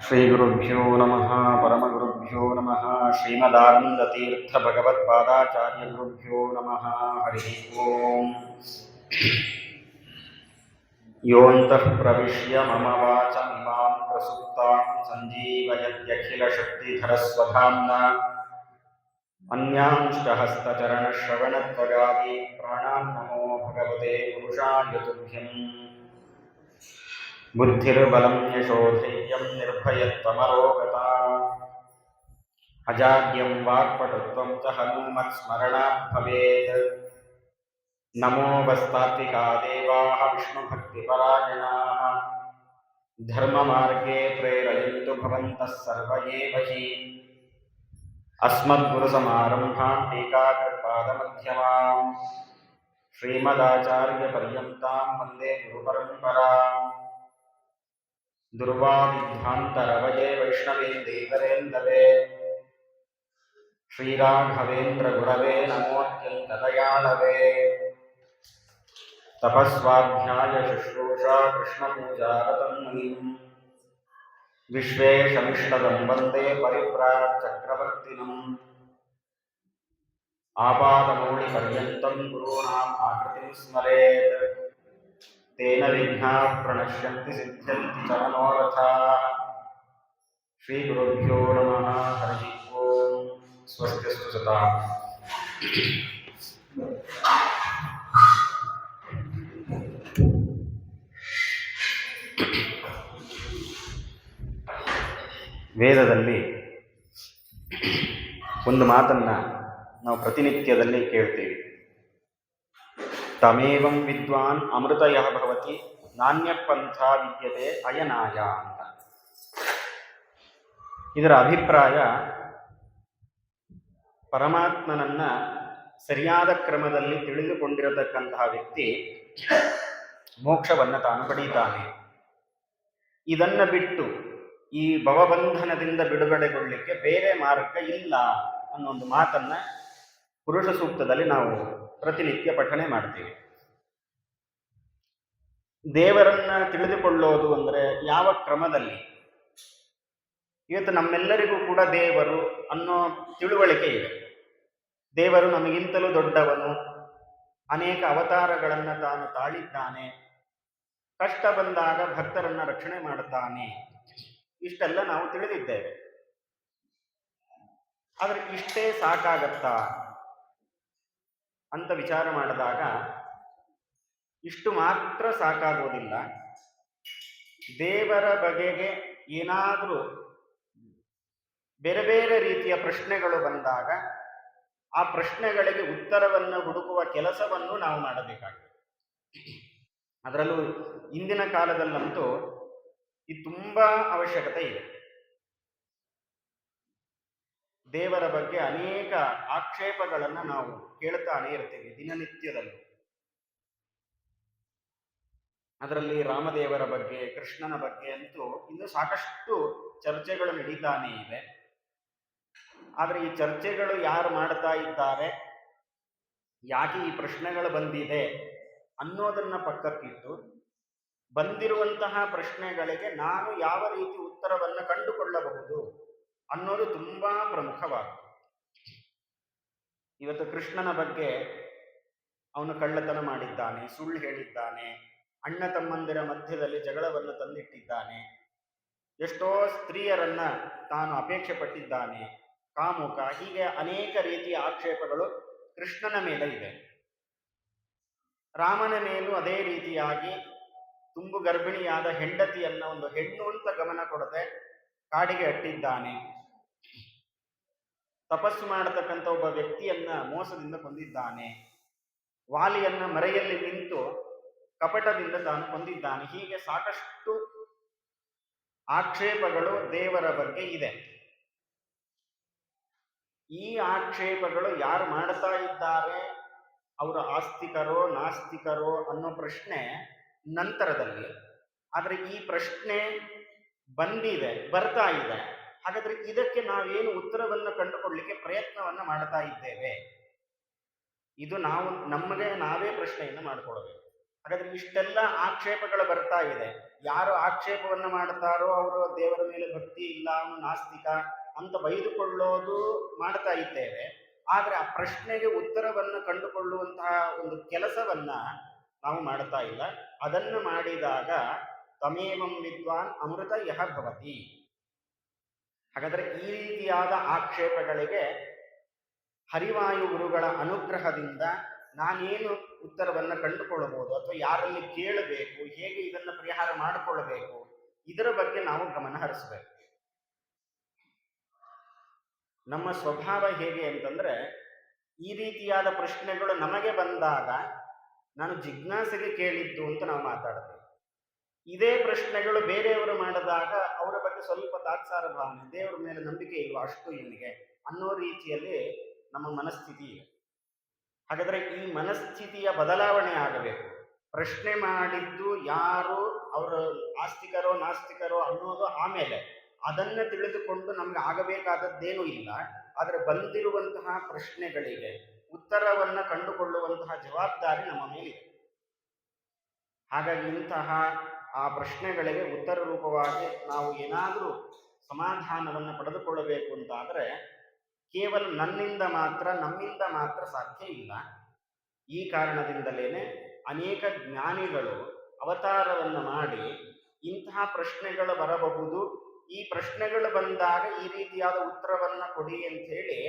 ಶ್ರೀಗುರುಭ್ಯೋ ನಮಃ ಪರಮಗುರುಭ್ಯೋ ನಮಃ ಶ್ರೀಮದಾನಂದತೀರ್ಥಭಗವತ್ಪಾದಾಚಾರ್ಯಗುರುಭ್ಯೋ ನಮಃ ಹರಿ ಓಂ. ಯೋऽन्तಃ ಪ್ರವಿಶ್ಯ ಮಮ ವಾಚಮಿಮಾಂ ಪ್ರಸುಪ್ತಾಂ ಸಂಜೀವಯತ್ಯಖಿಲಶಕ್ತಿಧರಸ್ವಧಾಮ್ನಾ ಅನ್ಯಾಂಶ್ಚ ಹಸ್ತಚರಣಶ್ರವಣತ್ವಗಾದಿ ಪ್ರಾಣಾನ್ ನಮೋ ಭಗವತೆ ಪುರುಷಾಯ ತುಭ್ಯಂ. ಬುದ್ಧಿರ್ಬಲಂ ಯಶೋಧೈರ್ಯಂ ನಿರ್ಭಯತ್ವಮರೋಗತಾ ಅಜಾಡ್ಯಂ ವಾಕ್ಪಟುತ್ವಂ ಚ ಹನುಮತ್ಸ್ಮರಣಾತ್ ಭವೇತ್. ನಮೋ ವಸ್ತಾತ್ವಿಕಾ ದೇವಾಃ ವಿಷ್ಣುಭಕ್ತಿಪರಾಯಣಾಃ ಧರ್ಮಮಾರ್ಗೇ ಪ್ರೇರಯन्तु ಭವಂತಃ ಸರ್ವ ಏವ ಹಿ. ಅಸ್ಮದ್ಗುರುಸಮಾರಂಭಾಂ ಟೀಕಾಕೃತ್ಪಾದಮಧ್ಯಮಾಂ ಶ್ರೀಮದಾಚಾರ್ಯಪರ್ಯಂತಾಂ ವಂದೇ ಗುರುಪರಂಪರಾಂ. ದುರ್ವಾದಿಧ್ವಾಂತರವಯೇ ವೈಷ್ಣವೇಂದೇವರೇಂದವೇ ಶ್ರೀರಾಘವೇಂದ್ರ ಗುರವೇ ನಮೋऽತ್ಯಂತದಯಾಳವೇ. ತಪಸ್ವಾಧ್ಯಾಯ ಶುಶ್ರೂಷಾ ಕೃಷ್ಣಪೂಜಾರತಂ ಮುನಿಂ ವಿಶ್ವೇಶಮಿಷ್ಟದಂ ವಂದೇ ಪರಿವ್ರಾಜಚಕ್ರವರ್ತಿನಂ. ಆಪಾದಮೌಳಿಪರ್ಯಂತಂ ಗುರೂಣಾಂ ಆಕೃತಿಂ ಸ್ಮರೇತ್. ತೇನ ವಿಘ್ನಾಃ ಪ್ರಣಶ್ಯಂತಿ ಸಿದ್ಧ್ಯಂತಿ ಚ ಮನೋರಥಾಃ. ಶ್ರೀಗುರುಭ್ಯೋ ನಮಃ ಹರಿ ಓಂ. ಸ್ವಸ್ತಿಸ್ತು ಸತಾಂ. ವೇದದಲ್ಲಿ ಒಂದು ಮಾತನ್ನು ನಾವು ಪ್ರತಿನಿತ್ಯದಲ್ಲಿ ಕೇಳ್ತೀವಿ. ತಮೇವಂ ವಿದ್ವಾನ್ ಅಮೃತಯಃ ಭವತಿ ನಾಣ್ಯಪಂಥ ವಿದ್ಯತೆ ಅಯನಾಯ ಅಂತ. ಇದರ ಅಭಿಪ್ರಾಯ, ಪರಮಾತ್ಮನನ್ನ ಸರಿಯಾದ ಕ್ರಮದಲ್ಲಿ ತಿಳಿದುಕೊಂಡಿರತಕ್ಕಂತಹ ವ್ಯಕ್ತಿ ಮೋಕ್ಷವನ್ನು ತಾನು ಪಡೀತಾನೆ. ಇದನ್ನು ಬಿಟ್ಟು ಈ ಭವಬಂಧನದಿಂದ ಬಿಡುಗಡೆಗೊಳ್ಳಲಿಕ್ಕೆ ಬೇರೆ ಮಾರ್ಗ ಇಲ್ಲ ಅನ್ನೋ ಒಂದು ಮಾತನ್ನ ಪುರುಷ ಸೂಕ್ತದಲ್ಲಿ ನಾವು ಪ್ರತಿನಿತ್ಯ ಪಠನೆ ಮಾಡ್ತೀವಿ. ದೇವರನ್ನ ತಿಳಿದುಕೊಳ್ಳೋದು ಅಂದರೆ ಯಾವ ಕ್ರಮದಲ್ಲಿ? ಇವತ್ತು ನಮ್ಮೆಲ್ಲರಿಗೂ ಕೂಡ ದೇವರು ಅನ್ನೋ ತಿಳುವಳಿಕೆ ಇದೆ. ದೇವರು ನಮಗಿಂತಲೂ ದೊಡ್ಡವನು, ಅನೇಕ ಅವತಾರಗಳನ್ನು ತಾನು ತಾಳಿದ್ದಾನೆ, ಕಷ್ಟ ಬಂದಾಗ ಭಕ್ತರನ್ನ ರಕ್ಷಣೆ ಮಾಡುತ್ತಾನೆ, ಇಷ್ಟೆಲ್ಲ ನಾವು ತಿಳಿದಿದ್ದೇವೆ. ಆದರೆ ಇಷ್ಟೇ ಸಾಕಾಗತ್ತಾ ಅಂತ ವಿಚಾರ ಮಾಡಿದಾಗ ಇಷ್ಟು ಮಾತ್ರ ಸಾಕಾಗೋದಿಲ್ಲ. ದೇವರ ಬಗೆಗೆ ಏನಾದರೂ ಬೇರೆ ಬೇರೆ ರೀತಿಯ ಪ್ರಶ್ನೆಗಳು ಬಂದಾಗ ಆ ಪ್ರಶ್ನೆಗಳಿಗೆ ಉತ್ತರವನ್ನು ಹುಡುಕುವ ಕೆಲಸವನ್ನು ನಾವು ಮಾಡಬೇಕಾಗಿದೆ. ಅದರಲ್ಲೂ ಇಂದಿನ ಕಾಲದಲ್ಲಂತೂ ಇದು ತುಂಬ ಅವಶ್ಯಕತೆ ಇದೆ. ದೇವರ ಬಗ್ಗೆ ಅನೇಕ ಆಕ್ಷೇಪಗಳನ್ನು ನಾವು ಕೇಳ್ತಾನೆ ಇರ್ತೀವಿ ದಿನನಿತ್ಯದಲ್ಲಿ. ಅದರಲ್ಲಿ ರಾಮದೇವರ ಬಗ್ಗೆ, ಕೃಷ್ಣನ ಬಗ್ಗೆ ಅಂತೂ ಇನ್ನು ಸಾಕಷ್ಟು ಚರ್ಚೆಗಳು ನಡೀತಾನೆ ಇವೆ. ಆದರೆ ಈ ಚರ್ಚೆಗಳು ಯಾರು ಮಾಡ್ತಾ ಇದ್ದಾರೆ, ಯಾಕೆ ಈ ಪ್ರಶ್ನೆಗಳು ಬಂದಿದೆ ಅನ್ನೋದನ್ನ ಪಕ್ಕಕ್ಕಿಟ್ಟು ಬಂದಿರುವಂತಹ ಪ್ರಶ್ನೆಗಳಿಗೆ ನಾನು ಯಾವ ರೀತಿ ಉತ್ತರವನ್ನು ಕಂಡುಕೊಳ್ಳಬಹುದು ಅನ್ನೋದು ತುಂಬಾ ಪ್ರಮುಖವಾಗಿದೆ. ಇವತ್ತು ಕೃಷ್ಣನ ಬಗ್ಗೆ ಅವನು ಕಳ್ಳತನ ಮಾಡಿದ್ದಾನೆ, ಸುಳ್ಳು ಹೇಳಿದ್ದಾನೆ, ಅಣ್ಣ ತಮ್ಮಂದಿರ ಮಧ್ಯದಲ್ಲಿ ಜಗಳವನ್ನು ತಂದಿಟ್ಟಿದ್ದಾನೆ, ಎಷ್ಟೋ ಸ್ತ್ರೀಯರನ್ನ ತಾನು ಅಪೇಕ್ಷೆ ಪಟ್ಟಿದ್ದಾನೆ, ಕಾಮುಕ, ಹೀಗೆ ಅನೇಕ ರೀತಿಯ ಆಕ್ಷೇಪಗಳು ಕೃಷ್ಣನ ಮೇಲೆ ಇದೆ. ರಾಮನ ಮೇಲೂ ಅದೇ ರೀತಿಯಾಗಿ ತುಂಬು ಗರ್ಭಿಣಿಯಾದ ಹೆಂಡತಿಯನ್ನ ಒಂದು ಹೆಣ್ಣು ಅಂತ ಗಮನ ಕೊಡದೆ ಕಾಡಿಗೆ ಅಟ್ಟಿದ್ದಾನೆ. ತಪಸ್ಸು ಮಾಡತಕ್ಕಂಥ ಒಬ್ಬ ವ್ಯಕ್ತಿಯನ್ನ ಮೋಸದಿಂದ ಕೊಂದಿದ್ದಾನೆ. ವಾಲಿಯನ್ನ ಮರೆಯಲ್ಲಿ ನಿಂತು ಕಪಟದಿಂದ ತಾನು ಕೊಂದಿದ್ದಾನೆ. ಹೀಗೆ ಸಾಕಷ್ಟು ಆಕ್ಷೇಪಗಳು ದೇವರ ಬಗ್ಗೆ ಇದೆ. ಈ ಆಕ್ಷೇಪಗಳು ಯಾರು ಮಾಡ್ತಾ ಇದ್ದಾರೆ, ಅವರು ಆಸ್ತಿಕರೋ ನಾಸ್ತಿಕರೋ ಅನ್ನೋ ಪ್ರಶ್ನೆ ನಂತರದಲ್ಲಿ. ಆದರೆ ಈ ಪ್ರಶ್ನೆ ಬರ್ತಾ ಇದೆ. ಹಾಗಾದ್ರೆ ಇದಕ್ಕೆ ನಾವೇನು ಉತ್ತರವನ್ನು ಕಂಡುಕೊಳ್ಳಲಿಕ್ಕೆ ಪ್ರಯತ್ನವನ್ನು ಮಾಡ್ತಾ ಇದ್ದೇವೆ? ಇದು ನಾವು ನಮಗೆ ನಾವೇ ಪ್ರಶ್ನೆಯನ್ನು ಮಾಡಿಕೊಳ್ಬೇಕು. ಹಾಗಾದ್ರೆ ಇಷ್ಟೆಲ್ಲ ಆಕ್ಷೇಪಗಳು ಬರ್ತಾ ಇದೆ. ಯಾರು ಆಕ್ಷೇಪವನ್ನು ಮಾಡ್ತಾರೋ ಅವರು ದೇವರ ಮೇಲೆ ಭಕ್ತಿ ಇಲ್ಲ, ಅವನು ನಾಸ್ತಿಕ ಅಂತ ಬೈದುಕೊಳ್ಳೋದು ಮಾಡ್ತಾ ಇದ್ದೇವೆ. ಆದ್ರೆ ಆ ಪ್ರಶ್ನೆಗೆ ಉತ್ತರವನ್ನು ಕಂಡುಕೊಳ್ಳುವಂತಹ ಒಂದು ಕೆಲಸವನ್ನ ನಾವು ಮಾಡ್ತಾ ಇಲ್ಲ. ಅದನ್ನು ಮಾಡಿದಾಗ ತಮೇವಂ ವಿದ್ವಾನ್ ಅಮೃತ ಯಹ ಭವತಿ. ಹಾಗಾದ್ರೆ ಈ ರೀತಿಯಾದ ಆಕ್ಷೇಪಗಳಿಗೆ ಹರಿವಾಯು ಗುರುಗಳ ಅನುಗ್ರಹದಿಂದ ನಾನೇನು ಉತ್ತರವನ್ನು ಕಂಡುಕೊಳ್ಳಬಹುದು, ಅಥವಾ ಯಾರಲ್ಲಿ ಕೇಳಬೇಕು, ಹೇಗೆ ಇದನ್ನು ಪರಿಹಾರ ಮಾಡಿಕೊಳ್ಳಬೇಕು, ಇದರ ಬಗ್ಗೆ ನಾವು ಗಮನ ಹರಿಸಬೇಕು. ನಮ್ಮ ಸ್ವಭಾವ ಹೇಗೆ ಅಂತಂದ್ರೆ, ಈ ರೀತಿಯಾದ ಪ್ರಶ್ನೆಗಳು ನಮಗೆ ಬಂದಾಗ ನಾನು ಜಿಜ್ಞಾಸೆಗೆ ಕೇಳಿದ್ದು ಅಂತ ನಾವು ಮಾತಾಡ್ತೇವೆ. ಇದೇ ಪ್ರಶ್ನೆಗಳು ಬೇರೆಯವರು ಮಾಡಿದಾಗ ಅವರ ಬಗ್ಗೆ ಸ್ವಲ್ಪ ತಾತ್ಸಾರ ಭಾವನೆ, ದೇವರ ಮೇಲೆ ನಂಬಿಕೆ ಇಲ್ವಾ ಅಷ್ಟು ಇಲ್ಲಿಗೆ ಅನ್ನೋ ರೀತಿಯಲ್ಲಿ ನಮ್ಮ ಮನಸ್ಥಿತಿ ಇದೆ. ಹಾಗಾದ್ರೆ ಈ ಮನಸ್ಥಿತಿಯ ಬದಲಾವಣೆ ಆಗಬೇಕು. ಪ್ರಶ್ನೆ ಮಾಡಿದ್ದು ಯಾರು, ಅವರು ಆಸ್ತಿಕರೋ ನಾಸ್ತಿಕರೋ ಅನ್ನೋದು ಆಮೇಲೆ, ಅದನ್ನ ತಿಳಿದುಕೊಂಡು ನಮ್ಗೆ ಆಗಬೇಕಾದದ್ದೇನೂ ಇಲ್ಲ. ಆದರೆ ಬಂದಿರುವಂತಹ ಪ್ರಶ್ನೆಗಳಿಗೆ ಉತ್ತರವನ್ನ ಕಂಡುಕೊಳ್ಳುವಂತಹ ಜವಾಬ್ದಾರಿ ನಮ್ಮ ಮೇಲಿದೆ. ಹಾಗಾಗಿ ಇಂತಹ ಆ ಪ್ರಶ್ನೆಗಳಿಗೆ ಉತ್ತರ ರೂಪವಾಗಿ ನಾವು ಏನಾದರೂ ಸಮಾಧಾನವನ್ನು ಪಡೆದುಕೊಳ್ಳಬೇಕು ಅಂತಾದರೆ ಕೇವಲ ನನ್ನಿಂದ ಮಾತ್ರ, ನಮ್ಮಿಂದ ಮಾತ್ರ ಸಾಧ್ಯ ಇಲ್ಲ. ಈ ಕಾರಣದಿಂದಲೇನೆ ಅನೇಕ ಜ್ಞಾನಿಗಳು ಅವತಾರವನ್ನು ಮಾಡಿ ಇಂತಹ ಪ್ರಶ್ನೆಗಳು ಬರಬಹುದು, ಈ ಪ್ರಶ್ನೆಗಳು ಬಂದಾಗ ಈ ರೀತಿಯಾದ ಉತ್ತರವನ್ನು ಕೊಡಿ ಅಂತ ಹೇಳಿ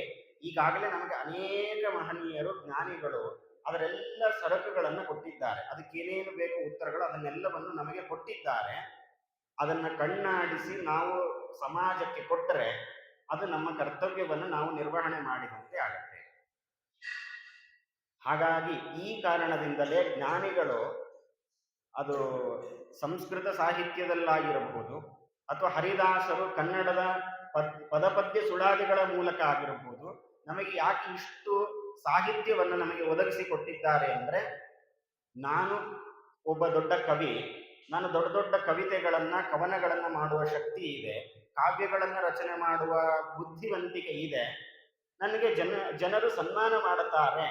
ಈಗಾಗಲೇ ನಮಗೆ ಅನೇಕ ಮಹನೀಯರು ಜ್ಞಾನಿಗಳು ಅದರೆಲ್ಲ ಸರಕುಗಳನ್ನು ಕೊಟ್ಟಿದ್ದಾರೆ. ಅದಕ್ಕೇನೇನು ಬೇಕು ಉತ್ತರಗಳು ಅದನ್ನೆಲ್ಲವನ್ನು ನಮಗೆ ಕೊಟ್ಟಿದ್ದಾರೆ. ಅದನ್ನು ಕಣ್ಣಾಡಿಸಿ ನಾವು ಸಮಾಜಕ್ಕೆ ಕೊಟ್ಟರೆ ಅದು ನಮ್ಮ ಕರ್ತವ್ಯವನ್ನು ನಾವು ನಿರ್ವಹಣೆ ಮಾಡಿದಂತೆ ಆಗುತ್ತೆ. ಹಾಗಾಗಿ ಈ ಕಾರಣದಿಂದಲೇ ಜ್ಞಾನಿಗಳು, ಅದು ಸಂಸ್ಕೃತ ಸಾಹಿತ್ಯದಲ್ಲಾಗಿರಬಹುದು ಅಥವಾ ಹರಿದಾಸರು ಕನ್ನಡದ ಪದಪದ್ಯ ಸುಳಾದಿಗಳ ಮೂಲಕ ಆಗಿರಬಹುದು, ನಮಗೆ ಯಾಕೆ ಇಷ್ಟು ಸಾಹಿತ್ಯವನ್ನು ನಮಗೆ ಒದಗಿಸಿಕೊಟ್ಟಿದ್ದಾರೆ ಅಂದರೆ, ನಾನು ಒಬ್ಬ ದೊಡ್ಡ ಕವಿ, ನಾನು ದೊಡ್ಡ ದೊಡ್ಡ ಕವಿತೆಗಳನ್ನು ಕವನಗಳನ್ನು ಮಾಡುವ ಶಕ್ತಿ ಇದೆ, ಕಾವ್ಯಗಳನ್ನು ರಚನೆ ಮಾಡುವ ಬುದ್ಧಿವಂತಿಕೆ ಇದೆ, ನನಗೆ ಜನರು ಸನ್ಮಾನ ಮಾಡುತ್ತಾರೆ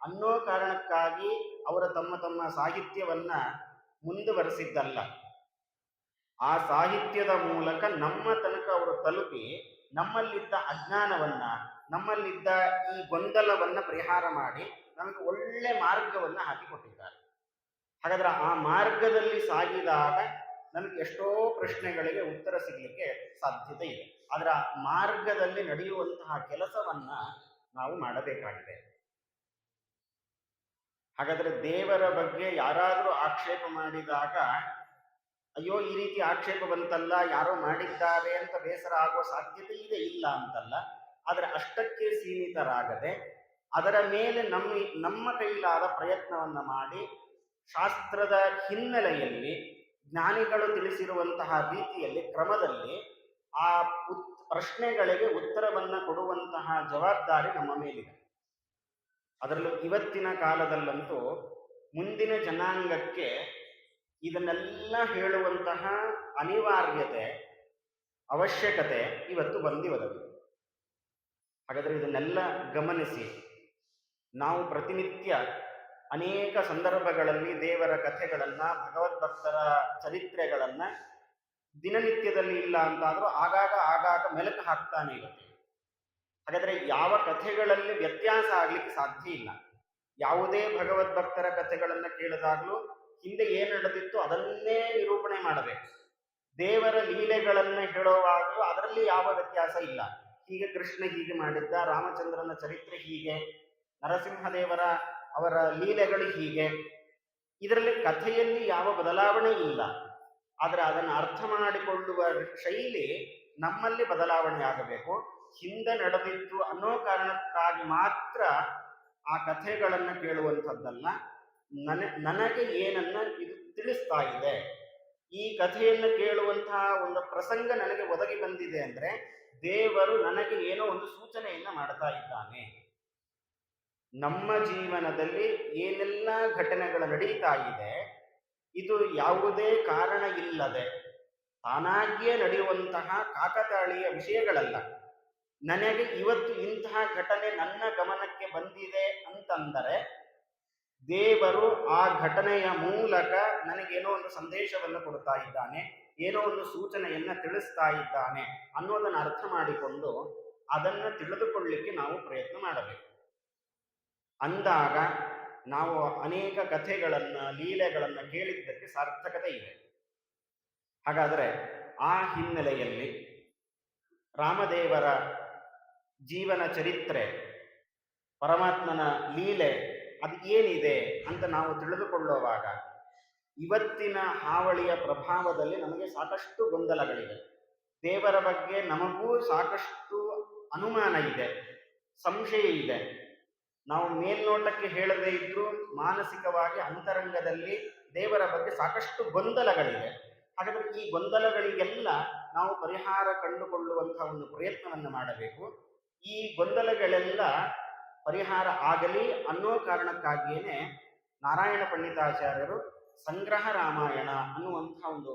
ಅನ್ನೋ ಕಾರಣಕ್ಕಾಗಿ ಅವರು ತಮ್ಮ ತಮ್ಮ ಸಾಹಿತ್ಯವನ್ನ ಮುಂದುವರೆಸಿದ್ದಲ್ಲ. ಆ ಸಾಹಿತ್ಯದ ಮೂಲಕ ನಮ್ಮ ತನಕ ಅವರು ತಲುಪಿ ನಮ್ಮಲ್ಲಿದ್ದ ಅಜ್ಞಾನವನ್ನ, ನಮ್ಮಲ್ಲಿದ್ದ ಈ ಗೊಂದಲವನ್ನ ಪರಿಹಾರ ಮಾಡಿ ನಮಗೆ ಒಳ್ಳೆ ಮಾರ್ಗವನ್ನು ಹಾಕಿಕೊಟ್ಟಿದ್ದಾರೆ. ಹಾಗಾದ್ರೆ ಆ ಮಾರ್ಗದಲ್ಲಿ ಸಾಗಿದಾಗ ನಮಗೆ ಎಷ್ಟೋ ಪ್ರಶ್ನೆಗಳಿಗೆ ಉತ್ತರ ಸಿಗಲಿಕ್ಕೆ ಸಾಧ್ಯತೆ ಇದೆ. ಅದರ ಮಾರ್ಗದಲ್ಲಿ ನಡೆಯುವಂತಹ ಕೆಲಸವನ್ನ ನಾವು ಮಾಡಬೇಕಾಗಿದೆ. ಹಾಗಾದ್ರೆ ದೇವರ ಬಗ್ಗೆ ಯಾರಾದರೂ ಆಕ್ಷೇಪ ಮಾಡಿದಾಗ ಅಯ್ಯೋ ಈ ರೀತಿ ಆಕ್ಷೇಪ ಬಂತಲ್ಲ, ಯಾರೋ ಮಾಡಿದ್ದಾರೆ ಅಂತ ಬೇಸರ ಆಗುವ ಸಾಧ್ಯತೆ ಇದೆ, ಇಲ್ಲ ಅಂತಲ್ಲ. ಆದರೆ ಅಷ್ಟಕ್ಕೆ ಸೀಮಿತರಾಗದೆ ಅದರ ಮೇಲೆ ನಮ್ಮ ಕೈಲಾದ ಪ್ರಯತ್ನವನ್ನ ಮಾಡಿ ಶಾಸ್ತ್ರದ ಹಿನ್ನೆಲೆಯಲ್ಲಿ ಜ್ಞಾನಿಗಳು ತಿಳಿಸಿರುವಂತಹ ರೀತಿಯಲ್ಲಿ ಕ್ರಮದಲ್ಲಿ ಆ ಪ್ರಶ್ನೆಗಳಿಗೆ ಉತ್ತರವನ್ನ ಕೊಡುವಂತಹ ಜವಾಬ್ದಾರಿ ನಮ್ಮ ಮೇಲಿದೆ. ಅದರಲ್ಲೂ ಇವತ್ತಿನ ಕಾಲದಲ್ಲಂತೂ ಮುಂದಿನ ಜನಾಂಗಕ್ಕೆ ಇದನ್ನೆಲ್ಲ ಹೇಳುವಂತಹ ಅನಿವಾರ್ಯತೆ, ಅವಶ್ಯಕತೆ ಇವತ್ತು ಬಂದಿವದವು. ಹಾಗಾದರೆ ಇದನ್ನೆಲ್ಲ ಗಮನಿಸಿ ನಾವು ಪ್ರತಿನಿತ್ಯ ಅನೇಕ ಸಂದರ್ಭಗಳಲ್ಲಿ ದೇವರ ಕಥೆಗಳನ್ನು, ಭಗವದ್ಭಕ್ತರ ಚರಿತ್ರೆಗಳನ್ನು ದಿನನಿತ್ಯದಲ್ಲಿ ಇಲ್ಲ ಅಂತಾದರೂ ಆಗಾಗ ಮೆಲುಕು ಹಾಕ್ತಾನೆ ಇರುತ್ತೆ. ಹಾಗಾದರೆ ಯಾವ ಕಥೆಗಳಲ್ಲಿ ವ್ಯತ್ಯಾಸ ಆಗ್ಲಿಕ್ಕೆ ಸಾಧ್ಯ ಇಲ್ಲ. ಯಾವುದೇ ಭಗವದ್ಭಕ್ತರ ಕಥೆಗಳನ್ನು ಕೇಳಿದಾಗಲೂ ಹಿಂದೆ ಏನು ನಡೆದಿತ್ತು ಅದನ್ನೇ ನಿರೂಪಣೆ ಮಾಡಬೇಕು. ದೇವರ ಲೀಲೆಗಳನ್ನು ಹೇಳುವಾಗಲೂ ಅದರಲ್ಲಿ ಯಾವ ವ್ಯತ್ಯಾಸ ಇಲ್ಲ. ಹೀಗೆ ಕೃಷ್ಣ ಹೀಗೆ ಮಾಡಿದ್ದ, ರಾಮಚಂದ್ರನ ಚರಿತ್ರೆ ಹೀಗೆ, ನರಸಿಂಹದೇವರ ಅವರ ಲೀಲೆಗಳು ಹೀಗೆ, ಇದರಲ್ಲಿ ಕಥೆಯಲ್ಲಿ ಯಾವ ಬದಲಾವಣೆ ಇಲ್ಲ. ಆದರೆ ಅದನ್ನು ಅರ್ಥ ಮಾಡಿಕೊಳ್ಳುವ ಶೈಲಿ ನಮ್ಮಲ್ಲಿ ಬದಲಾವಣೆ ಆಗಬೇಕು. ಹಿಂದೆ ನಡೆದಿತ್ತು ಅನ್ನೋ ಕಾರಣಕ್ಕಾಗಿ ಮಾತ್ರ ಆ ಕಥೆಗಳನ್ನು ಕೇಳುವಂಥದ್ದಲ್ಲ, ನನಗೆ ಏನನ್ನ ಇದು ತಿಳಿಸ್ತಾ ಇದೆ, ಈ ಕಥೆಯನ್ನು ಕೇಳುವಂತಹ ಒಂದು ಪ್ರಸಂಗ ನನಗೆ ಒದಗಿ ಬಂದಿದೆ ಅಂದ್ರೆ ದೇವರು ನನಗೆ ಏನೋ ಒಂದು ಸೂಚನೆಯನ್ನ ಮಾಡ್ತಾ ಇದ್ದಾನೆ. ನಮ್ಮ ಜೀವನದಲ್ಲಿ ಏನೆಲ್ಲ ಘಟನೆಗಳು ನಡೀತಾ ಇದೆ, ಇದು ಯಾವುದೇ ಕಾರಣ ಇಲ್ಲದೆ ತಾನಾಗಿಯೇ ನಡೆಯುವಂತಹ ಕಾಕತಾಳೀಯ ವಿಷಯಗಳಲ್ಲ. ನನಗೆ ಇವತ್ತು ಇಂತಹ ಘಟನೆ ನನ್ನ ಗಮನಕ್ಕೆ ಬಂದಿದೆ ಅಂತಂದರೆ ದೇವರು ಆ ಘಟನೆಯ ಮೂಲಕ ನನಗೇನೋ ಒಂದು ಸಂದೇಶವನ್ನು ಕೊಡ್ತಾ ಇದ್ದಾನೆ, ಏನೋ ಒಂದು ಸೂಚನೆಯನ್ನ ತಿಳಿಸ್ತಾ ಇದ್ದಾನೆ ಅನ್ನೋದನ್ನು ಅರ್ಥ ಮಾಡಿಕೊಂಡು ಅದನ್ನ ತಿಳಿದುಕೊಳ್ಳಿಕ್ಕೆ ನಾವು ಪ್ರಯತ್ನ ಮಾಡಬೇಕು. ಅಂದಾಗ ನಾವು ಅನೇಕ ಕಥೆಗಳನ್ನ, ಲೀಲೆಗಳನ್ನ ಕೇಳಿದ್ದಕ್ಕೆ ಸಾರ್ಥಕತೆ ಇದೆ. ಹಾಗಾದರೆ ಆ ಹಿನ್ನೆಲೆಯಲ್ಲಿ ರಾಮದೇವರ ಜೀವನ ಚರಿತ್ರೆ, ಪರಮಾತ್ಮನ ಲೀಲೆ ಅದು ಏನಿದೆ ಅಂತ ನಾವು ತಿಳಿದುಕೊಳ್ಳುವಾಗ ಇವತ್ತಿನ ಹಾವಳಿಯ ಪ್ರಭಾವದಲ್ಲಿ ನಮಗೆ ಸಾಕಷ್ಟು ಗೊಂದಲಗಳಿವೆ. ದೇವರ ಬಗ್ಗೆ ನಮಗೂ ಸಾಕಷ್ಟು ಅನುಮಾನ ಇದೆ, ಸಂಶಯ ಇದೆ. ನಾವು ಮೇಲ್ನೋಟಕ್ಕೆ ಹೇಳದೇ ಇದ್ರೂ ಮಾನಸಿಕವಾಗಿ ಅಂತರಂಗದಲ್ಲಿ ದೇವರ ಬಗ್ಗೆ ಸಾಕಷ್ಟು ಗೊಂದಲಗಳಿವೆ. ಹಾಗಾದ್ರೆ ಈ ಗೊಂದಲಗಳಿಗೆಲ್ಲ ನಾವು ಪರಿಹಾರ ಕಂಡುಕೊಳ್ಳುವಂತಹ ಒಂದು ಪ್ರಯತ್ನವನ್ನು ಮಾಡಬೇಕು. ಈ ಗೊಂದಲಗಳೆಲ್ಲ ಪರಿಹಾರ ಆಗಲಿ ಅನ್ನೋ ಕಾರಣಕ್ಕಾಗಿಯೇ ನಾರಾಯಣ ಪಂಡಿತಾಚಾರ್ಯರು ಸಂಗ್ರಹ ರಾಮಾಯಣ ಅನ್ನುವಂತಹ ಒಂದು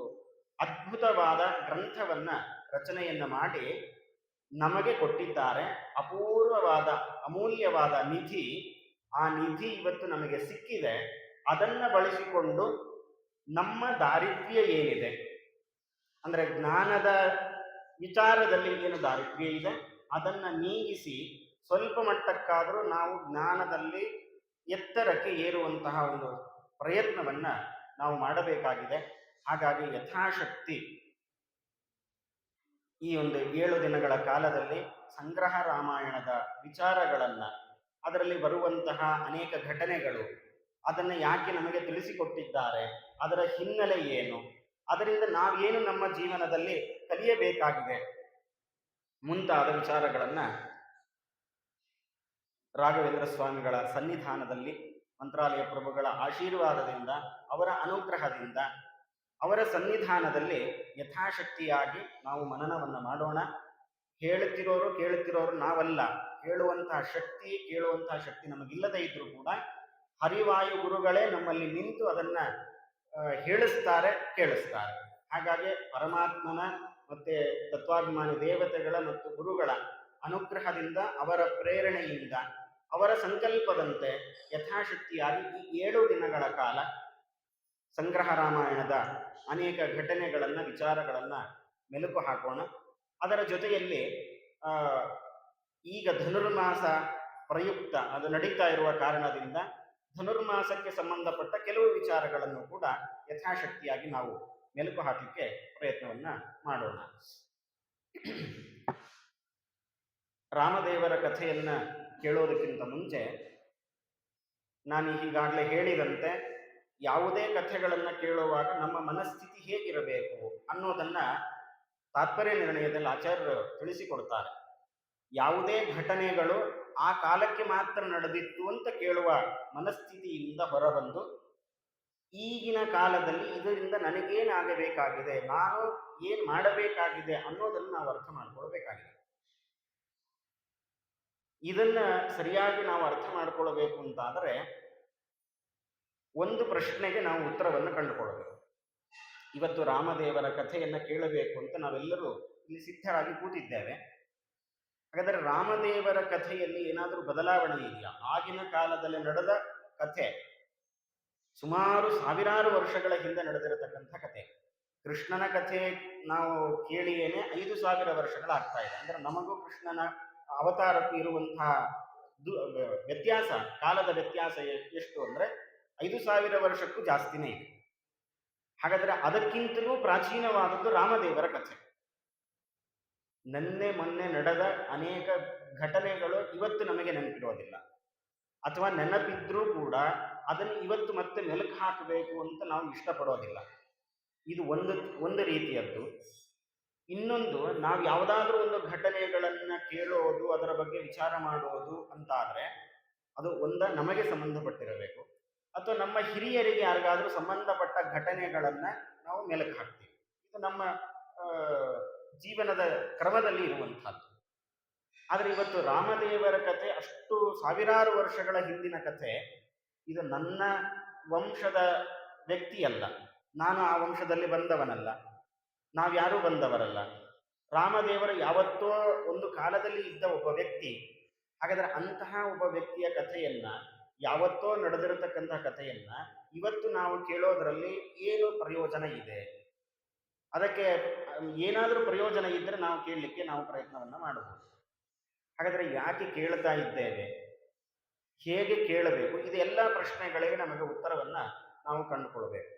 ಅದ್ಭುತವಾದ ಗ್ರಂಥವನ್ನ ರಚನೆಯನ್ನ ಮಾಡಿ ನಮಗೆ ಕೊಟ್ಟಿದ್ದಾರೆ. ಅಪೂರ್ವವಾದ ಅಮೂಲ್ಯವಾದ ನಿಧಿ. ಆ ನಿಧಿ ಇವತ್ತು ನಮಗೆ ಸಿಕ್ಕಿದೆ. ಅದನ್ನ ಬಳಸಿಕೊಂಡು ನಮ್ಮ ದಾರಿದ್ರ್ಯ ಏನಿದೆ, ಅಂದ್ರೆ ಜ್ಞಾನದ ವಿಚಾರದಲ್ಲಿ ಏನು ದಾರಿದ್ರ್ಯ ಇದೆ ಅದನ್ನ ನೀಗಿಸಿ ಸ್ವಲ್ಪ ಮಟ್ಟಕ್ಕಾದರೂ ನಾವು ಜ್ಞಾನದಲ್ಲಿ ಎತ್ತರಕ್ಕೆ ಏರುವಂತಹ ಒಂದು ಪ್ರಯತ್ನವನ್ನ ನಾವು ಮಾಡಬೇಕಾಗಿದೆ. ಹಾಗಾಗಿ ಯಥಾಶಕ್ತಿ ಈ ಒಂದು 7 ದಿನಗಳ ಕಾಲದಲ್ಲಿ ಸಂಗ್ರಹ ರಾಮಾಯಣದ ವಿಚಾರಗಳನ್ನ, ಅದರಲ್ಲಿ ಬರುವಂತಹ ಅನೇಕ ಘಟನೆಗಳು, ಅದನ್ನ ಯಾಕೆ ನಮಗೆ ತಿಳಿಸಿಕೊಟ್ಟಿದ್ದಾರೆ, ಅದರ ಹಿನ್ನೆಲೆ ಏನು, ಅದರಿಂದ ನಾವೇನು ನಮ್ಮ ಜೀವನದಲ್ಲಿ ಕಲಿಯಬೇಕಾಗಿದೆ ಮುಂತಾದ ವಿಚಾರಗಳನ್ನ ರಾಘವೇಂದ್ರ ಸ್ವಾಮಿಗಳ ಸನ್ನಿಧಾನದಲ್ಲಿ, ಮಂತ್ರಾಲಯ ಪ್ರಭುಗಳ ಆಶೀರ್ವಾದದಿಂದ, ಅವರ ಅನುಗ್ರಹದಿಂದ, ಅವರ ಸನ್ನಿಧಾನದಲ್ಲಿ ಯಥಾಶಕ್ತಿಯಾಗಿ ನಾವು ಮನನವನ್ನು ಮಾಡೋಣ. ಹೇಳುತ್ತಿರೋರು ಕೇಳುತ್ತಿರೋರು ನಾವಲ್ಲ. ಕೇಳುವಂತಹ ಶಕ್ತಿ ನಮಗಿಲ್ಲದೆ ಇದ್ರೂ ಕೂಡ ಹರಿವಾಯು ಗುರುಗಳೇ ನಮ್ಮಲ್ಲಿ ನಿಂತು ಅದನ್ನ ಹೇಳಿಸ್ತಾರೆ, ಕೇಳಿಸ್ತಾರೆ. ಹಾಗಾಗಿ ಪರಮಾತ್ಮನ ಮತ್ತೆ ತತ್ವಾಭಿಮಾನಿ ದೇವತೆಗಳ ಮತ್ತು ಗುರುಗಳ ಅನುಗ್ರಹದಿಂದ, ಅವರ ಪ್ರೇರಣೆಯಿಂದ, ಅವರ ಸಂಕಲ್ಪದಂತೆ ಯಥಾಶಕ್ತಿಯಾಗಿ ಈ 7 ದಿನಗಳ ಕಾಲ ಸಂಗ್ರಹ ರಾಮಾಯಣದ ಅನೇಕ ಘಟನೆಗಳನ್ನ, ವಿಚಾರಗಳನ್ನ ಮೆಲುಕು ಹಾಕೋಣ. ಅದರ ಜೊತೆಯಲ್ಲಿ ಈಗ ಧನುರ್ಮಾಸ ಪ್ರಯುಕ್ತ ಅದು ನಡೀತಾ ಇರುವ ಕಾರಣದಿಂದ ಧನುರ್ಮಾಸಕ್ಕೆ ಸಂಬಂಧಪಟ್ಟ ಕೆಲವು ವಿಚಾರಗಳನ್ನು ಕೂಡ ಯಥಾಶಕ್ತಿಯಾಗಿ ನಾವು ಮೆಲುಕು ಹಾಕಲಿಕ್ಕೆ ಪ್ರಯತ್ನವನ್ನ ಮಾಡೋಣ. ರಾಮದೇವರ ಕಥೆಯನ್ನ ಕೇಳೋದಕ್ಕಿಂತ ಮುಂಚೆ ನಾನು ಈಗಾಗಲೇ ಹೇಳಿದಂತೆ ಯಾವುದೇ ಕಥೆಗಳನ್ನ ಕೇಳುವಾಗ ನಮ್ಮ ಮನಸ್ಥಿತಿ ಹೇಗಿರಬೇಕು ಅನ್ನೋದನ್ನ ತಾತ್ಪರ್ಯ ನಿರ್ಣಯದಲ್ಲಿ ಆಚಾರ್ಯರು ತಿಳಿಸಿಕೊಡ್ತಾರೆ. ಯಾವುದೇ ಘಟನೆಗಳು ಆ ಕಾಲಕ್ಕೆ ಮಾತ್ರ ನಡೆದಿತ್ತು ಅಂತ ಕೇಳುವ ಮನಸ್ಥಿತಿಯಿಂದ ಹೊರಬಂದು ಈಗಿನ ಕಾಲದಲ್ಲಿ ಇದರಿಂದ ನನಗೇನಾಗಬೇಕಾಗಿದೆ, ನಾನು ಏನ್ ಮಾಡಬೇಕಾಗಿದೆ ಅನ್ನೋದನ್ನು ನಾವು ಅರ್ಥ ಮಾಡ್ಕೊಳ್ಬೇಕಾಗಿದೆ. ಇದನ್ನ ಸರಿಯಾಗಿ ನಾವು ಅರ್ಥ ಮಾಡ್ಕೊಳ್ಬೇಕು ಅಂತಾದರೆ ಒಂದು ಪ್ರಶ್ನೆಗೆ ನಾವು ಉತ್ತರವನ್ನು ಕಂಡುಕೊಳ್ಳಬೇಕು. ಇವತ್ತು ರಾಮದೇವರ ಕಥೆಯನ್ನ ಕೇಳಬೇಕು ಅಂತ ನಾವೆಲ್ಲರೂ ಇಲ್ಲಿ ಸಿದ್ಧರಾಗಿ ಕೂತಿದ್ದೇವೆ. ಹಾಗಾದರೆ ರಾಮದೇವರ ಕಥೆಯಲ್ಲಿ ಏನಾದರೂ ಬದಲಾವಣೆ ಇದೆಯಾ? ಆಗಿನ ಕಾಲದಲ್ಲಿ ನಡೆದ ಕಥೆ, ಸುಮಾರು ಸಾವಿರಾರು ವರ್ಷಗಳ ಹಿಂದೆ ನಡೆದಿರತಕ್ಕಂಥ ಕಥೆ. ಕೃಷ್ಣನ ಕಥೆ ನಾವು ಕೇಳಿಯೇನೆ 5,000 ವರ್ಷಗಳಾಗ್ತಾ ಇದೆ. ಅಂದ್ರೆ ನಮಗೂ ಕೃಷ್ಣನ ಅವತಾರಕ್ಕೂ ಇರುವಂತಹ ವ್ಯತ್ಯಾಸ, ಕಾಲದ ವ್ಯತ್ಯಾಸ ಎಷ್ಟು ಅಂದ್ರೆ 5,000 ವರ್ಷಕ್ಕೂ ಜಾಸ್ತಿನೇ ಇದೆ. ಹಾಗಾದ್ರೆ ಅದಕ್ಕಿಂತಲೂ ಪ್ರಾಚೀನವಾದದ್ದು ರಾಮದೇವರ ಕಥೆ. ಮೊನ್ನೆ ನಡೆದ ಅನೇಕ ಘಟನೆಗಳು ಇವತ್ತು ನಮಗೆ ನೆನಪಿರೋದಿಲ್ಲ, ಅಥವಾ ನೆನಪಿದ್ರೂ ಕೂಡ ಅದನ್ನು ಇವತ್ತು ಮತ್ತೆ ಮೆಲುಕು ಹಾಕಬೇಕು ಅಂತ ನಾವು ಇಷ್ಟಪಡೋದಿಲ್ಲ. ಇದು ಒಂದು ರೀತಿಯದ್ದು. ಇನ್ನೊಂದು, ನಾವು ಯಾವುದಾದ್ರೂ ಒಂದು ಘಟನೆಗಳನ್ನ ಕೇಳೋದು, ಅದರ ಬಗ್ಗೆ ವಿಚಾರ ಮಾಡೋದು ಅಂತಾದ್ರೆ ಅದು ನಮಗೆ ಸಂಬಂಧಪಟ್ಟಿರಬೇಕು, ಅಥವಾ ನಮ್ಮ ಹಿರಿಯರಿಗೆ ಯಾರಿಗಾದ್ರೂ ಸಂಬಂಧಪಟ್ಟ ಘಟನೆಗಳನ್ನ ನಾವು ಮೆಲುಕು ಹಾಕ್ತೀವಿ. ಇದು ನಮ್ಮ ಜೀವನದ ಕ್ರಮದಲ್ಲಿ ಇರುವಂತಹದ್ದು. ಆದ್ರೆ ಇವತ್ತು ರಾಮದೇವರ ಕಥೆ ಅಷ್ಟು ಸಾವಿರಾರು ವರ್ಷಗಳ ಹಿಂದಿನ ಕಥೆ. ಇದು ನನ್ನ ವಂಶದ ವ್ಯಕ್ತಿಯಲ್ಲ, ನಾನು ಆ ವಂಶದಲ್ಲಿ ಬಂದವನಲ್ಲ, ನಾವ್ಯಾರೂ ಬಂದವರಲ್ಲ. ರಾಮದೇವರು ಯಾವತ್ತೋ ಒಂದು ಕಾಲದಲ್ಲಿ ಇದ್ದ ಒಬ್ಬ ವ್ಯಕ್ತಿ. ಹಾಗಾದ್ರೆ ಅಂತಹ ಒಬ್ಬ ವ್ಯಕ್ತಿಯ ಕಥೆಯನ್ನ ಯಾವತ್ತೋ ನಡೆದಿರತಕ್ಕಂಥ ಕಥೆಯನ್ನ ಇವತ್ತು ನಾವು ಕೇಳೋದ್ರಲ್ಲಿ ಏನು ಪ್ರಯೋಜನ ಇದೆ? ಅದಕ್ಕೆ ಏನಾದರೂ ಪ್ರಯೋಜನ ಇದ್ದರೆ ನಾವು ಕೇಳಲಿಕ್ಕೆ ನಾವು ಪ್ರಯತ್ನವನ್ನ ಮಾಡಬಹುದು. ಹಾಗಾದ್ರೆ ಯಾಕೆ ಕೇಳ್ತಾ ಇದ್ದೇವೆ, ಹೇಗೆ ಕೇಳಬೇಕು, ಇದೆಲ್ಲ ಪ್ರಶ್ನೆಗಳಿಗೆ ನಮಗೆ ಉತ್ತರವನ್ನ ನಾವು ಕಂಡುಕೊಳ್ಬೇಕು.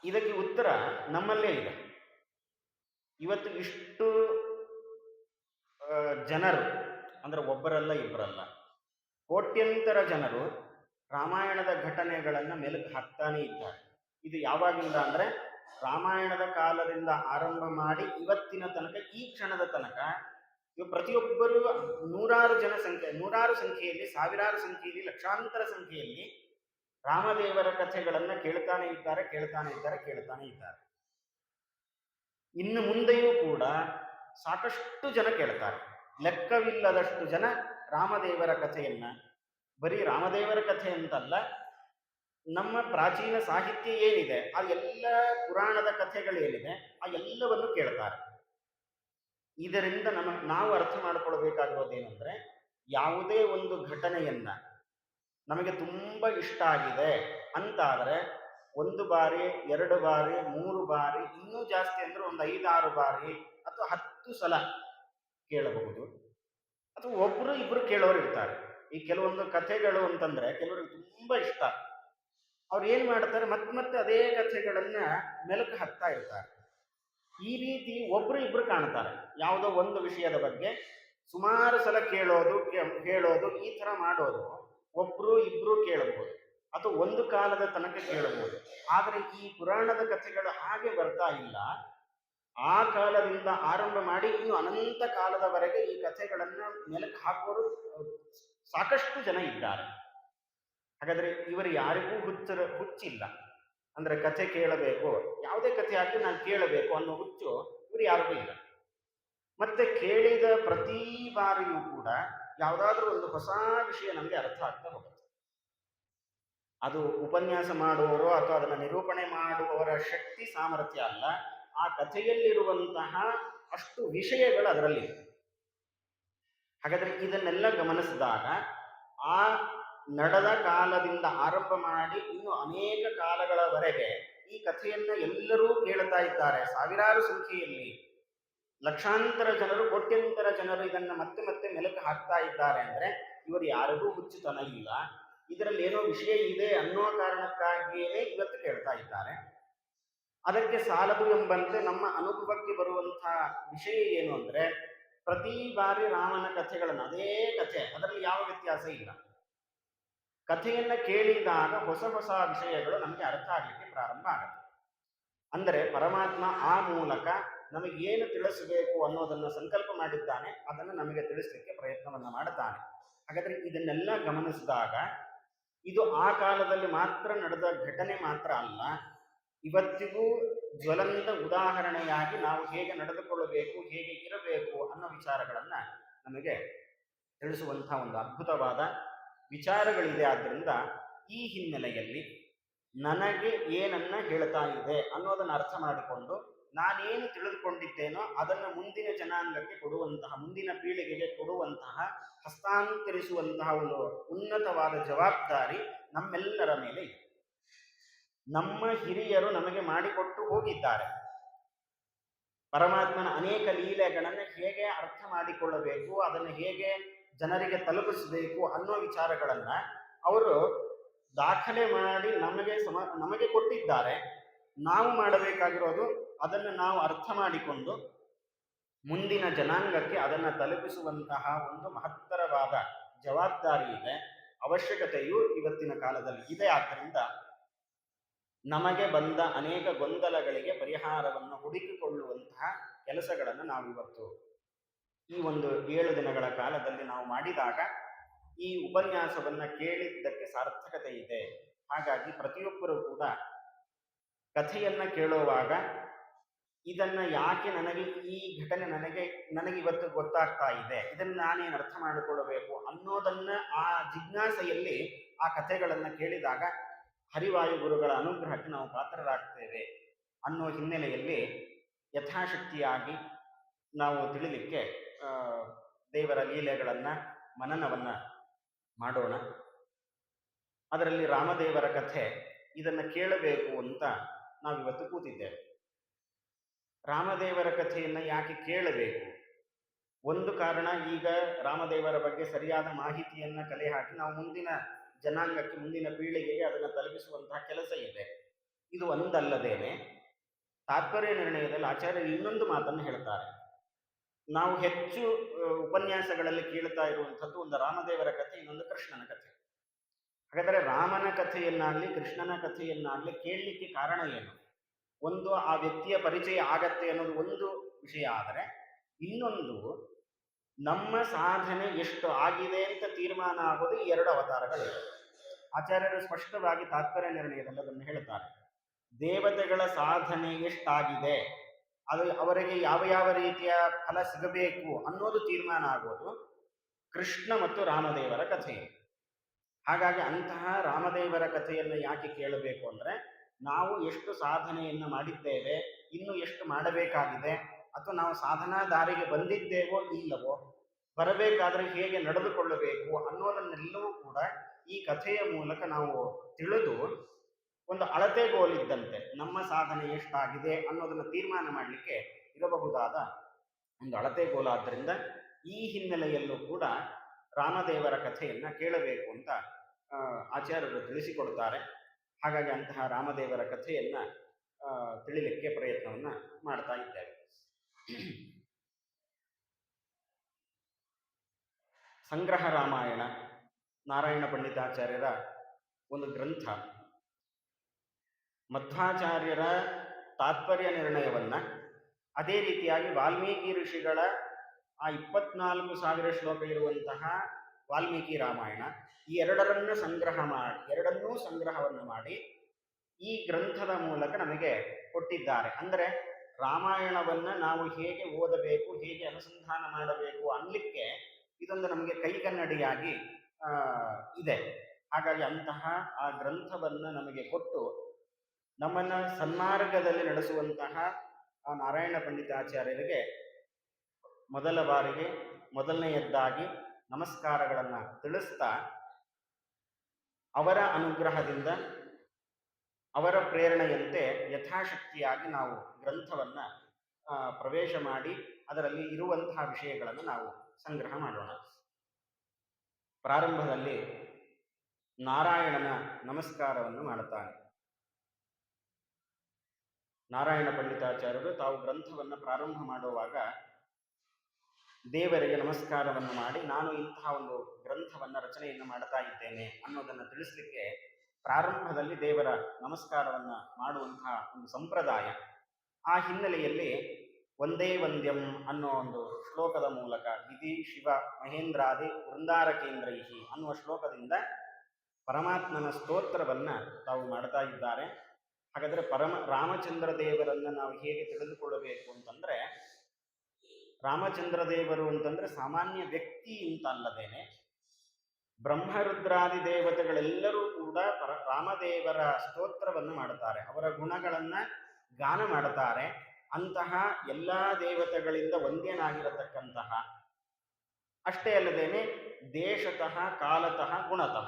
ಇದಕ್ಕೆ ಉತ್ತರ ನಮ್ಮಲ್ಲೇ ಇದೆ. ಇವತ್ತು ಇಷ್ಟು ಜನರು, ಅಂದ್ರೆ ಒಬ್ಬರಲ್ಲ ಇಬ್ಬರಲ್ಲ, ಕೋಟ್ಯಂತರ ಜನರು ರಾಮಾಯಣದ ಘಟನೆಗಳನ್ನ ಮೆಲುಕು ಹಾಕ್ತಾನೆ ಇದ್ದಾರೆ. ಇದು ಯಾವಾಗಿಂದ ಅಂದ್ರೆ ರಾಮಾಯಣದ ಕಾಲದಿಂದ ಆರಂಭ ಮಾಡಿ ಇವತ್ತಿನ ತನಕ, ಈ ಕ್ಷಣದ ತನಕ ಪ್ರತಿಯೊಬ್ಬರು ನೂರಾರು ಸಂಖ್ಯೆಯಲ್ಲಿ, ಸಾವಿರಾರು ಸಂಖ್ಯೆಯಲ್ಲಿ, ಲಕ್ಷಾಂತರ ಸಂಖ್ಯೆಯಲ್ಲಿ ರಾಮದೇವರ ಕಥೆಗಳನ್ನ ಕೇಳ್ತಾನೆ ಇದ್ದಾರೆ. ಇನ್ನು ಮುಂದೆಯೂ ಕೂಡ ಸಾಕಷ್ಟು ಜನ ಕೇಳ್ತಾರೆ. ಲೆಕ್ಕವಿಲ್ಲದಷ್ಟು ಜನ ರಾಮದೇವರ ಕಥೆಯನ್ನ, ಬರೀ ರಾಮದೇವರ ಕಥೆ ಅಂತಲ್ಲ, ನಮ್ಮ ಪ್ರಾಚೀನ ಸಾಹಿತ್ಯ ಏನಿದೆ ಆ ಎಲ್ಲ ಪುರಾಣದ ಕಥೆಗಳೇನಿದೆ ಆ ಎಲ್ಲವನ್ನು ಕೇಳ್ತಾರೆ. ಇದರಿಂದ ನಾವು ಅರ್ಥ ಮಾಡಿಕೊಳ್ಬೇಕಾಗಿರೋದೇನೆಂದ್ರೆ, ಯಾವುದೇ ಒಂದು ಘಟನೆಯನ್ನ ನಮಗೆ ತುಂಬಾ ಇಷ್ಟ ಆಗಿದೆ ಅಂತಾದರೆ 1 ಬಾರಿ, 2 ಬಾರಿ, 3 ಬಾರಿ, ಇನ್ನೂ ಜಾಸ್ತಿ ಅಂದ್ರೆ ಒಂದು 5-6 ಬಾರಿ ಅಥವಾ 10 ಸಲ ಕೇಳಬಹುದು. ಅಥವಾ ಒಬ್ರು ಇಬ್ರು ಕೇಳೋರು ಇರ್ತಾರೆ. ಈ ಕೆಲವೊಂದು ಕಥೆಗಳು ಅಂತಂದ್ರೆ ಕೆಲವರಿಗೆ ತುಂಬಾ ಇಷ್ಟ, ಅವ್ರು ಏನ್ ಮಾಡ್ತಾರೆ, ಮತ್ತೆ ಅದೇ ಕಥೆಗಳನ್ನ ಮೆಲುಕು ಹಾಕ್ತಾ ಇರ್ತಾರೆ. ಈ ರೀತಿ ಒಬ್ರು ಇಬ್ರು ಕಾಣ್ತಾರೆ. ಯಾವುದೋ ಒಂದು ವಿಷಯದ ಬಗ್ಗೆ ಸುಮಾರು ಸಲ ಕೇಳೋದು ಈ ತರ ಮಾಡೋದು ಒಬ್ರು ಇಬ್ರು ಕೇಳಬಹುದು, ಅಥವಾ ಒಂದು ಕಾಲದ ತನಕ ಕೇಳಬಹುದು. ಆದರೆ ಈ ಪುರಾಣದ ಕಥೆಗಳು ಹಾಗೆ ಬರ್ತಾ ಇಲ್ಲ. ಆ ಕಾಲದಿಂದ ಆರಂಭ ಮಾಡಿ ಇನ್ನು ಅನಂತ ಕಾಲದವರೆಗೆ ಈ ಕಥೆಗಳನ್ನ ಮೆಲುಕು ಹಾಕೋರು ಸಾಕಷ್ಟು ಜನ ಇದ್ದಾರೆ. ಹಾಗಾದ್ರೆ ಇವರು ಯಾರಿಗೂ ಹುಚ್ಚಿಲ್ಲ. ಅಂದ್ರೆ ಕಥೆ ಕೇಳಬೇಕು, ಯಾವುದೇ ಕಥೆ ಆಗಲಿ ನಾನು ಕೇಳಬೇಕು ಅನ್ನೋ ಹುಚ್ಚು ಇವರು ಯಾರಿಗೂ ಇಲ್ಲ. ಮತ್ತೆ ಕೇಳಿದ ಪ್ರತಿ ಬಾರಿಯೂ ಕೂಡ ಯಾವುದಾದ್ರೂ ಒಂದು ಹೊಸ ವಿಷಯ ನಮಗೆ ಅರ್ಥ ಆಗ್ತಾ ಹೋಗುತ್ತೆ. ಅದು ಉಪನ್ಯಾಸ ಮಾಡುವವರು ಅಥವಾ ಅದನ್ನು ನಿರೂಪಣೆ ಮಾಡುವವರ ಶಕ್ತಿ ಸಾಮರ್ಥ್ಯ ಅಲ್ಲ, ಆ ಕಥೆಯಲ್ಲಿರುವಂತಹ ಅಷ್ಟು ವಿಷಯಗಳು ಅದರಲ್ಲಿ. ಹಾಗಾದ್ರೆ ಇದನ್ನೆಲ್ಲ ಗಮನಿಸಿದಾಗ ಆ ನಡೆದ ಕಾಲದಿಂದ ಆರಂಭ ಮಾಡಿ ಇನ್ನು ಅನೇಕ ಕಾಲಗಳವರೆಗೆ ಈ ಕಥೆಯನ್ನ ಎಲ್ಲರೂ ಕೇಳ್ತಾ ಇದ್ದಾರೆ. ಸಾವಿರಾರು ಸಂಖ್ಯೆಯಲ್ಲಿ, ಲಕ್ಷಾಂತರ ಜನರು, ಕೋಟ್ಯಂತರ ಜನರು ಇದನ್ನ ಮತ್ತೆ ಮತ್ತೆ ಮೆಲುಕು ಹಾಕ್ತಾ ಇದ್ದಾರೆ ಅಂದ್ರೆ ಇವರು ಯಾರಿಗೂ ಹುಚ್ಚುತನ ಇಲ್ಲ, ಇದರಲ್ಲಿ ಏನೋ ವಿಷಯ ಇದೆ ಅನ್ನೋ ಕಾರಣಕ್ಕಾಗಿಯೇ ಇವತ್ತು ಕೇಳ್ತಾ ಇದ್ದಾರೆ. ಅದಕ್ಕೆ ಸಾಲದು ಎಂಬಂತೆ ನಮ್ಮ ಅನುಭವಕ್ಕೆ ಬರುವಂತಹ ವಿಷಯ ಏನು ಅಂದ್ರೆ, ಪ್ರತಿ ಬಾರಿ ರಾಮನ ಕಥೆಗಳನ್ನು, ಅದೇ ಕಥೆ, ಅದರಲ್ಲಿ ಯಾವ ವ್ಯತ್ಯಾಸ ಇಲ್ಲ. ಕಥೆಯನ್ನ ಕೇಳಿದಾಗ ಹೊಸ ಹೊಸ ವಿಷಯಗಳು ನಮಗೆ ಅರ್ಥ ಆಗಲಿಕ್ಕೆ ಪ್ರಾರಂಭ ಆಗುತ್ತೆ. ಅಂದರೆ ಪರಮಾತ್ಮ ಆ ಮೂಲಕ ನಮಗೆ ಏನು ತಿಳಿಸಬೇಕು ಅನ್ನೋದನ್ನು ಸಂಕಲ್ಪ ಮಾಡಿದ್ದಾನೆ, ಅದನ್ನು ನಮಗೆ ತಿಳಿಸಲಿಕ್ಕೆ ಪ್ರಯತ್ನವನ್ನ ಮಾಡುತ್ತಾನೆ. ಹಾಗಾದ್ರೆ ಇದನ್ನೆಲ್ಲ ಗಮನಿಸಿದಾಗ ಇದು ಆ ಕಾಲದಲ್ಲಿ ಮಾತ್ರ ನಡೆದ ಘಟನೆ ಮಾತ್ರ ಅಲ್ಲ, ಇವತ್ತಿಗೂ ಜ್ವಲಂತ ಉದಾಹರಣೆಯಾಗಿ ನಾವು ಹೇಗೆ ನಡೆದುಕೊಳ್ಳಬೇಕು, ಹೇಗೆ ಇರಬೇಕು ಅನ್ನೋ ವಿಚಾರಗಳನ್ನ ನಮಗೆ ತಿಳಿಸುವಂತಹ ಒಂದು ಅದ್ಭುತವಾದ ವಿಚಾರಗಳಿದೆ. ಆದ್ದರಿಂದ ಈ ಹಿನ್ನೆಲೆಯಲ್ಲಿ ನನಗೆ ಏನನ್ನ ಹೇಳ್ತಾ ಇದೆ ಅನ್ನೋದನ್ನು ಅರ್ಥ ಮಾಡಿಕೊಂಡು ನಾನೇನು ತಿಳಿದುಕೊಂಡಿದ್ದೇನೋ ಅದನ್ನು ಮುಂದಿನ ಜನಾಂಗಕ್ಕೆ ಕೊಡುವಂತಹ, ಮುಂದಿನ ಪೀಳಿಗೆಗೆ ಕೊಡುವಂತಹ, ಹಸ್ತಾಂತರಿಸುವಂತಹ ಒಂದು ಉನ್ನತವಾದ ಜವಾಬ್ದಾರಿ ನಮ್ಮೆಲ್ಲರ ಮೇಲೆ ಇದೆ. ನಮ್ಮ ಹಿರಿಯರು ನಮಗೆ ಮಾಡಿಕೊಟ್ಟು ಹೋಗಿದ್ದಾರೆ. ಪರಮಾತ್ಮನ ಅನೇಕ ಲೀಲೆಗಳನ್ನು ಹೇಗೆ ಅರ್ಥ ಮಾಡಿಕೊಳ್ಳಬೇಕು, ಅದನ್ನು ಹೇಗೆ ಜನರಿಗೆ ತಲುಪಿಸಬೇಕು ಅನ್ನೋ ವಿಚಾರಗಳನ್ನ ಅವರು ದಾಖಲೆ ಮಾಡಿ ನಮಗೆ ಕೊಟ್ಟಿದ್ದಾರೆ. ನಾವು ಮಾಡಬೇಕಾಗಿರೋದು ಅದನ್ನು ನಾವು ಅರ್ಥ ಮಾಡಿಕೊಂಡು ಮುಂದಿನ ಜನಾಂಗಕ್ಕೆ ಅದನ್ನು ತಲುಪಿಸುವಂತಹ ಒಂದು ಮಹತ್ತರವಾದ ಜವಾಬ್ದಾರಿ ಇದೆ, ಅವಶ್ಯಕತೆಯು ಇವತ್ತಿನ ಕಾಲದಲ್ಲಿ ಇದೆ. ಆದ್ದರಿಂದ ನಮಗೆ ಬಂದ ಅನೇಕ ಗೊಂದಲಗಳಿಗೆ ಪರಿಹಾರವನ್ನು ಹುಡುಕಿಕೊಳ್ಳುವಂತಹ ಕೆಲಸಗಳನ್ನು ನಾವಿವತ್ತು ಈ ಒಂದು 7 ದಿನಗಳ ಕಾಲದಲ್ಲಿ ನಾವು ಮಾಡಿದಾಗ ಈ ಉಪನ್ಯಾಸವನ್ನ ಕೇಳಿದ್ದಕ್ಕೆ ಸಾರ್ಥಕತೆ ಇದೆ. ಹಾಗಾಗಿ ಪ್ರತಿಯೊಬ್ಬರೂ ಕೂಡ ಕಥೆಯನ್ನ ಕೇಳುವಾಗ ಇದನ್ನ ಯಾಕೆ ನನಗೆ ಈ ಘಟನೆ ನನಗೆ ಇವತ್ತು ಗೊತ್ತಾಗ್ತಾ ಇದೆ, ಇದನ್ನು ನಾನೇನು ಅರ್ಥ ಮಾಡಿಕೊಳ್ಳಬೇಕು ಅನ್ನೋದನ್ನ ಆ ಜಿಜ್ಞಾಸೆಯಲ್ಲಿ ಆ ಕಥೆಗಳನ್ನ ಕೇಳಿದಾಗ ಹರಿವಾಯು ಗುರುಗಳ ಅನುಗ್ರಹಕ್ಕೆ ನಾವು ಪಾತ್ರರಾಗ್ತೇವೆ ಅನ್ನೋ ಹಿನ್ನೆಲೆಯಲ್ಲಿ ಯಥಾಶಕ್ತಿಯಾಗಿ ನಾವು ತಿಳಿಲಿಕ್ಕೆ ದೇವರ ಲೀಲೆಗಳನ್ನ ಮನನವನ್ನ ಮಾಡೋಣ. ಅದರಲ್ಲಿ ರಾಮದೇವರ ಕಥೆ, ಇದನ್ನು ಕೇಳಬೇಕು ಅಂತ ನಾವಿವತ್ತು ಕೂತಿದ್ದೇವೆ. ರಾಮದೇವರ ಕಥೆಯನ್ನು ಯಾಕೆ ಕೇಳಬೇಕು? ಒಂದು ಕಾರಣ, ಈಗ ರಾಮದೇವರ ಬಗ್ಗೆ ಸರಿಯಾದ ಮಾಹಿತಿಯನ್ನು ಕಲೆ ಹಾಕಿ ನಾವು ಮುಂದಿನ ಜನಾಂಗಕ್ಕೆ, ಮುಂದಿನ ಪೀಳಿಗೆಗೆ ಅದನ್ನು ತಲುಪಿಸುವಂತಹ ಕೆಲಸ ಇದೆ. ಇದು ಒಂದಲ್ಲದೇನೆ ತಾತ್ಪರ್ಯ ನಿರ್ಣಯದಲ್ಲಿ ಆಚಾರ್ಯರು ಇನ್ನೊಂದು ಮಾತನ್ನು ಹೇಳ್ತಾರೆ. ನಾವು ಹೆಚ್ಚು ಉಪನ್ಯಾಸಗಳಲ್ಲಿ ಕೇಳ್ತಾ ಇರುವಂಥದ್ದು ಒಂದು ರಾಮದೇವರ ಕಥೆ, ಇನ್ನೊಂದು ಕೃಷ್ಣನ ಕಥೆ. ಹಾಗಾದರೆ ರಾಮನ ಕಥೆಯನ್ನಾಗಲಿ ಕೃಷ್ಣನ ಕಥೆಯನ್ನಾಗಲಿ ಕೇಳಲಿಕ್ಕೆ ಕಾರಣ ಏನು? ಒಂದು, ಆ ವ್ಯಕ್ತಿಯ ಪರಿಚಯ ಆಗತ್ತೆ ಅನ್ನೋದು ಒಂದು ವಿಷಯ. ಆದರೆ ಇನ್ನೊಂದು, ನಮ್ಮ ಸಾಧನೆ ಎಷ್ಟು ಆಗಿದೆ ಅಂತ ತೀರ್ಮಾನ ಆಗೋದು ಈ ಎರಡು ಅವತಾರಗಳಿವೆ. ಆಚಾರ್ಯರು ಸ್ಪಷ್ಟವಾಗಿ ತಾತ್ಪರ್ಯ ನಿರ್ಣಯದಲ್ಲಿ ಅದನ್ನು ಹೇಳ್ತಾರೆ. ದೇವತೆಗಳ ಸಾಧನೆ ಎಷ್ಟಾಗಿದೆ, ಅದು ಅವರಿಗೆ ಯಾವ ಯಾವ ರೀತಿಯ ಫಲ ಸಿಗಬೇಕು ಅನ್ನೋದು ತೀರ್ಮಾನ ಆಗೋದು ಕೃಷ್ಣ ಮತ್ತು ರಾಮದೇವರ ಕಥೆ. ಹಾಗಾಗಿ ಅಂತಹ ರಾಮದೇವರ ಕಥೆಯನ್ನು ಯಾಕೆ ಕೇಳಬೇಕು ಅಂದರೆ, ನಾವು ಎಷ್ಟು ಸಾಧನೆಯನ್ನು ಮಾಡಿದ್ದೇವೆ, ಇನ್ನು ಎಷ್ಟು ಮಾಡಬೇಕಾಗಿದೆ, ಅಥವಾ ನಾವು ಸಾಧನಾ ದಾರಿಗೆ ಬಂದಿದ್ದೇವೋ ಇಲ್ಲವೋ, ಬರಬೇಕಾದ್ರೆ ಹೇಗೆ ನಡೆದುಕೊಳ್ಳಬೇಕು ಅನ್ನೋದನ್ನೆಲ್ಲವೂ ಕೂಡ ಈ ಕಥೆಯ ಮೂಲಕ ನಾವು ತಿಳಿದು ಒಂದು ಅಳತೆಗೋಲಿದ್ದಂತೆ ನಮ್ಮ ಸಾಧನೆ ಎಷ್ಟಾಗಿದೆ ಅನ್ನೋದನ್ನು ತೀರ್ಮಾನ ಮಾಡಲಿಕ್ಕೆ ಇರಬಹುದಾದ ಒಂದು ಅಳತೆಗೋಲಾದ್ದರಿಂದ ಈ ಹಿನ್ನೆಲೆಯಲ್ಲೂ ಕೂಡ ರಾಮದೇವರ ಕಥೆಯನ್ನು ಕೇಳಬೇಕು ಅಂತ ಆಚಾರ್ಯರು ತಿಳಿಸಿಕೊಡ್ತಾರೆ. ಹಾಗಾಗಿ ಅಂತಹ ರಾಮದೇವರ ಕಥೆಯನ್ನು ತಿಳಿಲಿಕ್ಕೆ ಪ್ರಯತ್ನವನ್ನು ಮಾಡ್ತಾ ಇದ್ದೇವೆ. ಸಂಗ್ರಹ ರಾಮಾಯಣ ನಾರಾಯಣ ಪಂಡಿತಾಚಾರ್ಯರ ಒಂದು ಗ್ರಂಥ. ಮಧ್ವಾಚಾರ್ಯರ ತಾತ್ಪರ್ಯ ನಿರ್ಣಯವನ್ನು, ಅದೇ ರೀತಿಯಾಗಿ ವಾಲ್ಮೀಕಿ ಋಷಿಗಳ ಆ 24,000 ಶ್ಲೋಕ ಇರುವಂತಹ ವಾಲ್ಮೀಕಿ ರಾಮಾಯಣ, ಈ ಎರಡನ್ನೂ ಸಂಗ್ರಹವನ್ನು ಮಾಡಿ ಈ ಗ್ರಂಥದ ಮೂಲಕ ನಮಗೆ ಕೊಟ್ಟಿದ್ದಾರೆ. ಅಂದರೆ ರಾಮಾಯಣವನ್ನು ನಾವು ಹೇಗೆ ಓದಬೇಕು, ಹೇಗೆ ಅನುಸಂಧಾನ ಮಾಡಬೇಕು ಅನ್ನಲಿಕ್ಕೆ ಇದೊಂದು ನಮಗೆ ಕೈಗನ್ನಡಿಯಾಗಿ ಇದೆ. ಹಾಗಾಗಿ ಅಂತಹ ಆ ಗ್ರಂಥವನ್ನು ನಮಗೆ ಕೊಟ್ಟು ನಮ್ಮನ್ನು ಸನ್ಮಾರ್ಗದಲ್ಲಿ ನಡೆಸುವಂತಹ ಆ ನಾರಾಯಣ ಪಂಡಿತಾಚಾರ್ಯರಿಗೆ ಮೊದಲ ಬಾರಿಗೆ ಮೊದಲನೆಯದ್ದಾಗಿ ನಮಸ್ಕಾರಗಳನ್ನು ತಿಳಿಸ್ತಾ, ಅವರ ಅನುಗ್ರಹದಿಂದ ಅವರ ಪ್ರೇರಣೆಯಂತೆ ಯಥಾಶಕ್ತಿಯಾಗಿ ನಾವು ಗ್ರಂಥವನ್ನು ಪ್ರವೇಶ ಮಾಡಿ ಅದರಲ್ಲಿ ಇರುವಂತಹ ವಿಷಯಗಳನ್ನು ನಾವು ಸಂಗ್ರಹ ಮಾಡೋಣ. ಪ್ರಾರಂಭದಲ್ಲಿ ನಾರಾಯಣನ ನಮಸ್ಕಾರವನ್ನು ಮಾಡುತ್ತಾನೆ. ನಾರಾಯಣ ಪಂಡಿತಾಚಾರ್ಯರು ತಾವು ಗ್ರಂಥವನ್ನು ಪ್ರಾರಂಭ ಮಾಡುವಾಗ ದೇವರಿಗೆ ನಮಸ್ಕಾರವನ್ನು ಮಾಡಿ, ನಾನು ಇಂತಹ ಒಂದು ಗ್ರಂಥವನ್ನು ರಚನೆಯನ್ನು ಮಾಡ್ತಾ ಇದ್ದೇನೆ ಅನ್ನೋದನ್ನು ತಿಳಿಸ್ಲಿಕ್ಕೆ ಪ್ರಾರಂಭದಲ್ಲಿ ದೇವರ ನಮಸ್ಕಾರವನ್ನು ಮಾಡುವಂತಹ ಒಂದು ಸಂಪ್ರದಾಯ. ಆ ಹಿನ್ನೆಲೆಯಲ್ಲಿ ಒಂದೇ ವಂದ್ಯಂ ಅನ್ನೋ ಒಂದು ಶ್ಲೋಕದ ಮೂಲಕ, ವಿಧಿ ಶಿವ ಮಹೇಂದ್ರಾದಿ ವೃಂದಾರ ಕೇಂದ್ರೈಹಿ ಅನ್ನುವ ಶ್ಲೋಕದಿಂದ ಪರಮಾತ್ಮನ ಸ್ತೋತ್ರವನ್ನು ತಾವು ಮಾಡ್ತಾ ಇದ್ದಾರೆ. ಹಾಗಾದರೆ ರಾಮಚಂದ್ರ ದೇವರನ್ನು ನಾವು ಹೇಗೆ ತಿಳಿದುಕೊಳ್ಳಬೇಕು ಅಂತಂದರೆ, ರಾಮಚಂದ್ರ ದೇವರು ಅಂತಂದ್ರೆ ಸಾಮಾನ್ಯ ವ್ಯಕ್ತಿ ಅಂತ ಅಲ್ಲದೇನೆ ಬ್ರಹ್ಮರುದ್ರಾದಿ ದೇವತೆಗಳೆಲ್ಲರೂ ಕೂಡ ರಾಮದೇವರ ಸ್ತೋತ್ರವನ್ನು ಮಾಡುತ್ತಾರೆ, ಅವರ ಗುಣಗಳನ್ನ ಗಾನ ಮಾಡುತ್ತಾರೆ. ಅಂತಹ ಎಲ್ಲ ದೇವತೆಗಳಿಂದ ವಂದ್ಯನಾಗಿರತಕ್ಕಂತಹ, ಅಷ್ಟೇ ಅಲ್ಲದೇನೆ ದೇಶತಃ ಕಾಲತಃ ಗುಣತಃ,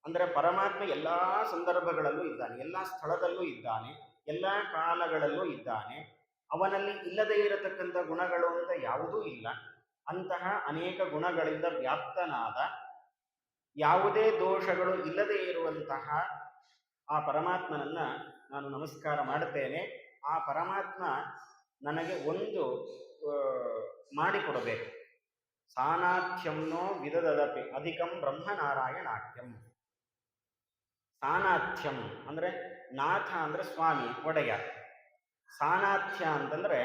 ಅಂದರೆ ಪರಮಾತ್ಮ ಎಲ್ಲ ಸಂದರ್ಭಗಳಲ್ಲೂ ಇದ್ದಾನೆ, ಎಲ್ಲ ಸ್ಥಳದಲ್ಲೂ ಇದ್ದಾನೆ, ಎಲ್ಲ ಕಾಲಗಳಲ್ಲೂ ಇದ್ದಾನೆ. ಅವನಲ್ಲಿ ಇಲ್ಲದೇ ಇರತಕ್ಕಂಥ ಗುಣಗಳು ಅಂತ ಯಾವುದೂ ಇಲ್ಲ. ಅಂತಹ ಅನೇಕ ಗುಣಗಳಿಂದ ವ್ಯಾಪ್ತನಾದ, ಯಾವುದೇ ದೋಷಗಳು ಇಲ್ಲದೇ ಇರುವಂತಹ ಆ ಪರಮಾತ್ಮನನ್ನ ನಾನು ನಮಸ್ಕಾರ ಮಾಡುತ್ತೇನೆ. ಆ ಪರಮಾತ್ಮ ನನಗೆ ಒಂದು ಮಾಡಿಕೊಡಬೇಕು. ಸಾನಾಥ್ಯಂನೋ ವಿದದಪಿ ಅಧಿಕಂ ಬ್ರಹ್ಮನಾರಾಯಣಾಖ್ಯಂ. ಸಾನಾಥ್ಯಂ ಅಂದರೆ ನಾಥ ಅಂದರೆ ಸ್ವಾಮಿ, ಒಡೆಯ. ಸಾನಾಥ್ಯ ಅಂತಂದ್ರೆ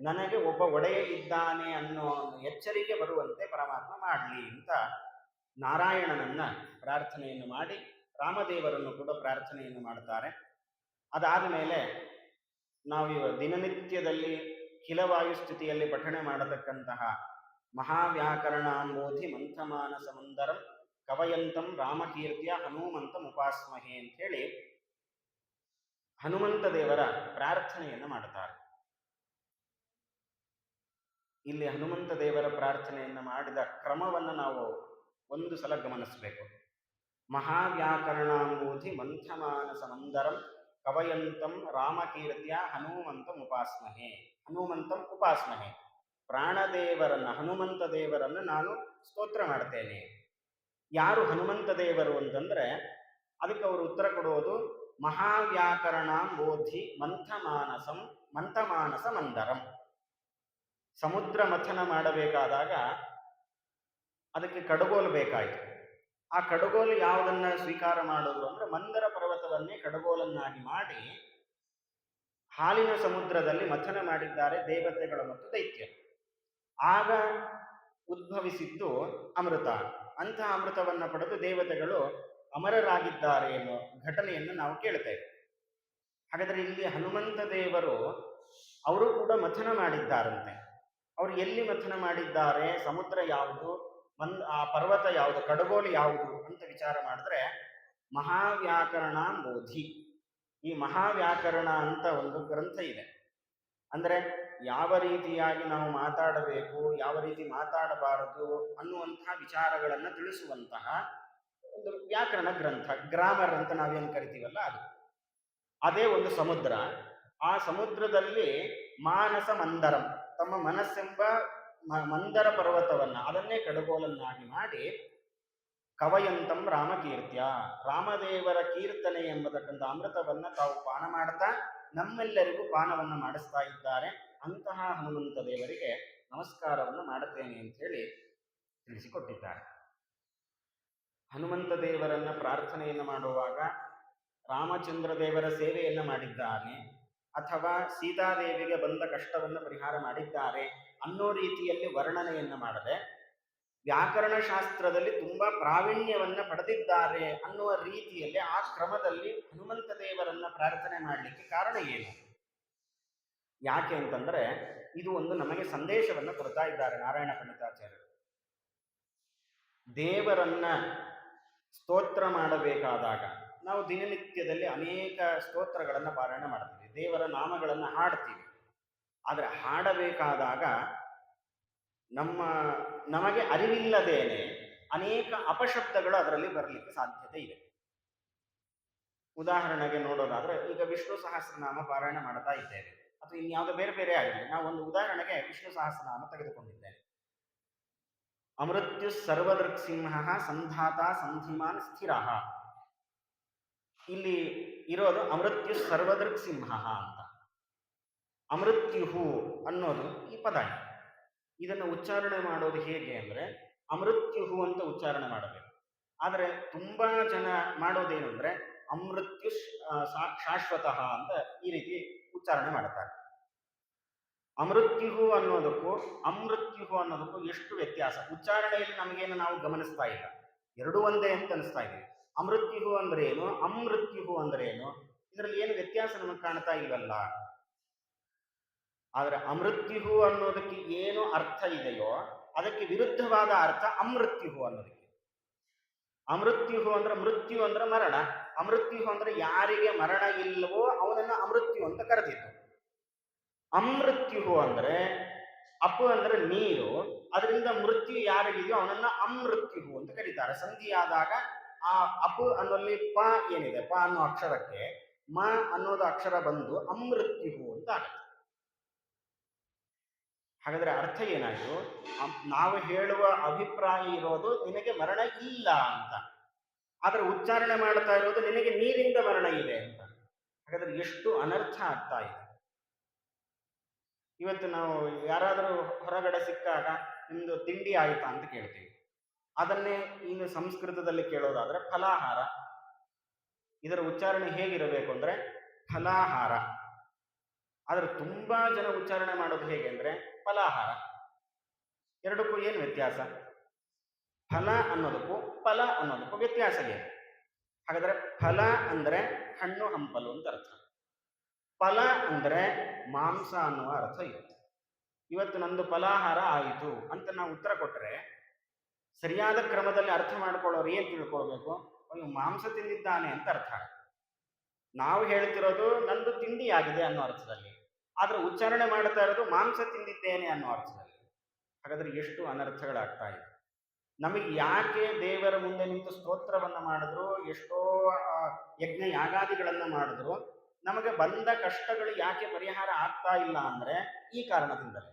ನನಗೆ ಒಬ್ಬ ಒಡೆಯ ಇದ್ದಾನೆ ಅನ್ನೋ ಎಚ್ಚರಿಕೆ ಬರುವಂತೆ ಪರಮಾತ್ಮ ಮಾಡಲಿ ಅಂತ ನಾರಾಯಣನನ್ನ ಪ್ರಾರ್ಥನೆಯನ್ನು ಮಾಡಿ ರಾಮದೇವರನ್ನು ಕೂಡ ಪ್ರಾರ್ಥನೆಯನ್ನು ಮಾಡ್ತಾರೆ. ಅದಾದ ಮೇಲೆ ನಾವು ದಿನನಿತ್ಯದಲ್ಲಿ ಖಿಲವಾಯು ಸ್ಥಿತಿಯಲ್ಲಿ ಪಠಣೆ ಮಾಡತಕ್ಕಂತಹ ಮಹಾವ್ಯಾಕರಣಾಂಬೋಧಿ ಮಂಥಮಾನಸ ಮಂದರಂ ಕವಯಂತಂ ರಾಮಕೀರ್ತಿಯ ಹನುಮಂತಂ ಉಪಾಸ್ಮಹೆ ಅಂತ ಹೇಳಿ ಹನುಮಂತ ದೇವರ ಪ್ರಾರ್ಥನೆಯನ್ನು ಮಾಡುತ್ತಾರೆ. ಇಲ್ಲಿ ಹನುಮಂತ ದೇವರ ಪ್ರಾರ್ಥನೆಯನ್ನು ಮಾಡಿದ ಕ್ರಮವನ್ನು ನಾವು ಒಂದು ಸಲ ಗಮನಿಸಬೇಕು. ಮಹಾವ್ಯಾಕರಣಾಂಬೂಧಿ ಮಂಥಮಾನಸ ಮಂದರಂ ಕವಯಂತಂ ರಾಮಕೀರ್ತಿಯ ಹನುಮಂತಂ ಉಪಾಸ್ಮಹೆ. ಹನುಮಂತಂ ಉಪಾಸ್ಮಹೆ, ಪ್ರಾಣದೇವರನ್ನ, ಹನುಮಂತ ದೇವರನ್ನು ನಾನು ಸ್ತೋತ್ರ ಮಾಡ್ತೇನೆ. ಯಾರು ಹನುಮಂತ ದೇವರು ಅಂತಂದ್ರೆ ಅದಕ್ಕೆ ಅವರು ಉತ್ತರ ಕೊಡುವುದು ಮಹಾವ್ಯಾಕರಣಾಂಬೋಧಿ ಮಂಥಮಾನಸ ಮಂದರಂ. ಸಮುದ್ರ ಮಥನ ಮಾಡಬೇಕಾದಾಗ ಅದಕ್ಕೆ ಕಡಗೋಲು ಬೇಕಾಯಿತು. ಆ ಕಡಗೋಲು ಯಾವುದನ್ನ ಸ್ವೀಕಾರ ಮಾಡೋದು ಅಂದ್ರೆ ಮಂದರ ಪರ್ವತವನ್ನೇ ಕಡಗೋಲನ್ನಾಗಿ ಮಾಡಿ ಹಾಲಿನ ಸಮುದ್ರದಲ್ಲಿ ಮಥನ ಮಾಡಿದ್ದಾರೆ ದೇವತೆಗಳು ಮತ್ತು ದೈತ್ಯರು. ಆಗ ಉದ್ಭವಿಸಿದ್ದು ಅಮೃತ. ಅಂತಹ ಅಮೃತವನ್ನು ಪಡೆದು ದೇವತೆಗಳು ಅಮರರಾಗಿದ್ದಾರೆ ಎನ್ನುವ ಘಟನೆಯನ್ನು ನಾವು ಕೇಳ್ತೇವೆ. ಹಾಗಾದರೆ ಇಲ್ಲಿ ಹನುಮಂತ ದೇವರು ಅವರು ಕೂಡ ಮಥನ ಮಾಡಿದ್ದಾರಂತೆ. ಅವರು ಎಲ್ಲಿ ಮಥನ ಮಾಡಿದ್ದಾರೆ, ಸಮುದ್ರ ಯಾವುದು, ಆ ಪರ್ವತ ಯಾವುದು, ಕಡಗೋಲು ಯಾವುದು ಅಂತ ವಿಚಾರ ಮಾಡಿದ್ರೆ ಮಹಾವ್ಯಾಕರಣಾಂಬೋಧಿ, ಈ ಮಹಾವ್ಯಾಕರಣ ಅಂತ ಒಂದು ಗ್ರಂಥ ಇದೆ. ಅಂದ್ರೆ ಯಾವ ರೀತಿಯಾಗಿ ನಾವು ಮಾತಾಡಬೇಕು, ಯಾವ ರೀತಿ ಮಾತಾಡಬಾರದು ಅನ್ನುವಂತಹ ವಿಚಾರಗಳನ್ನು ತಿಳಿಸುವಂತಹ ಒಂದು ವ್ಯಾಕರಣ ಗ್ರಂಥ, ಗ್ರಾಮರ್ ಅಂತ ನಾವೇನು ಕರಿತೀವಲ್ಲ ಅದು. ಅದೇ ಒಂದು ಸಮುದ್ರ. ಆ ಸಮುದ್ರದಲ್ಲಿ ಮಾನಸ ಮಂದರಂ, ತಮ್ಮ ಮನಸ್ಸೆಂಬ ಮಂದರ ಪರ್ವತವನ್ನ ಅದನ್ನೇ ಕಡಗೋಲನ್ನಾಗಿ ಮಾಡಿ ಕವಯಂತಂ ರಾಮಕೀರ್ತ್ಯ, ರಾಮದೇವರ ಕೀರ್ತನೆ ಎಂಬತಕ್ಕಂಥ ಅಮೃತವನ್ನ ತಾವು ಪಾನ ಮಾಡ್ತಾ ನಮ್ಮೆಲ್ಲರಿಗೂ ಪಾನವನ್ನು ಮಾಡಿಸ್ತಾ ಇದ್ದಾರೆ. ಅಂತಹ ಹನುಮಂತ ದೇವರಿಗೆ ನಮಸ್ಕಾರವನ್ನು ಮಾಡುತ್ತೇನೆ ಅಂತ ಹೇಳಿ ತಿಳಿಸಿಕೊಟ್ಟಿದ್ದಾರೆ. ಹನುಮಂತ ದೇವರನ್ನ ಪ್ರಾರ್ಥನೆಯನ್ನು ಮಾಡುವಾಗ ರಾಮಚಂದ್ರ ದೇವರ ಸೇವೆಯನ್ನು ಮಾಡಿದ್ದಾನೆ ಅಥವಾ ಸೀತಾದೇವಿಗೆ ಬಂದ ಕಷ್ಟವನ್ನು ಪರಿಹಾರ ಮಾಡಿದ್ದಾರೆ ಅನ್ನೋ ರೀತಿಯಲ್ಲಿ ವರ್ಣನೆಯನ್ನು ಮಾಡದೆ ವ್ಯಾಕರಣ ಶಾಸ್ತ್ರದಲ್ಲಿ ತುಂಬಾ ಪ್ರಾವೀಣ್ಯವನ್ನ ಪಡೆದಿದ್ದಾರೆ ಅನ್ನುವ ರೀತಿಯಲ್ಲಿ ಆ ಕ್ರಮದಲ್ಲಿ ಹನುಮಂತ ದೇವರನ್ನ ಪ್ರಾರ್ಥನೆ ಮಾಡಲಿಕ್ಕೆ ಕಾರಣ ಏನು? ಯಾಕೆ ಅಂತಂದ್ರೆ ಇದು ಒಂದು ನಮಗೆ ಸಂದೇಶವನ್ನು ಕೊಡ್ತಾ ಇದ್ದಾರೆ ನಾರಾಯಣ ಪಂಡಿತಾಚಾರ್ಯರು. ದೇವರನ್ನ ಸ್ತೋತ್ರ ಮಾಡಬೇಕಾದಾಗ ನಾವು ದಿನನಿತ್ಯದಲ್ಲಿ ಅನೇಕ ಸ್ತೋತ್ರಗಳನ್ನು ಪಾರಾಯಣ ಮಾಡ್ತೀವಿ, ದೇವರ ನಾಮಗಳನ್ನು ಹಾಡ್ತೀವಿ. ಆದರೆ ಹಾಡಬೇಕಾದಾಗ ನಮಗೆ ಅರಿವಿಲ್ಲದೇನೆ ಅನೇಕ ಅಪಶಬ್ದಗಳು ಅದರಲ್ಲಿ ಬರಲಿಕ್ಕೆ ಸಾಧ್ಯತೆ ಇದೆ. ಉದಾಹರಣೆಗೆ ನೋಡೋದಾದ್ರೆ, ಈಗ ವಿಷ್ಣು ಸಹಸ್ರನಾಮ ಪಾರಾಯಣ ಮಾಡ್ತಾ ಇದ್ದೇವೆ ಅಥವಾ ಇನ್ಯಾವುದೋ ಬೇರೆ ಬೇರೆ ಆಗಲಿ, ನಾವು ಒಂದು ಉದಾಹರಣೆಗೆ ವಿಷ್ಣು ಸಹಸ್ರನಾಮ ತೆಗೆದುಕೊಂಡಿದ್ದೇವೆ. ಅಮೃತ್ಯು ಸರ್ವದೃಕ್ಸಿಂಹ ಸಂಧಾತ ಸಂಧಿಮಾನ್ ಸ್ಥಿರ. ಇಲ್ಲಿ ಇರೋದು ಅಮೃತ್ಯು ಸರ್ವದೃಕ್ಸಿಂಹ ಅಂತ. ಅಮೃತ್ಯುಹು ಅನ್ನೋದು ಈ ಪದ. ಇದನ್ನು ಉಚ್ಚಾರಣೆ ಮಾಡೋದು ಹೇಗೆ ಅಂದ್ರೆ ಅಮೃತ್ಯುಹು ಅಂತ ಉಚ್ಚಾರಣೆ ಮಾಡಬೇಕು. ಆದರೆ ತುಂಬಾ ಜನ ಮಾಡೋದೇನು ಅಂದ್ರೆ ಅಮೃತ್ಯು ಶಾಶ್ವತಃ ಅಂತ ಈ ರೀತಿ ಉಚ್ಚಾರಣೆ ಮಾಡ್ತಾರೆ. ಅಮೃತ್ಯುಹು ಅನ್ನೋದಕ್ಕೂ ಅಮೃತ್ಯುಹು ಅನ್ನೋದಕ್ಕೂ ಎಷ್ಟು ವ್ಯತ್ಯಾಸ ಉಚ್ಚಾರಣೆಯಲ್ಲಿ ನಮಗೇನು ನಾವು ಗಮನಿಸ್ತಾ ಇಲ್ಲ, ಎರಡೂ ಒಂದೇ ಅಂತ ಅನಿಸ್ತಾ ಇದೆ. ಅಮೃತ್ಯುಹು ಅಂದ್ರೆ ಏನು, ಅಮೃತ್ಯುಹು ಅಂದ್ರೆ ಏನು, ಇದರಲ್ಲಿ ಏನು ವ್ಯತ್ಯಾಸ ನಮಗೆ ಕಾಣ್ತಾ ಇಲ್ವಲ್ಲ. ಆದ್ರೆ ಅಮೃತ್ಯುಹು ಅನ್ನೋದಕ್ಕೆ ಏನು ಅರ್ಥ ಇದೆಯೋ ಅದಕ್ಕೆ ವಿರುದ್ಧವಾದ ಅರ್ಥ ಅಮೃತ್ಯುಹು ಅನ್ನೋದಕ್ಕೆ. ಅಮೃತ್ಯುಹು ಅಂದ್ರೆ ಮೃತ್ಯು ಅಂದ್ರೆ ಮರಣ, ಅಮೃತ್ಯುಹು ಅಂದ್ರೆ ಯಾರಿಗೆ ಮರಣ ಇಲ್ಲವೋ ಅವನನ್ನ ಅಮೃತ್ಯು ಅಂತ ಕರೆದಿತ್ತು. ಅಮೃತ್ಯುಹು ಅಂದ್ರೆ ಅಪ್ಪು ಅಂದ್ರೆ ನೀರು, ಅದರಿಂದ ಮೃತ್ಯು ಯಾರಿಗಿದೆಯೋ ಅವನನ್ನ ಅಮೃತ್ಯುಹು ಅಂತ ಕರೀತಾರೆ. ಸಂಧಿಯಾದಾಗ ಆ ಅಪು ಅನ್ನೋಲ್ಲಿ ಪ ಏನಿದೆ, ಪ ಅನ್ನೋ ಅಕ್ಷರಕ್ಕೆ ಮ ಅನ್ನೋದು ಅಕ್ಷರ ಬಂದು ಅಮೃತ್ಯುಹು ಅಂತ ಆಗುತ್ತೆ. ಹಾಗಾದ್ರೆ ಅರ್ಥ ಏನಾಯ್ತು? ನಾವು ಹೇಳುವ ಅಭಿಪ್ರಾಯ ಇರೋದು ನಿನಗೆ ಮರಣ ಇಲ್ಲ ಅಂತ, ಆದ್ರೆ ಉಚ್ಚಾರಣೆ ಮಾಡ್ತಾ ಇರೋದು ನಿನಗೆ ನೀರಿಂದ ಮರಣ ಇದೆ ಅಂತ. ಹಾಗಾದ್ರೆ ಎಷ್ಟು ಅನರ್ಥ ಆಗ್ತಾ ಇದೆ. ಇವತ್ತು ನಾವು ಯಾರಾದರೂ ಹೊರಗಡೆ ಸಿಕ್ಕಾಗ ನಿಮ್ದು ತಿಂಡಿ ಆಯ್ತಾ ಅಂತ ಕೇಳ್ತೀವಿ. ಅದನ್ನೇ ಇನ್ನು ಸಂಸ್ಕೃತದಲ್ಲಿ ಕೇಳೋದಾದ್ರೆ ಫಲಾಹಾರ. ಇದರ ಉಚ್ಚಾರಣೆ ಹೇಗಿರಬೇಕು ಅಂದ್ರೆ ಫಲಾಹಾರ. ಆದ್ರೆ ತುಂಬಾ ಜನ ಉಚ್ಚಾರಣೆ ಮಾಡೋದು ಹೇಗೆ ಅಂದ್ರೆ ಫಲಾಹಾರ. ಎರಡಕ್ಕೂ ಏನು ವ್ಯತ್ಯಾಸ? ಫಲ ಅನ್ನೋದಕ್ಕೂ ಫಲ ಅನ್ನೋದಕ್ಕೂ ವ್ಯತ್ಯಾಸ ಏನು? ಹಾಗಾದ್ರೆ ಫಲ ಅಂದ್ರೆ ಹಣ್ಣು ಹಂಪಲು ಅಂತ ಅರ್ಥ, ಫಲ ಅಂದ್ರೆ ಮಾಂಸ ಅನ್ನುವ ಅರ್ಥ ಇರುತ್ತೆ. ಇವತ್ತು ನಂದು ಫಲಾಹಾರ ಆಯಿತು ಅಂತ ನಾವು ಉತ್ತರ ಕೊಟ್ಟರೆ ಸರಿಯಾದ ಕ್ರಮದಲ್ಲಿ ಅರ್ಥ ಮಾಡ್ಕೊಳ್ಳೋರು ಏನ್ ತಿಳ್ಕೊಳ್ಬೇಕು? ಅವನು ಮಾಂಸ ತಿಂದಿದ್ದಾನೆ ಅಂತ ಅರ್ಥ. ನಾವು ಹೇಳ್ತಿರೋದು ನಂದು ತಿಂಡಿ ಆಗಿದೆ ಅನ್ನೋ ಅರ್ಥದಲ್ಲಿ, ಆದ್ರೆ ಉಚ್ಚಾರಣೆ ಮಾಡ್ತಾ ಇರೋದು ಮಾಂಸ ತಿಂದಿದ್ದೇನೆ ಅನ್ನೋ ಅರ್ಥದಲ್ಲಿ. ಹಾಗಾದ್ರೆ ಎಷ್ಟು ಅನರ್ಥಗಳಾಗ್ತಾ ಇದೆ. ನಮಗೆ ಯಾಕೆ ದೇವರ ಮುಂದೆ ನಿಂತು ಸ್ತೋತ್ರವನ್ನ ಮಾಡಿದ್ರು, ಎಷ್ಟೋ ಯಜ್ಞ ಯಾಗಾದಿಗಳನ್ನ ಮಾಡಿದ್ರು, ನಮಗೆ ಬಂದ ಕಷ್ಟಗಳು ಯಾಕೆ ಪರಿಹಾರ ಆಗ್ತಾ ಇಲ್ಲ ಅಂದ್ರೆ ಈ ಕಾರಣದಿಂದಲೇ.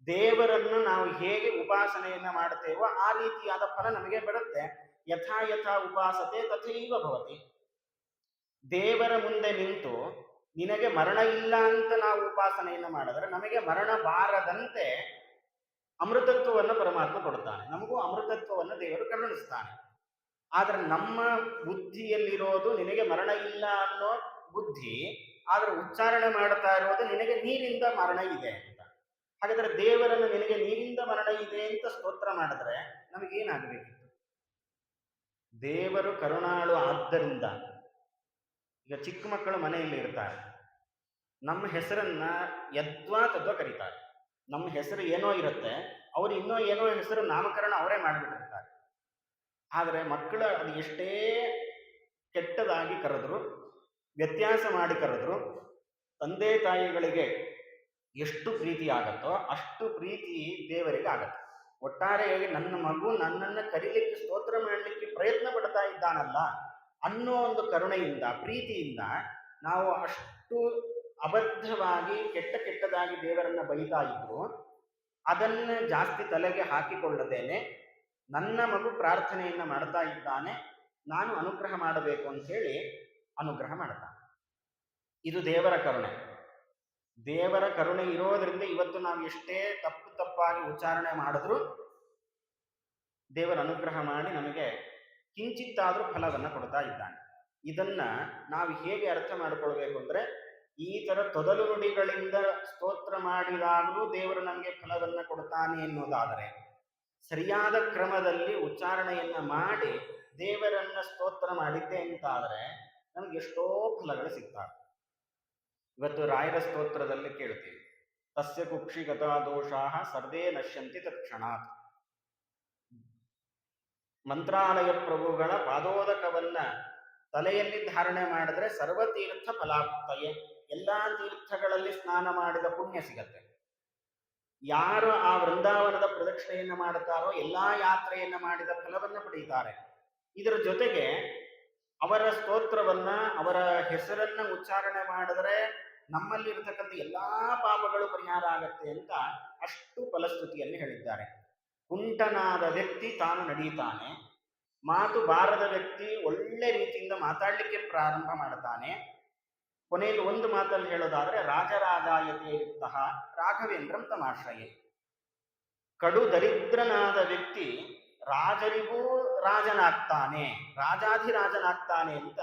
ದೇವರನ್ನು ನಾವು ಹೇಗೆ ಉಪಾಸನೆಯನ್ನ ಮಾಡುತ್ತೇವೋ ಆ ರೀತಿಯಾದ ಫಲ ನಮಗೆ ಬರುತ್ತೆ. ಯಥಾ ಯಥಾ ಉಪಾಸತೆ ತಥೈವ ಭವತಿ. ದೇವರ ಮುಂದೆ ನಿಂತು ನಿನಗೆ ಮರಣ ಇಲ್ಲ ಅಂತ ನಾವು ಉಪಾಸನೆಯನ್ನ ಮಾಡಿದ್ರೆ ನಮಗೆ ಮರಣ ಬಾರದಂತೆ ಅಮೃತತ್ವವನ್ನು ಪರಮಾತ್ಮ ಕೊಡ್ತಾನೆ, ನಮಗೂ ಅಮೃತತ್ವವನ್ನು ದೇವರು ಕರುಣಿಸ್ತಾನೆ. ಆದ್ರೆ ನಮ್ಮ ಬುದ್ಧಿಯಲ್ಲಿರೋದು ನಿನಗೆ ಮರಣ ಇಲ್ಲ ಅನ್ನೋ ಬುದ್ಧಿ, ಆದ್ರೆ ಉಚ್ಚಾರಣೆ ಮಾಡ್ತಾ ಇರೋದು ನಿನಗೆ ನೀರಿಂದ ಮರಣ ಇದೆ ಅಂತ. ಹಾಗಾದ್ರೆ ದೇವರನ್ನು ನಿನಗೆ ನೀರಿಂದ ಮರಣ ಇದೆ ಅಂತ ಸ್ತೋತ್ರ ಮಾಡಿದ್ರೆ ನಮಗೇನಾಗಬೇಕಿತ್ತು? ದೇವರು ಕರುಣಾಳು ಆದ್ದರಿಂದ. ಈಗ ಚಿಕ್ಕ ಮಕ್ಕಳು ಮನೆಯಲ್ಲಿ ಇರ್ತಾರೆ, ನಮ್ಮ ಹೆಸರನ್ನ ಯದ್ವಾ ತದ್ವಾ ಕರೀತಾರೆ. ನಮ್ಮ ಹೆಸರು ಏನೋ ಇರುತ್ತೆ, ಅವ್ರು ಇನ್ನೂ ಏನೋ ಹೆಸರು ನಾಮಕರಣ ಅವರೇ ಮಾಡಿಬಿಟ್ಟಿರ್ತಾರೆ. ಆದರೆ ಮಕ್ಕಳು ಅದು ಎಷ್ಟೇ ಕೆಟ್ಟದಾಗಿ ಕರೆದ್ರು, ವ್ಯತ್ಯಾಸ ಮಾಡಿ ಕರೆದ್ರು, ತಂದೆ ತಾಯಿಗಳಿಗೆ ಎಷ್ಟು ಪ್ರೀತಿ ಆಗತ್ತೋ ಅಷ್ಟು ಪ್ರೀತಿ ದೇವರಿಗೆ ಆಗತ್ತೆ. ಒಟ್ಟಾರೆಯಾಗಿ ನನ್ನ ಮಗು ನನ್ನನ್ನು ಕರೀಲಿಕ್ಕೆ ಸ್ತೋತ್ರ ಮಾಡಲಿಕ್ಕೆ ಪ್ರಯತ್ನ ಪಡ್ತಾ ಇದ್ದಾನಲ್ಲ ಅನ್ನೋ ಒಂದು ಕರುಣೆಯಿಂದ, ಪ್ರೀತಿಯಿಂದ ನಾವು ಅಷ್ಟು ಅಬದ್ಧವಾಗಿ ಕೆಟ್ಟದಾಗಿ ದೇವರನ್ನ ಬೈತಾ ಇದ್ರು ಅದನ್ನ ಜಾಸ್ತಿ ತಲೆಗೆ ಹಾಕಿಕೊಳ್ಳದೇನೆ ನನ್ನ ಮಗು ಪ್ರಾರ್ಥನೆಯನ್ನ ಮಾಡ್ತಾ ಇದ್ದಾನೆ, ನಾನು ಅನುಗ್ರಹ ಮಾಡಬೇಕು ಅಂತ ಹೇಳಿ ಅನುಗ್ರಹ ಮಾಡ್ತಾನೆ. ಇದು ದೇವರ ಕರುಣೆ. ದೇವರ ಕರುಣೆ ಇರೋದ್ರಿಂದ ಇವತ್ತು ನಾವು ಎಷ್ಟೇ ತಪ್ಪಾಗಿ ಉಚ್ಚಾರಣೆ ಮಾಡಿದ್ರು ದೇವರ ಅನುಗ್ರಹ ಮಾಡಿ ನಮಗೆ ಕಿಂಚಿತ್ತಾದ್ರೂ ಫಲವನ್ನ ಕೊಡ್ತಾ ಇದ್ದಾನೆ. ಇದನ್ನ ನಾವು ಹೇಗೆ ಅರ್ಥ ಮಾಡಿಕೊಳ್ಬೇಕು ಅಂದ್ರೆ, ಈ ತರ ತೊದಲು ನುಡಿಗಳಿಂದ ಸ್ತೋತ್ರ ಮಾಡಿದಾಗಲೂ ದೇವರು ನಮಗೆ ಫಲವನ್ನ ಕೊಡ್ತಾನೆ ಎನ್ನುವುದಾದರೆ, ಸರಿಯಾದ ಕ್ರಮದಲ್ಲಿ ಉಚ್ಚಾರಣೆಯನ್ನ ಮಾಡಿ ದೇವರನ್ನ ಸ್ತೋತ್ರ ಮಾಡಿದ್ದೆ ಅಂತಾದರೆ ನಮ್ಗೆ ಎಷ್ಟೋ ಫಲಗಳು ಸಿಗ್ತವೆ. ಇವತ್ತು ರಾಯರ ಸ್ತೋತ್ರದಲ್ಲಿ ಕೇಳ್ತೀವಿ, ತಸ್ಯ ಕುಕ್ಷಿಗತಾ ದೋಷಾಃ ಸರ್ವೇ ನಶ್ಯಂತಿ ತತ್ಕ್ಷಣಾತ್. ಮಂತ್ರಾಲಯ ಪ್ರಭುಗಳ ಪಾದೋದಕವನ್ನ ತಲೆಯಲ್ಲಿ ಧಾರಣೆ ಮಾಡಿದ್ರೆ ಸರ್ವತೀರ್ಥ ಫಲಾಪ್ತಯೇ, ಎಲ್ಲಾ ತೀರ್ಥಗಳಲ್ಲಿ ಸ್ನಾನ ಮಾಡಿದ ಪುಣ್ಯ ಸಿಗತ್ತೆ. ಯಾರು ಆ ವೃಂದಾವನದ ಪ್ರದಕ್ಷಿಣೆಯನ್ನ ಮಾಡುತ್ತಾರೋ ಎಲ್ಲಾ ಯಾತ್ರೆಯನ್ನ ಮಾಡಿದ ಫಲವನ್ನ ಪಡೆಯುತ್ತಾರೆ. ಇದರ ಜೊತೆಗೆ ಅವರ ಸ್ತೋತ್ರವನ್ನ, ಅವರ ಹೆಸರನ್ನ ಉಚ್ಚಾರಣೆ ಮಾಡಿದ್ರೆ ನಮ್ಮಲ್ಲಿ ಇರತಕ್ಕಂಥ ಎಲ್ಲಾ ಪಾಪಗಳು ಪರಿಹಾರ ಆಗತ್ತೆ ಅಂತ ಅಷ್ಟು ಫಲಸ್ತುತಿಯನ್ನು ಹೇಳಿದ್ದಾರೆ. ಕುಂಟನಾದ ವ್ಯಕ್ತಿ ತಾನು ನಡೀತಾನೆ, ಮಾತು ಬಾರದ ವ್ಯಕ್ತಿ ಒಳ್ಳೆ ರೀತಿಯಿಂದ ಮಾತಾಡ್ಲಿಕ್ಕೆ ಪ್ರಾರಂಭ ಮಾಡ್ತಾನೆ. ಕೊನೆಯಲ್ಲಿ ಒಂದು ಮಾತಲ್ಲಿ ಹೇಳೋದಾದ್ರೆ, ರಾಜರಾಜಾಯತೆ ಯುಕ್ತಃ ರಾಘವೇಂದ್ರಂ ತಮಾಶ್ರಯೇ. ಕಡು ದರಿದ್ರನಾದ ವ್ಯಕ್ತಿ ರಾಜರಿಗೂ ರಾಜನಾಗ್ತಾನೆ, ರಾಜಾಧಿರಾಜನಾಗ್ತಾನೆ ಅಂತ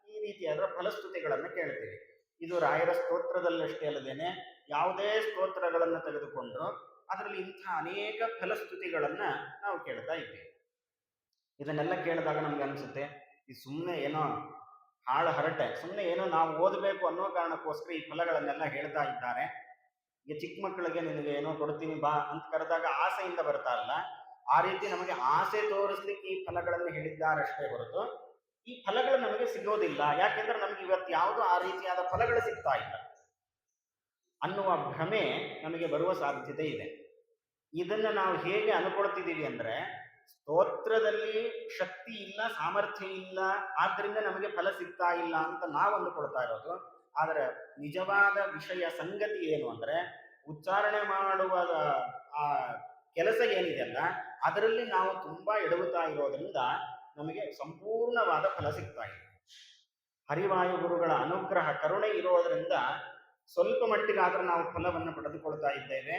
ಈ ರೀತಿಯಾದ ಫಲಸ್ತುತಿಗಳನ್ನು ಕೇಳ್ತೀವಿ. ಇದು ರಾಯರ ಸ್ತೋತ್ರದಲ್ಲಷ್ಟೇ ಅಲ್ಲದೇನೆ ಯಾವುದೇ ಸ್ತೋತ್ರಗಳನ್ನು ತೆಗೆದುಕೊಂಡ್ರು ಅದರಲ್ಲಿ ಇಂಥ ಅನೇಕ ಫಲಸ್ತುತಿಗಳನ್ನ ನಾವು ಕೇಳ್ತಾ ಇದ್ದೇವೆ. ಇದನ್ನೆಲ್ಲ ಕೇಳಿದಾಗ ನಮ್ಗೆ ಅನ್ಸುತ್ತೆ, ಇದು ಸುಮ್ಮನೆ ಏನೋ ಹಾಳು ಹರಟೆ, ಸುಮ್ಮನೆ ಏನೋ ನಾವು ಓದಬೇಕು ಅನ್ನೋ ಕಾರಣಕ್ಕೋಸ್ಕರ ಈ ಫಲಗಳನ್ನೆಲ್ಲ ಹೇಳ್ತಾ ಇದ್ದಾರೆ. ಈಗ ಚಿಕ್ಕ ಮಕ್ಕಳಿಗೆ ನಿನಗೆ ಏನೋ ಕೊಡ್ತೀನಿ ಬಾ ಅಂತ ಕರೆದಾಗ ಆಸೆಯಿಂದ ಬರ್ತಾರಲ್ಲ, ಆ ರೀತಿ ನಮಗೆ ಆಸೆ ತೋರಿಸ್ಲಿಕ್ಕೆ ಈ ಫಲಗಳನ್ನು ಹೇಳಿದ್ದಾರಷ್ಟೇ ಹೊರತು ಈ ಫಲಗಳು ನಮಗೆ ಸಿಗೋದಿಲ್ಲ. ಯಾಕೆಂದ್ರೆ ನಮ್ಗೆ ಇವತ್ತು ಯಾವುದು ಆ ರೀತಿಯಾದ ಫಲಗಳು ಸಿಗ್ತಾ ಇಲ್ಲ ಅನ್ನುವ ಭ್ರಮೆ ನಮಗೆ ಬರುವ ಸಾಧ್ಯತೆ ಇದೆ. ಇದನ್ನ ನಾವು ಹೇಗೆ ಅನ್ಕೊಳ್ತಿದ್ದೀವಿ ಅಂದ್ರೆ, ಸ್ತೋತ್ರದಲ್ಲಿ ಶಕ್ತಿ ಇಲ್ಲ, ಸಾಮರ್ಥ್ಯ ಇಲ್ಲ, ಆದ್ರಿಂದ ನಮಗೆ ಫಲ ಸಿಗ್ತಾ ಇಲ್ಲ ಅಂತ ನಾವು ಅಂದುಕೊಳ್ತಾ ಇರೋದು. ಆದರೆ ನಿಜವಾದ ವಿಷಯ ಸಂಗತಿ ಏನು ಅಂದ್ರೆ, ಉಚ್ಚಾರಣೆ ಮಾಡುವ ಆ ಕೆಲಸ ಏನಿದೆಯಲ್ಲ ಅದರಲ್ಲಿ ನಾವು ತುಂಬಾ ಎಡವುತ್ತಾ ಇರೋದ್ರಿಂದ ನಮಗೆ ಸಂಪೂರ್ಣವಾದ ಫಲ ಸಿಗ್ತಾ ಇದೆ. ಹರಿವಾಯು ಗುರುಗಳ ಅನುಗ್ರಹ ಕರುಣೆ ಇರೋದ್ರಿಂದ ಸ್ವಲ್ಪ ಮಟ್ಟಿಗಾದ್ರೂ ನಾವು ಫಲವನ್ನು ಪಡೆದುಕೊಳ್ತಾ ಇದ್ದೇವೆ.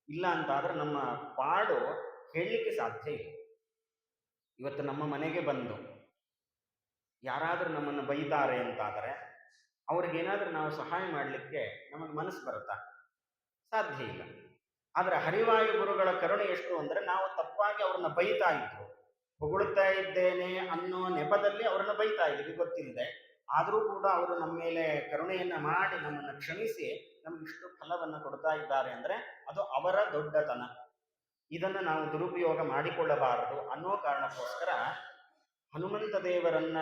ಇಲ್ಲ ಅಂತಾದ್ರೆ ನಮ್ಮ ಪಾಡು ಹೇಳಲಿಕ್ಕೆ ಸಾಧ್ಯ ಇಲ್ಲ. ಇವತ್ತು ನಮ್ಮ ಮನೆಗೆ ಬಂದು ಯಾರಾದ್ರೂ ನಮ್ಮನ್ನು ಬೈತಾರೆ ಅಂತಾದರೆ ಅವ್ರಿಗೇನಾದ್ರೂ ನಾವು ಸಹಾಯ ಮಾಡಲಿಕ್ಕೆ ನಮಗೆ ಮನಸ್ಸು ಬರುತ್ತಾ? ಸಾಧ್ಯ ಇಲ್ಲ. ಆದ್ರೆ ಹರಿವಾಯು ಗುರುಗಳ ಕರುಣೆ ಎಷ್ಟು ಅಂದ್ರೆ, ನಾವು ತಪ್ಪಾಗಿ ಅವ್ರನ್ನ ಬೈತಾ ಇದ್ರು, ಹೊಗಳುತ್ತಾ ಇದ್ದೇನೆ ಅನ್ನೋ ನೆಪದಲ್ಲಿ ಅವ್ರನ್ನ ಬೈತಾ ಇದ್ವಿ ಗೊತ್ತಿಲ್ಲದೆ, ಆದರೂ ಕೂಡ ಅವರು ನಮ್ಮ ಮೇಲೆ ಕರುಣೆಯನ್ನ ಮಾಡಿ ನಮ್ಮನ್ನು ಕ್ಷಮಿಸಿ ನಮ್ಗೆ ಇಷ್ಟು ಫಲವನ್ನು ಕೊಡ್ತಾ ಇದ್ದಾರೆ ಅಂದ್ರೆ ಅದು ಅವರ ದೊಡ್ಡತನ. ಇದನ್ನು ನಾವು ದುರುಪಯೋಗ ಮಾಡಿಕೊಳ್ಳಬಾರದು ಅನ್ನೋ ಕಾರಣಕ್ಕೋಸ್ಕರ ಹನುಮಂತ ದೇವರನ್ನ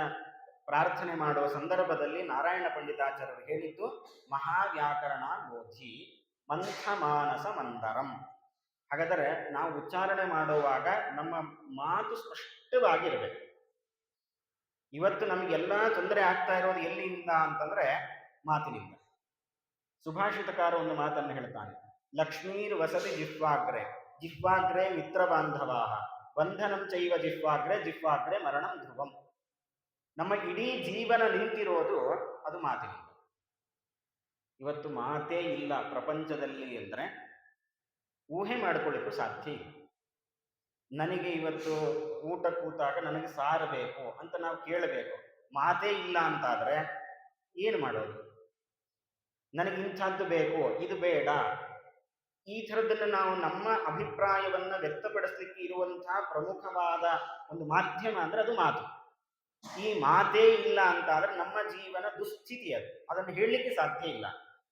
ಪ್ರಾರ್ಥನೆ ಮಾಡುವ ಸಂದರ್ಭದಲ್ಲಿ ನಾರಾಯಣ ಪಂಡಿತಾಚಾರ್ಯರು ಹೇಳಿದ್ದು, ಮಹಾವ್ಯಾಕರಣ ಬೋಧಿ ಮಂಥ ಮಾನಸ ಮಂದರಂ. ಹಾಗಾದರೆ ನಾವು ಉಚ್ಚಾರಣೆ ಮಾಡುವಾಗ ನಮ್ಮ ಮಾತು ಸ್ಪಷ್ಟವಾಗಿರಬೇಕು. ಇವತ್ತು ನಮಗೆಲ್ಲ ತೊಂದರೆ ಆಗ್ತಾ ಇರೋದು ಎಲ್ಲಿಂದ ಅಂತಂದ್ರೆ ಮಾತಿನಿಂದ. ಸುಭಾಷಿತಕಾರ ಒಂದು ಮಾತನ್ನು ಹೇಳ್ತಾನೆ, ಲಕ್ಷ್ಮೀರ್ ವಸತಿ ಜಿಹ್ವಾಗ್ರೆ, ಜಿಹ್ವಾಗ್ರೆ ಮಿತ್ರ ಬಾಂಧವಾಹ, ಬಂಧನಂ ಚೈವ ಜಿಹ್ವಾಗ್ರೆ, ಜಿಹ್ವಾಗ್ರೆ ಮರಣಂ ಧ್ರುವಂ. ನಮ್ಮ ಇಡೀ ಜೀವನ ನಿಂತಿರೋದು ಅದು ಮಾತಿನಿಂದ. ಇವತ್ತು ಮಾತೇ ಇಲ್ಲ ಪ್ರಪಂಚದಲ್ಲಿ ಅಂದ್ರೆ ಊಹೆ ಮಾಡಿಕೊಳ್ಳಿಕ್ಕೂ ಸಾಧ್ಯ ಇಲ್ಲ. ನನಗೆ ಇವತ್ತು ಊಟ ಕೂತಾಗ ನನಗೆ ಸಾರು ಬೇಕು ಅಂತ ನಾವು ಕೇಳಬೇಕು, ಮಾತೇ ಇಲ್ಲ ಅಂತಾದ್ರೆ ಏನು ಮಾಡೋದು? ನನಗೆ ಇಂಥದ್ದು ಬೇಕು, ಇದು ಬೇಡ, ಈ ಥರದ್ದನ್ನು ನಾವು ನಮ್ಮ ಅಭಿಪ್ರಾಯವನ್ನ ವ್ಯಕ್ತಪಡಿಸಲಿಕ್ಕೆ ಇರುವಂತಹ ಪ್ರಮುಖವಾದ ಒಂದು ಮಾಧ್ಯಮ ಅಂದ್ರೆ ಅದು ಮಾತು. ಈ ಮಾತೇ ಇಲ್ಲ ಅಂತಾದ್ರೆ ನಮ್ಮ ಜೀವನ ದುಸ್ಥಿತಿ ಅದು, ಅದನ್ನು ಹೇಳಲಿಕ್ಕೆ ಸಾಧ್ಯ ಇಲ್ಲ.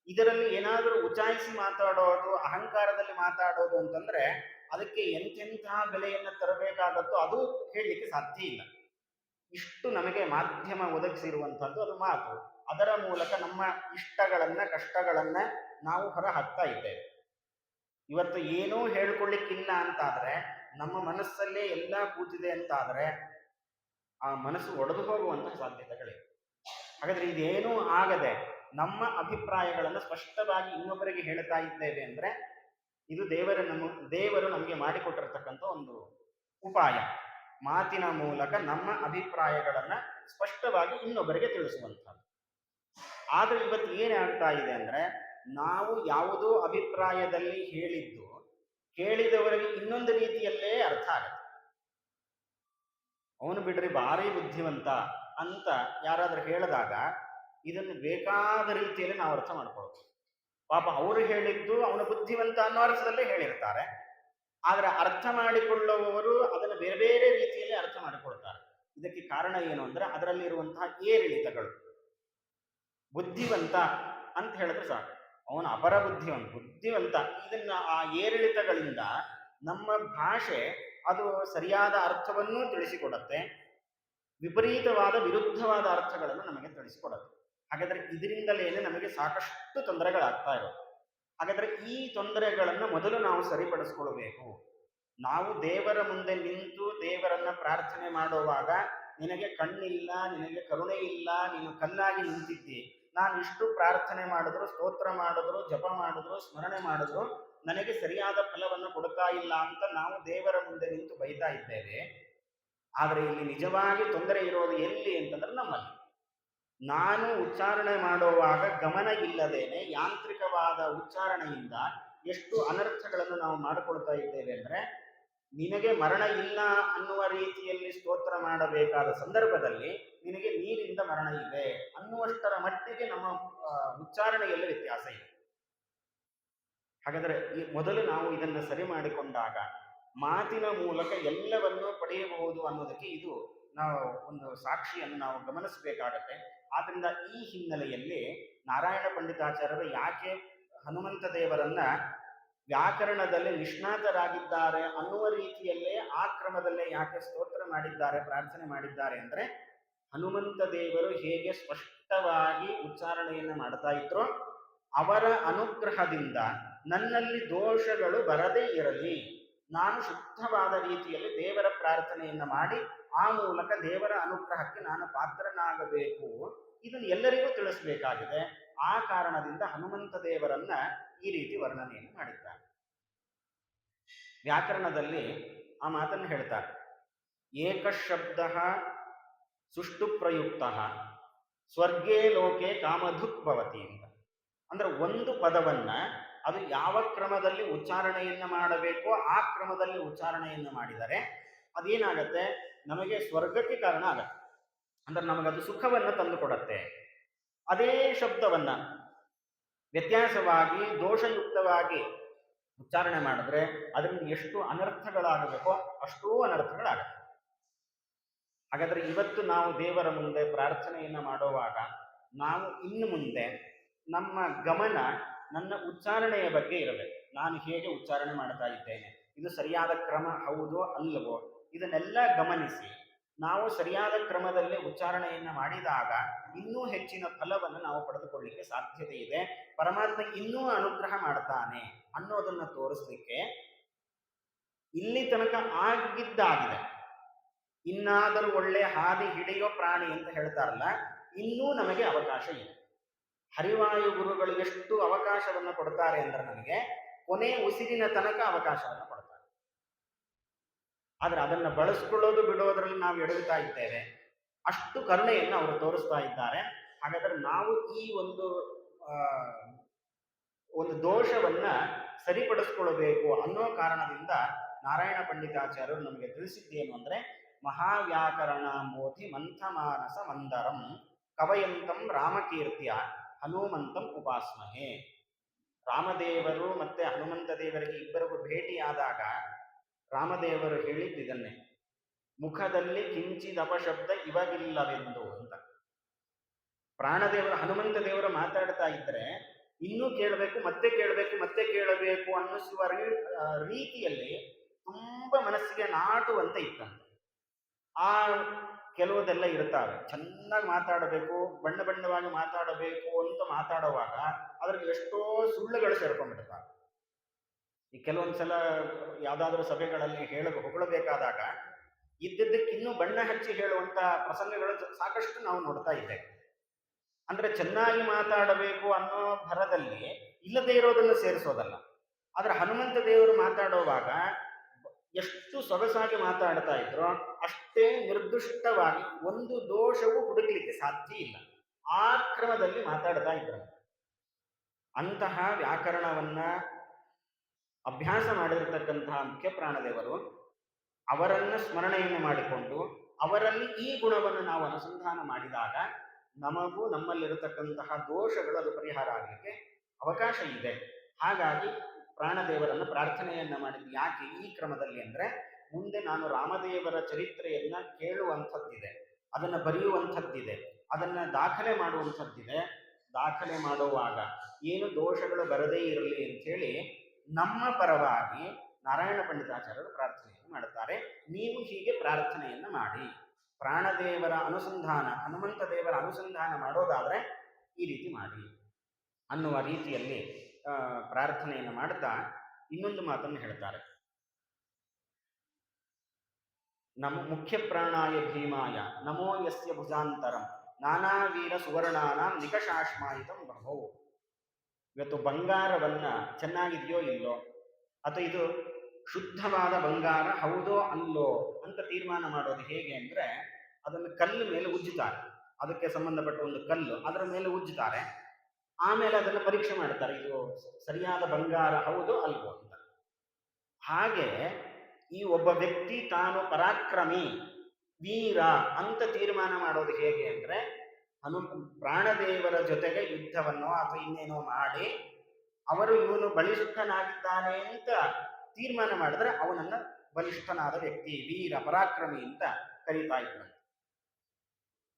ಇದರಲ್ಲಿ ಏನಾದರೂ ಉಚಾಯಿಸಿ ಮಾತಾಡೋದು, ಅಹಂಕಾರದಲ್ಲಿ ಮಾತಾಡೋದು ಅಂತಂದ್ರೆ ಅದಕ್ಕೆ ಎಂತೆಂತಹ ಬೆಲೆಯನ್ನು ತರಬೇಕಾಗತ್ತೋ ಅದು ಹೇಳಲಿಕ್ಕೆ ಸಾಧ್ಯ ಇಲ್ಲ. ಇಷ್ಟು ನಮಗೆ ಮಾಧ್ಯಮ ಒದಗಿಸಿರುವಂಥದ್ದು ಅದು ಮಾತು. ಅದರ ಮೂಲಕ ನಮ್ಮ ಇಷ್ಟಗಳನ್ನ ಕಷ್ಟಗಳನ್ನ ನಾವು ಹೊರ ಹಾಕ್ತಾ ಇದ್ದೇವೆ. ಇವತ್ತು ಏನೂ ಹೇಳ್ಕೊಳ್ಳಿಕ್ಕಿಲ್ಲ ಅಂತಾದ್ರೆ, ನಮ್ಮ ಮನಸ್ಸಲ್ಲೇ ಎಲ್ಲ ಕೂತಿದೆ ಅಂತಾದ್ರೆ ಆ ಮನಸ್ಸು ಒಡೆದು ಹೋಗುವಂತಹ ಸಾಧ್ಯತೆಗಳಿವೆ. ಹಾಗಾದ್ರೆ ಇದೇನೂ ಆಗದೆ ನಮ್ಮ ಅಭಿಪ್ರಾಯಗಳನ್ನು ಸ್ಪಷ್ಟವಾಗಿ ಇನ್ನೊಬ್ಬರಿಗೆ ಹೇಳ್ತಾ ಇದ್ದೇವೆ ಅಂದ್ರೆ ಇದು ದೇವರು ನಮಗೆ ಮಾಡಿಕೊಟ್ಟಿರ್ತಕ್ಕಂಥ ಒಂದು ಉಪಾಯ. ಮಾತಿನ ಮೂಲಕ ನಮ್ಮ ಅಭಿಪ್ರಾಯಗಳನ್ನ ಸ್ಪಷ್ಟವಾಗಿ ಇನ್ನೊಬ್ಬರಿಗೆ ತಿಳಿಸುವಂಥದ್ದು. ಆದ್ರೆ ಇವತ್ತು ಏನಾಗ್ತಾ ಇದೆ ಅಂದ್ರೆ, ನಾವು ಯಾವುದೋ ಅಭಿಪ್ರಾಯದಲ್ಲಿ ಹೇಳಿದ್ದು ಕೇಳಿದವರಿಗೆ ಇನ್ನೊಂದು ರೀತಿಯಲ್ಲೇ ಅರ್ಥ ಆಗುತ್ತೆ. ಅವನು ಬಿಡ್ರಿ ಭಾರಿ ಬುದ್ಧಿವಂತ ಅಂತ ಯಾರಾದ್ರೂ ಹೇಳಿದಾಗ ಇದನ್ನು ಬೇಕಾದ ರೀತಿಯಲ್ಲಿ ನಾವು ಅರ್ಥ ಮಾಡ್ಕೊಳ್ಬೋದು. ಪಾಪ ಅವರು ಹೇಳಿದ್ದು ಅವನು ಬುದ್ಧಿವಂತ ಅನ್ನೋ ಅರ್ಥದಲ್ಲೇ ಹೇಳಿರ್ತಾರೆ, ಆದ್ರೆ ಅರ್ಥ ಮಾಡಿಕೊಳ್ಳುವವರು ಅದನ್ನು ಬೇರೆ ಬೇರೆ ರೀತಿಯಲ್ಲಿ ಅರ್ಥ ಮಾಡಿಕೊಳ್ತಾರೆ. ಇದಕ್ಕೆ ಕಾರಣ ಏನು ಅಂದ್ರೆ ಅದರಲ್ಲಿರುವಂತಹ ಏರಿಳಿತಗಳು. ಬುದ್ಧಿವಂತ ಅಂತ ಹೇಳಿದ್ರೆ ಸಾಕು, ಅವನು ಅಪರ ಬುದ್ಧಿವಂತ. ಇದನ್ನ ಆ ಏರಿಳಿತಗಳಿಂದ ನಮ್ಮ ಭಾಷೆ ಅದು ಸರಿಯಾದ ಅರ್ಥವನ್ನೂ ತಿಳಿಸಿಕೊಡುತ್ತೆ, ವಿಪರೀತವಾದ ವಿರುದ್ಧವಾದ ಅರ್ಥಗಳನ್ನು ನಮಗೆ ತಿಳಿಸಿಕೊಡುತ್ತೆ. ಹಾಗಾದ್ರೆ ಇದರಿಂದಲೇನೆ ನಮಗೆ ಸಾಕಷ್ಟು ತೊಂದರೆಗಳಾಗ್ತಾ ಇರೋದು. ಹಾಗಾದ್ರೆ ಈ ತೊಂದರೆಗಳನ್ನು ಮೊದಲು ನಾವು ಸರಿಪಡಿಸ್ಕೊಳ್ಬೇಕು. ನಾವು ದೇವರ ಮುಂದೆ ನಿಂತು ದೇವರನ್ನ ಪ್ರಾರ್ಥನೆ ಮಾಡುವಾಗ, ನಿನಗೆ ಕಣ್ಣಿಲ್ಲ, ನಿನಗೆ ಕರುಣೆ ಇಲ್ಲ, ನೀನು ಕಲ್ಲಾಗಿ ನಿಂತಿದ್ದಿ, ನಾನು ಇಷ್ಟು ಪ್ರಾರ್ಥನೆ ಮಾಡಿದ್ರು, ಸ್ತೋತ್ರ ಮಾಡಿದ್ರು, ಜಪ ಮಾಡಿದ್ರು, ಸ್ಮರಣೆ ಮಾಡಿದ್ರು ನನಗೆ ಸರಿಯಾದ ಫಲವನ್ನು ಕೊಡ್ತಾ ಇಲ್ಲ ಅಂತ ನಾವು ದೇವರ ಮುಂದೆ ನಿಂತು ಬೈತಾ ಇದ್ದೇವೆ. ಆದರೆ ಇಲ್ಲಿ ನಿಜವಾಗಿ ತೊಂದರೆ ಇರೋದು ಎಲ್ಲಿ ಅಂತಂದ್ರೆ ನಮ್ಮಲ್ಲಿ. ನಾನು ಉಚ್ಚಾರಣೆ ಮಾಡುವಾಗ ಗಮನ ಇಲ್ಲದೇನೆ ಯಾಂತ್ರಿಕವಾದ ಉಚ್ಚಾರಣೆಯಿಂದ ಎಷ್ಟು ಅನರ್ಥಗಳನ್ನು ನಾವು ಮಾಡಿಕೊಳ್ತಾ ಇದ್ದೇವೆ ಅಂದ್ರೆ, ನಿನಗೆ ಮರಣ ಇಲ್ಲ ಅನ್ನುವ ರೀತಿಯಲ್ಲಿ ಸ್ತೋತ್ರ ಮಾಡಬೇಕಾದ ಸಂದರ್ಭದಲ್ಲಿ ನಿನಗೆ ನೀರಿಂದ ಮರಣ ಇದೆ ಅನ್ನುವಷ್ಟರ ಮಟ್ಟಿಗೆ ನಮ್ಮ ಉಚ್ಚಾರಣೆಯಲ್ಲಿ ವ್ಯತ್ಯಾಸ ಇದೆ. ಹಾಗಾದರೆ ಈ ಮೊದಲು ನಾವು ಇದನ್ನು ಸರಿ ಮಾಡಿಕೊಂಡಾಗ ಮಾತಿನ ಮೂಲಕ ಎಲ್ಲವನ್ನೂ ಪಡೆಯಬಹುದು ಅನ್ನೋದಕ್ಕೆ ಇದು ನಾವು ಒಂದು ಸಾಕ್ಷಿಯನ್ನು ನಾವು ಗಮನಿಸಬೇಕಾಗತ್ತೆ. ಆದ್ರಿಂದ ಈ ಹಿನ್ನೆಲೆಯಲ್ಲಿ ನಾರಾಯಣ ಪಂಡಿತಾಚಾರ್ಯರು ಯಾಕೆ ಹನುಮಂತ ದೇವರನ್ನ ವ್ಯಾಕರಣದಲ್ಲಿ ನಿಷ್ಣಾತರಾಗಿದ್ದಾರೆ ಅನ್ನುವ ರೀತಿಯಲ್ಲೇ ಆ ಕ್ರಮದಲ್ಲೇ ಯಾಕೆ ಸ್ತೋತ್ರ ಮಾಡಿದ್ದಾರೆ, ಪ್ರಾರ್ಥನೆ ಮಾಡಿದ್ದಾರೆ ಅಂದ್ರೆ, ಹನುಮಂತ ದೇವರು ಹೇಗೆ ಸ್ಪಷ್ಟವಾಗಿ ಉಚ್ಚಾರಣೆಯನ್ನು ಮಾಡ್ತಾ ಇದ್ರೋ ಅವರ ಅನುಗ್ರಹದಿಂದ ನನ್ನಲ್ಲಿ ದೋಷಗಳು ಬರದೇ ಇರಲಿ, ನಾನು ಶುದ್ಧವಾದ ರೀತಿಯಲ್ಲಿ ದೇವರ ಪ್ರಾರ್ಥನೆಯನ್ನು ಮಾಡಿ ಆ ಮೂಲಕ ದೇವರ ಅನುಗ್ರಹಕ್ಕೆ ನಾನು ಪಾತ್ರನಾಗಬೇಕು, ಇದನ್ನು ಎಲ್ಲರಿಗೂ ತಿಳಿಸಬೇಕಾಗಿದೆ. ಆ ಕಾರಣದಿಂದ ಹನುಮಂತ ದೇವರನ್ನ ಈ ರೀತಿ ವರ್ಣನೆಯನ್ನು ಮಾಡಿದ್ದಾರೆ. ವ್ಯಾಕರಣದಲ್ಲಿ ಆ ಮಾತನ್ನು ಹೇಳ್ತಾರೆ, ಏಕಶಬ್ದ ಸುಷ್ಟು ಪ್ರಯುಕ್ತ ಸ್ವರ್ಗೇ ಲೋಕೆ ಕಾಮಧುಕ್ ಭವತಿ ಅಂತ. ಅಂದ್ರೆ ಒಂದು ಪದವನ್ನ ಅದು ಯಾವ ಕ್ರಮದಲ್ಲಿ ಉಚ್ಚಾರಣೆಯನ್ನು ಮಾಡಬೇಕೋ ಆ ಕ್ರಮದಲ್ಲಿ ಉಚ್ಚಾರಣೆಯನ್ನು ಮಾಡಿದರೆ ಅದೇನಾಗತ್ತೆ, ನಮಗೆ ಸ್ವರ್ಗಕ್ಕೆ ಕಾರಣ ಆಗತ್ತೆ. ಅಂದ್ರೆ ನಮಗದು ಸುಖವನ್ನು ತಂದು ಕೊಡತ್ತೆ. ಅದೇ ಶಬ್ದವನ್ನ ವ್ಯತ್ಯಾಸವಾಗಿ ದೋಷಯುಕ್ತವಾಗಿ ಉಚ್ಚಾರಣೆ ಮಾಡಿದ್ರೆ ಅದರಿಂದ ಎಷ್ಟು ಅನರ್ಥಗಳಾಗಬೇಕೋ ಅಷ್ಟೂ ಅನರ್ಥಗಳಾಗತ್ತೆ. ಹಾಗಾದ್ರೆ ಇವತ್ತು ನಾವು ದೇವರ ಮುಂದೆ ಪ್ರಾರ್ಥನೆಯನ್ನು ಮಾಡುವಾಗ ನಾವು ಇನ್ನು ಮುಂದೆ ನಮ್ಮ ಗಮನ ನನ್ನ ಉಚ್ಚಾರಣೆಯ ಬಗ್ಗೆ ಇರಬೇಕು. ನಾನು ಹೇಗೆ ಉಚ್ಚಾರಣೆ ಮಾಡ್ತಾ ಇದ್ದೇನೆ, ಇದು ಸರಿಯಾದ ಕ್ರಮ ಹೌದೋ ಅಲ್ಲವೋ, ಇದನ್ನೆಲ್ಲ ಗಮನಿಸಿ ನಾವು ಸರಿಯಾದ ಕ್ರಮದಲ್ಲಿ ಉಚ್ಚಾರಣೆಯನ್ನು ಮಾಡಿದಾಗ ಇನ್ನೂ ಹೆಚ್ಚಿನ ಫಲವನ್ನು ನಾವು ಪಡೆದುಕೊಳ್ಳಿಕ್ಕೆ ಸಾಧ್ಯತೆ ಇದೆ. ಪರಮಾತ್ಮ ಇನ್ನೂ ಅನುಗ್ರಹ ಮಾಡ್ತಾನೆ ಅನ್ನೋದನ್ನು ತೋರಿಸ್ಲಿಕ್ಕೆ ಇಲ್ಲಿ ತನಕ ಆಗಿದ್ದಾಗಿದೆ. ಇನ್ನಾದರೂ ಒಳ್ಳೆ ಹಾದಿ ಹಿಡಿಯೋ ಪ್ರಾಣಿ ಅಂತ ಹೇಳ್ತಾರಲ್ಲ, ಇನ್ನೂ ನಮಗೆ ಅವಕಾಶ ಇದೆ. ಹರಿವಾಯು ಗುರುಗಳು ಎಷ್ಟು ಅವಕಾಶವನ್ನು ಕೊಡ್ತಾರೆ ಅಂದ್ರೆ ನಮಗೆ ಕೊನೆ ಉಸಿರಿನ ತನಕ ಅವಕಾಶವನ್ನು ಕೊಡ್ತಾರೆ. ಆದ್ರೆ ಅದನ್ನು ಬಳಸ್ಕೊಳ್ಳೋದು ಬಿಡೋದ್ರಲ್ಲಿ ನಾವು ಎಡಗುತ್ತಾ ಇದ್ದೇವೆ. ಅಷ್ಟು ಕರುಣೆಯನ್ನು ಅವರು ತೋರಿಸ್ತಾ ಇದ್ದಾರೆ. ಹಾಗಾದ್ರೆ ನಾವು ಈ ಒಂದು ದೋಷವನ್ನ ಸರಿಪಡಿಸ್ಕೊಳ್ಬೇಕು ಅನ್ನೋ ಕಾರಣದಿಂದ ನಾರಾಯಣ ಪಂಡಿತಾಚಾರ್ಯರು ನಮಗೆ ತಿಳಿಸಿದ್ದೇನು ಅಂದ್ರೆ, ಮಹಾವ್ಯಾಕರಣ ಮೋಧಿ ಮಂಥಮಾನಸ ಮಂದರಂ ಕವಯಂತಂ ರಾಮಕೀರ್ತಿಯ ಹನುಮಂತಂ ಉಪಾಸ್ಮಹೆ. ರಾಮದೇವರು ಮತ್ತೆ ಹನುಮಂತ ದೇವರಿಗೆ ಇಬ್ಬರಿಗೂ ಭೇಟಿಯಾದಾಗ ರಾಮದೇವರು ಹೇಳಿದ್ದಿದನ್ನೇ, ಮುಖದಲ್ಲಿ ಕಿಂಚಿದ ಅಪಶಬ್ದ ಇವಗಿಲ್ಲವೆಂದು ಅಂತ. ಪ್ರಾಣದೇವರು ಹನುಮಂತ ದೇವರು ಮಾತಾಡ್ತಾ ಇದ್ರೆ ಇನ್ನೂ ಕೇಳಬೇಕು, ಮತ್ತೆ ಕೇಳಬೇಕು, ಮತ್ತೆ ಕೇಳಬೇಕು ಅನ್ನಿಸುವ ರೀತಿಯಲ್ಲಿ ತುಂಬಾ ಮನಸ್ಸಿಗೆ ನಾಟುವಂತೆ ಇತ್ತಂತೆ. ಆ ಕೆಲವುದೆಲ್ಲ ಇರ್ತಾವೆ, ಚೆನ್ನಾಗಿ ಮಾತಾಡಬೇಕು, ಬಣ್ಣ ಬಣ್ಣವಾಗಿ ಮಾತಾಡಬೇಕು ಅಂತ ಮಾತಾಡುವಾಗ ಅದ್ರಲ್ಲಿ ಎಷ್ಟೋ ಸುಳ್ಳುಗಳು ಸೇರ್ಕೊಂಡ್ಬಿಡ್ತಾವೆ. ಈ ಕೆಲವೊಂದ್ಸಲ ಯಾವ್ದಾದ್ರೂ ಸಭೆಗಳಲ್ಲಿ ಹೊಗಳಬೇಕಾದಾಗ ಇದ್ದಿದ್ದಕ್ಕೆ ಇನ್ನೂ ಬಣ್ಣ ಹಚ್ಚಿ ಹೇಳುವಂತ ಪ್ರಸಂಗಗಳು ಸಾಕಷ್ಟು ನಾವು ನೋಡ್ತಾ ಇದ್ದೇವೆ. ಅಂದ್ರೆ ಚೆನ್ನಾಗಿ ಮಾತಾಡಬೇಕು ಅನ್ನೋ ಭರದಲ್ಲಿ ಇಲ್ಲದೆ ಇರೋದನ್ನು ಸೇರಿಸೋದಲ್ಲ. ಆದ್ರೆ ಹನುಮಂತ ದೇವರು ಮಾತಾಡುವಾಗ ಎಷ್ಟು ಸೊಗಸಾಗಿ ಮಾತಾಡ್ತಾ ಇದ್ರೋ ಅಷ್ಟೇ ನಿರ್ದುಷ್ಟವಾಗಿ ಒಂದು ದೋಷವು ಹುಡುಕ್ಲಿಕ್ಕೆ ಸಾಧ್ಯ ಇಲ್ಲ. ಆ ಕ್ರಮದಲ್ಲಿ ಮಾತಾಡ್ತಾ ಇದ್ರು. ಅಂತಹ ವ್ಯಾಕರಣವನ್ನ ಅಭ್ಯಾಸ ಮಾಡಿರತಕ್ಕಂತಹ ಮುಖ್ಯ ಪ್ರಾಣದೇವರು ಅವರನ್ನ ಸ್ಮರಣೆಯನ್ನು ಮಾಡಿಕೊಂಡು ಅವರಲ್ಲಿ ಈ ಗುಣವನ್ನು ನಾವು ಅನುಸಂಧಾನ ಮಾಡಿದಾಗ ನಮಗೂ ನಮ್ಮಲ್ಲಿರತಕ್ಕಂತಹ ದೋಷಗಳು ಅದು ಪರಿಹಾರ ಆಗಲಿಕ್ಕೆ ಅವಕಾಶ ಇದೆ. ಹಾಗಾಗಿ ಪ್ರಾಣದೇವರನ್ನು ಪ್ರಾರ್ಥನೆಯನ್ನ ಮಾಡಿದ್ದು ಯಾಕೆ ಈ ಕ್ರಮದಲ್ಲಿ ಅಂದ್ರೆ, ಮುಂದೆ ನಾನು ರಾಮದೇವರ ಚರಿತ್ರೆಯನ್ನ ಕೇಳುವಂಥದ್ದಿದೆ, ಅದನ್ನ ಬರೆಯುವಂಥದ್ದಿದೆ, ಅದನ್ನ ದಾಖಲೆ ಮಾಡುವಂಥದ್ದಿದೆ. ದಾಖಲೆ ಮಾಡುವಾಗ ಏನು ದೋಷಗಳು ಬರದೇ ಇರಲಿ ಅಂಥೇಳಿ ನಮ್ಮ ಪರವಾಗಿ ನಾರಾಯಣ ಪಂಡಿತಾಚಾರ್ಯರು ಪ್ರಾರ್ಥನೆಯನ್ನು ಮಾಡುತ್ತಾರೆ. ನೀವು ಹೀಗೆ ಪ್ರಾರ್ಥನೆಯನ್ನ ಮಾಡಿ, ಪ್ರಾಣದೇವರ ಅನುಸಂಧಾನ, ಹನುಮಂತ ದೇವರ ಅನುಸಂಧಾನ ಮಾಡೋದಾದ್ರೆ ಈ ರೀತಿ ಮಾಡಿ ಅನ್ನುವ ರೀತಿಯಲ್ಲಿ ಪ್ರಾರ್ಥನೆಯನ್ನು ಮಾಡುತ್ತಾ ಇನ್ನೊಂದು ಮಾತನ್ನು ಹೇಳ್ತಾರೆ. ನಮೋ ಮುಖ್ಯ ಪ್ರಾಣಾಯ ಭೀಮಾಯ ನಮೋ ಯಸ್ಯ ಭುಜಾಂತರಂ ನಾನಾ ವೀರ ಸುವರ್ಣಾನಾಂ ನಿಕಷಾಶ್ಮಾಯಿತಂ ಬಭೋ. ಇವತ್ತು ಬಂಗಾರವನ್ನ ಚೆನ್ನಾಗಿದೆಯೋ ಇಲ್ಲೋ, ಅಥವಾ ಇದು ಶುದ್ಧವಾದ ಬಂಗಾರ ಹೌದೋ ಅಲ್ಲೋ ಅಂತ ತೀರ್ಮಾನ ಮಾಡೋದು ಹೇಗೆ ಅಂದ್ರೆ, ಅದನ್ನು ಕಲ್ಲು ಮೇಲೆ ಉಜ್ಜುತ್ತಾರೆ, ಅದಕ್ಕೆ ಸಂಬಂಧಪಟ್ಟ ಒಂದು ಕಲ್ಲು ಅದರ ಮೇಲೆ ಉಜ್ಜುತ್ತಾರೆ, ಆಮೇಲೆ ಅದನ್ನು ಪರೀಕ್ಷೆ ಮಾಡ್ತಾರೆ, ಇದು ಸರಿಯಾದ ಬಂಗಾರ ಹೌದೋ ಅಲ್ವೋ ಅಂತ. ಹಾಗೆ ಈ ಒಬ್ಬ ವ್ಯಕ್ತಿ ತಾನು ಪರಾಕ್ರಮಿ ವೀರ ಅಂತ ತೀರ್ಮಾನ ಮಾಡೋದು ಹೇಗೆ ಅಂದ್ರೆ, ಪ್ರಾಣದೇವರ ಜೊತೆಗೆ ಯುದ್ಧವನ್ನು ಅಥವಾ ಇನ್ನೇನೋ ಮಾಡಿ ಅವರು ಇವನು ಬಲಿಷ್ಠನಾಗಿದ್ದಾನೆ ಅಂತ ತೀರ್ಮಾನ ಮಾಡಿದ್ರೆ ಅವನನ್ನ ಬಲಿಷ್ಠನಾದ ವ್ಯಕ್ತಿ, ವೀರ ಪರಾಕ್ರಮಿ ಅಂತ ಕರೀತಾ ಇದ್ದಾನೆ.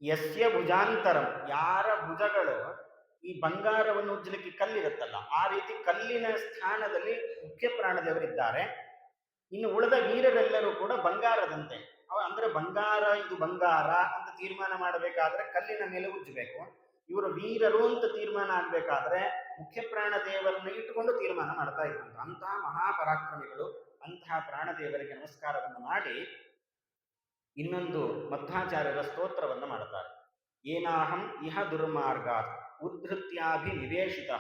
ಯಸ್ಯ ಭುಜಾಂತರಂ, ಯಾರ ಭುಜಗಳು ಈ ಬಂಗಾರವನ್ನು ಉಜ್ಜಲಿಕ್ಕೆ ಕಲ್ಲಿರುತ್ತಲ್ಲ ಆ ರೀತಿ ಕಲ್ಲಿನ ಸ್ಥಾನದಲ್ಲಿ ಮುಖ್ಯ ಪ್ರಾಣದೇವರಿದ್ದಾರೆ. ಇನ್ನು ಉಳಿದ ವೀರರೆಲ್ಲರೂ ಕೂಡ ಬಂಗಾರದಂತೆ, ಅಂದ್ರೆ ಬಂಗಾರ ಇದು ಬಂಗಾರ ಅಂತ ತೀರ್ಮಾನ ಮಾಡಬೇಕಾದ್ರೆ ಕಲ್ಲಿನ ಮೇಲೆ ಉಜ್ಜಬೇಕು. ಇವರು ವೀರರು ಅಂತ ತೀರ್ಮಾನ ಆಗ್ಬೇಕಾದ್ರೆ ಮುಖ್ಯ ಪ್ರಾಣದೇವರನ್ನು ಇಟ್ಟುಕೊಂಡು ತೀರ್ಮಾನ ಮಾಡ್ತಾ ಇದ್ದಂತ. ಅಂತಹ ಮಹಾಪರಾಕ್ರಮಿಗಳು, ಅಂತಹ ಪ್ರಾಣದೇವರಿಗೆ ನಮಸ್ಕಾರವನ್ನು ಮಾಡಿ ಇನ್ನೊಂದು ಮಧ್ವಾಚಾರ್ಯರ ಸ್ತೋತ್ರವನ್ನು ಮಾಡುತ್ತಾರೆ. ಏನಾಹಂ ಇಹ ದುರ್ಮಾರ್ಗಾತ್ ಉದ್ಧತ್ಯಾಭಿನಿವೇಶಿತ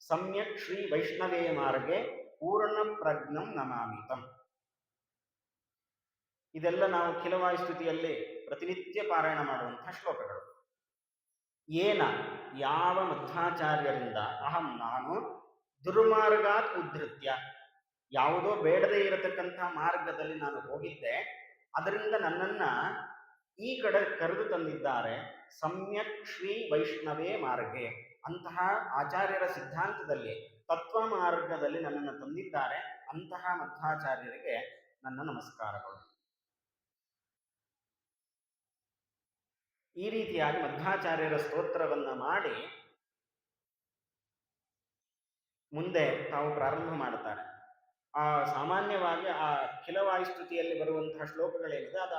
ಸಮ್ಯಕ್ ಶ್ರೀ ವೈಷ್ಣವೇ ಮಾರ್ಗೆ ಪೂರ್ಣ ಪ್ರಜ್ಞಂ ನಮಾಮಿತಂ. ಇದೆಲ್ಲ ನಾವು ಖಿಲವಾಯು ಸ್ತುತಿಯಲ್ಲಿ ಪ್ರತಿನಿತ್ಯ ಪಾರಾಯಣ ಮಾಡುವಂತಹ ಶ್ಲೋಕಗಳು. ಏನ, ಯಾವ ಮಧ್ವಾಚಾರ್ಯರಿಂದ, ಅಹಂ ನಾನು, ದುರ್ಮಾರ್ಗಾತ್ ಉದ್ಧತ್ಯ, ಯಾವುದೋ ಬೇಡದೇ ಇರತಕ್ಕಂತಹ ಮಾರ್ಗದಲ್ಲಿ ನಾನು ಹೋಗಿದ್ದೆ, ಅದರಿಂದ ನನ್ನನ್ನ ಈ ಕಡೆ ಕರೆದು ತಂದಿದ್ದಾರೆ. ಸಮ್ಯಕ್ ಶ್ರೀ ವೈಷ್ಣವೇ ಮಾರ್ಗೆ, ಅಂತಹ ಆಚಾರ್ಯರ ಸಿದ್ಧಾಂತದಲ್ಲಿ ತತ್ವ ಮಾರ್ಗದಲ್ಲಿ ನನ್ನನ್ನು ತಂದಿದ್ದಾರೆ. ಅಂತಹ ಮಧ್ವಾಚಾರ್ಯರಿಗೆ ನನ್ನ ನಮಸ್ಕಾರಗಳು. ಈ ರೀತಿಯಾಗಿ ಮಧ್ವಾಚಾರ್ಯರ ಸ್ತೋತ್ರವನ್ನ ಮಾಡಿ ಮುಂದೆ ತಾವು ಪ್ರಾರಂಭ ಮಾಡುತ್ತಾರೆ. ಸಾಮಾನ್ಯವಾಗಿ ಆ ಖಿಲವಾಯು ಸ್ತುತಿಯಲ್ಲಿ ಬರುವಂತಹ ಶ್ಲೋಕಗಳೇನಿದೆ ಅದ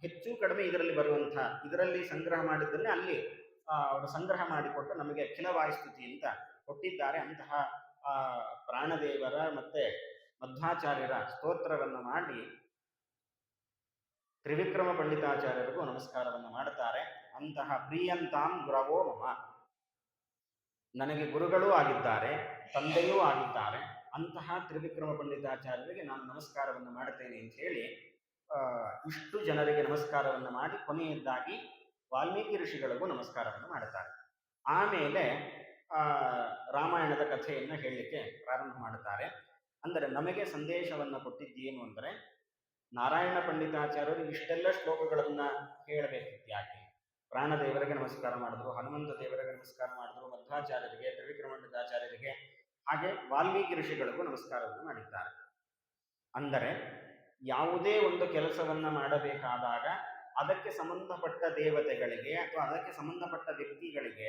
ಹೆಚ್ಚು ಕಡಿಮೆ ಇದರಲ್ಲಿ ಬರುವಂತಹ, ಇದರಲ್ಲಿ ಸಂಗ್ರಹ ಮಾಡಿದ್ದನ್ನೇ ಅಲ್ಲಿ ಅವರು ಸಂಗ್ರಹ ಮಾಡಿಕೊಟ್ಟು ನಮಗೆ ಖಿಲವಾಯು ಸ್ತುತಿ ಅಂತ ಕೊಟ್ಟಿದ್ದಾರೆ. ಅಂತಹ ಪ್ರಾಣದೇವರ ಮತ್ತೆ ಮಧ್ವಾಚಾರ್ಯರ ಸ್ತೋತ್ರವನ್ನು ಮಾಡಿ ತ್ರಿವಿಕ್ರಮ ಪಂಡಿತಾಚಾರ್ಯರಿಗೂ ನಮಸ್ಕಾರವನ್ನು ಮಾಡುತ್ತಾರೆ. ಅಂತಹ ಪ್ರಿಯಂತಾಂ ಗುರವೋ ಮಮ, ನನಗೆ ಗುರುಗಳೂ ಆಗಿದ್ದಾರೆ, ತಂದೆಯೂ ಆಗಿದ್ದಾರೆ, ಅಂತಹ ತ್ರಿವಿಕ್ರಮ ಪಂಡಿತಾಚಾರ್ಯರಿಗೆ ನಾನು ನಮಸ್ಕಾರವನ್ನು ಮಾಡುತ್ತೇನೆ ಅಂತ ಹೇಳಿ ಇಷ್ಟು ಜನರಿಗೆ ನಮಸ್ಕಾರವನ್ನು ಮಾಡಿ ಕೊನೆಯದ್ದಾಗಿ ವಾಲ್ಮೀಕಿ ಋಷಿಗಳಿಗೂ ನಮಸ್ಕಾರವನ್ನು ಮಾಡುತ್ತಾರೆ. ಆಮೇಲೆ ರಾಮಾಯಣದ ಕಥೆಯನ್ನು ಹೇಳಲಿಕ್ಕೆ ಪ್ರಾರಂಭ ಮಾಡುತ್ತಾರೆ. ಅಂದರೆ ನಮಗೆ ಸಂದೇಶವನ್ನು ಕೊಟ್ಟಿದ್ದೇನು ಅಂದರೆ, ನಾರಾಯಣ ಪಂಡಿತಾಚಾರ್ಯರು ಇಷ್ಟೆಲ್ಲ ಶ್ಲೋಕಗಳನ್ನು ಹೇಳಬೇಕಿತ್ತು ಯಾಕೆ? ಪ್ರಾಣದೇವರಿಗೆ ನಮಸ್ಕಾರ ಮಾಡಿದ್ರು, ಹನುಮಂತ ದೇವರಿಗೆ ನಮಸ್ಕಾರ ಮಾಡಿದ್ರು, ಮಧ್ವಾಚಾರ್ಯರಿಗೆ, ತ್ರಿವಿಕ್ರಮ ಪಂಡಿತಾಚಾರ್ಯರಿಗೆ, ಹಾಗೆ ವಾಲ್ಮೀಕಿ ಋಷಿಗಳಿಗೂ ನಮಸ್ಕಾರವನ್ನು ಮಾಡಿದ್ದಾರೆ. ಅಂದರೆ ಯಾವುದೇ ಒಂದು ಕೆಲಸವನ್ನ ಮಾಡಬೇಕಾದಾಗ ಅದಕ್ಕೆ ಸಂಬಂಧಪಟ್ಟ ದೇವತೆಗಳಿಗೆ ಅಥವಾ ಅದಕ್ಕೆ ಸಂಬಂಧಪಟ್ಟ ವ್ಯಕ್ತಿಗಳಿಗೆ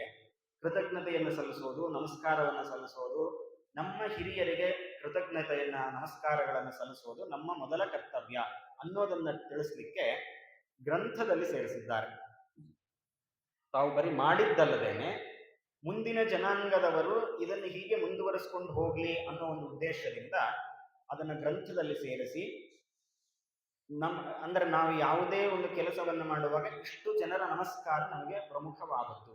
ಕೃತಜ್ಞತೆಯನ್ನು ಸಲ್ಲಿಸೋದು, ನಮಸ್ಕಾರವನ್ನು ಸಲ್ಲಿಸೋದು, ನಮ್ಮ ಹಿರಿಯರಿಗೆ ಕೃತಜ್ಞತೆಯನ್ನ ನಮಸ್ಕಾರಗಳನ್ನು ಸಲ್ಲಿಸೋದು ನಮ್ಮ ಮೊದಲ ಕರ್ತವ್ಯ ಅನ್ನೋದನ್ನ ತಿಳಿಸ್ಲಿಕ್ಕೆ ಗ್ರಂಥದಲ್ಲಿ ಸೇರಿಸಿದ್ದಾರೆ. ತಾವು ಬರೀ ಮಾಡಿದ್ದಲ್ಲದೇನೆ ಮುಂದಿನ ಜನಾಂಗದವರು ಇದನ್ನು ಹೀಗೆ ಮುಂದುವರಿಸಿಕೊಂಡು ಹೋಗ್ಲಿ ಅನ್ನೋ ಒಂದು ಉದ್ದೇಶದಿಂದ ಅದನ್ನು ಗ್ರಂಥದಲ್ಲಿ ಸೇರಿಸಿ ಅಂದ್ರೆ ನಾವು ಯಾವುದೇ ಒಂದು ಕೆಲಸವನ್ನು ಮಾಡುವಾಗ ಇಷ್ಟು ಜನರ ನಮಸ್ಕಾರ ನಮಗೆ ಪ್ರಮುಖವಾದದ್ದು.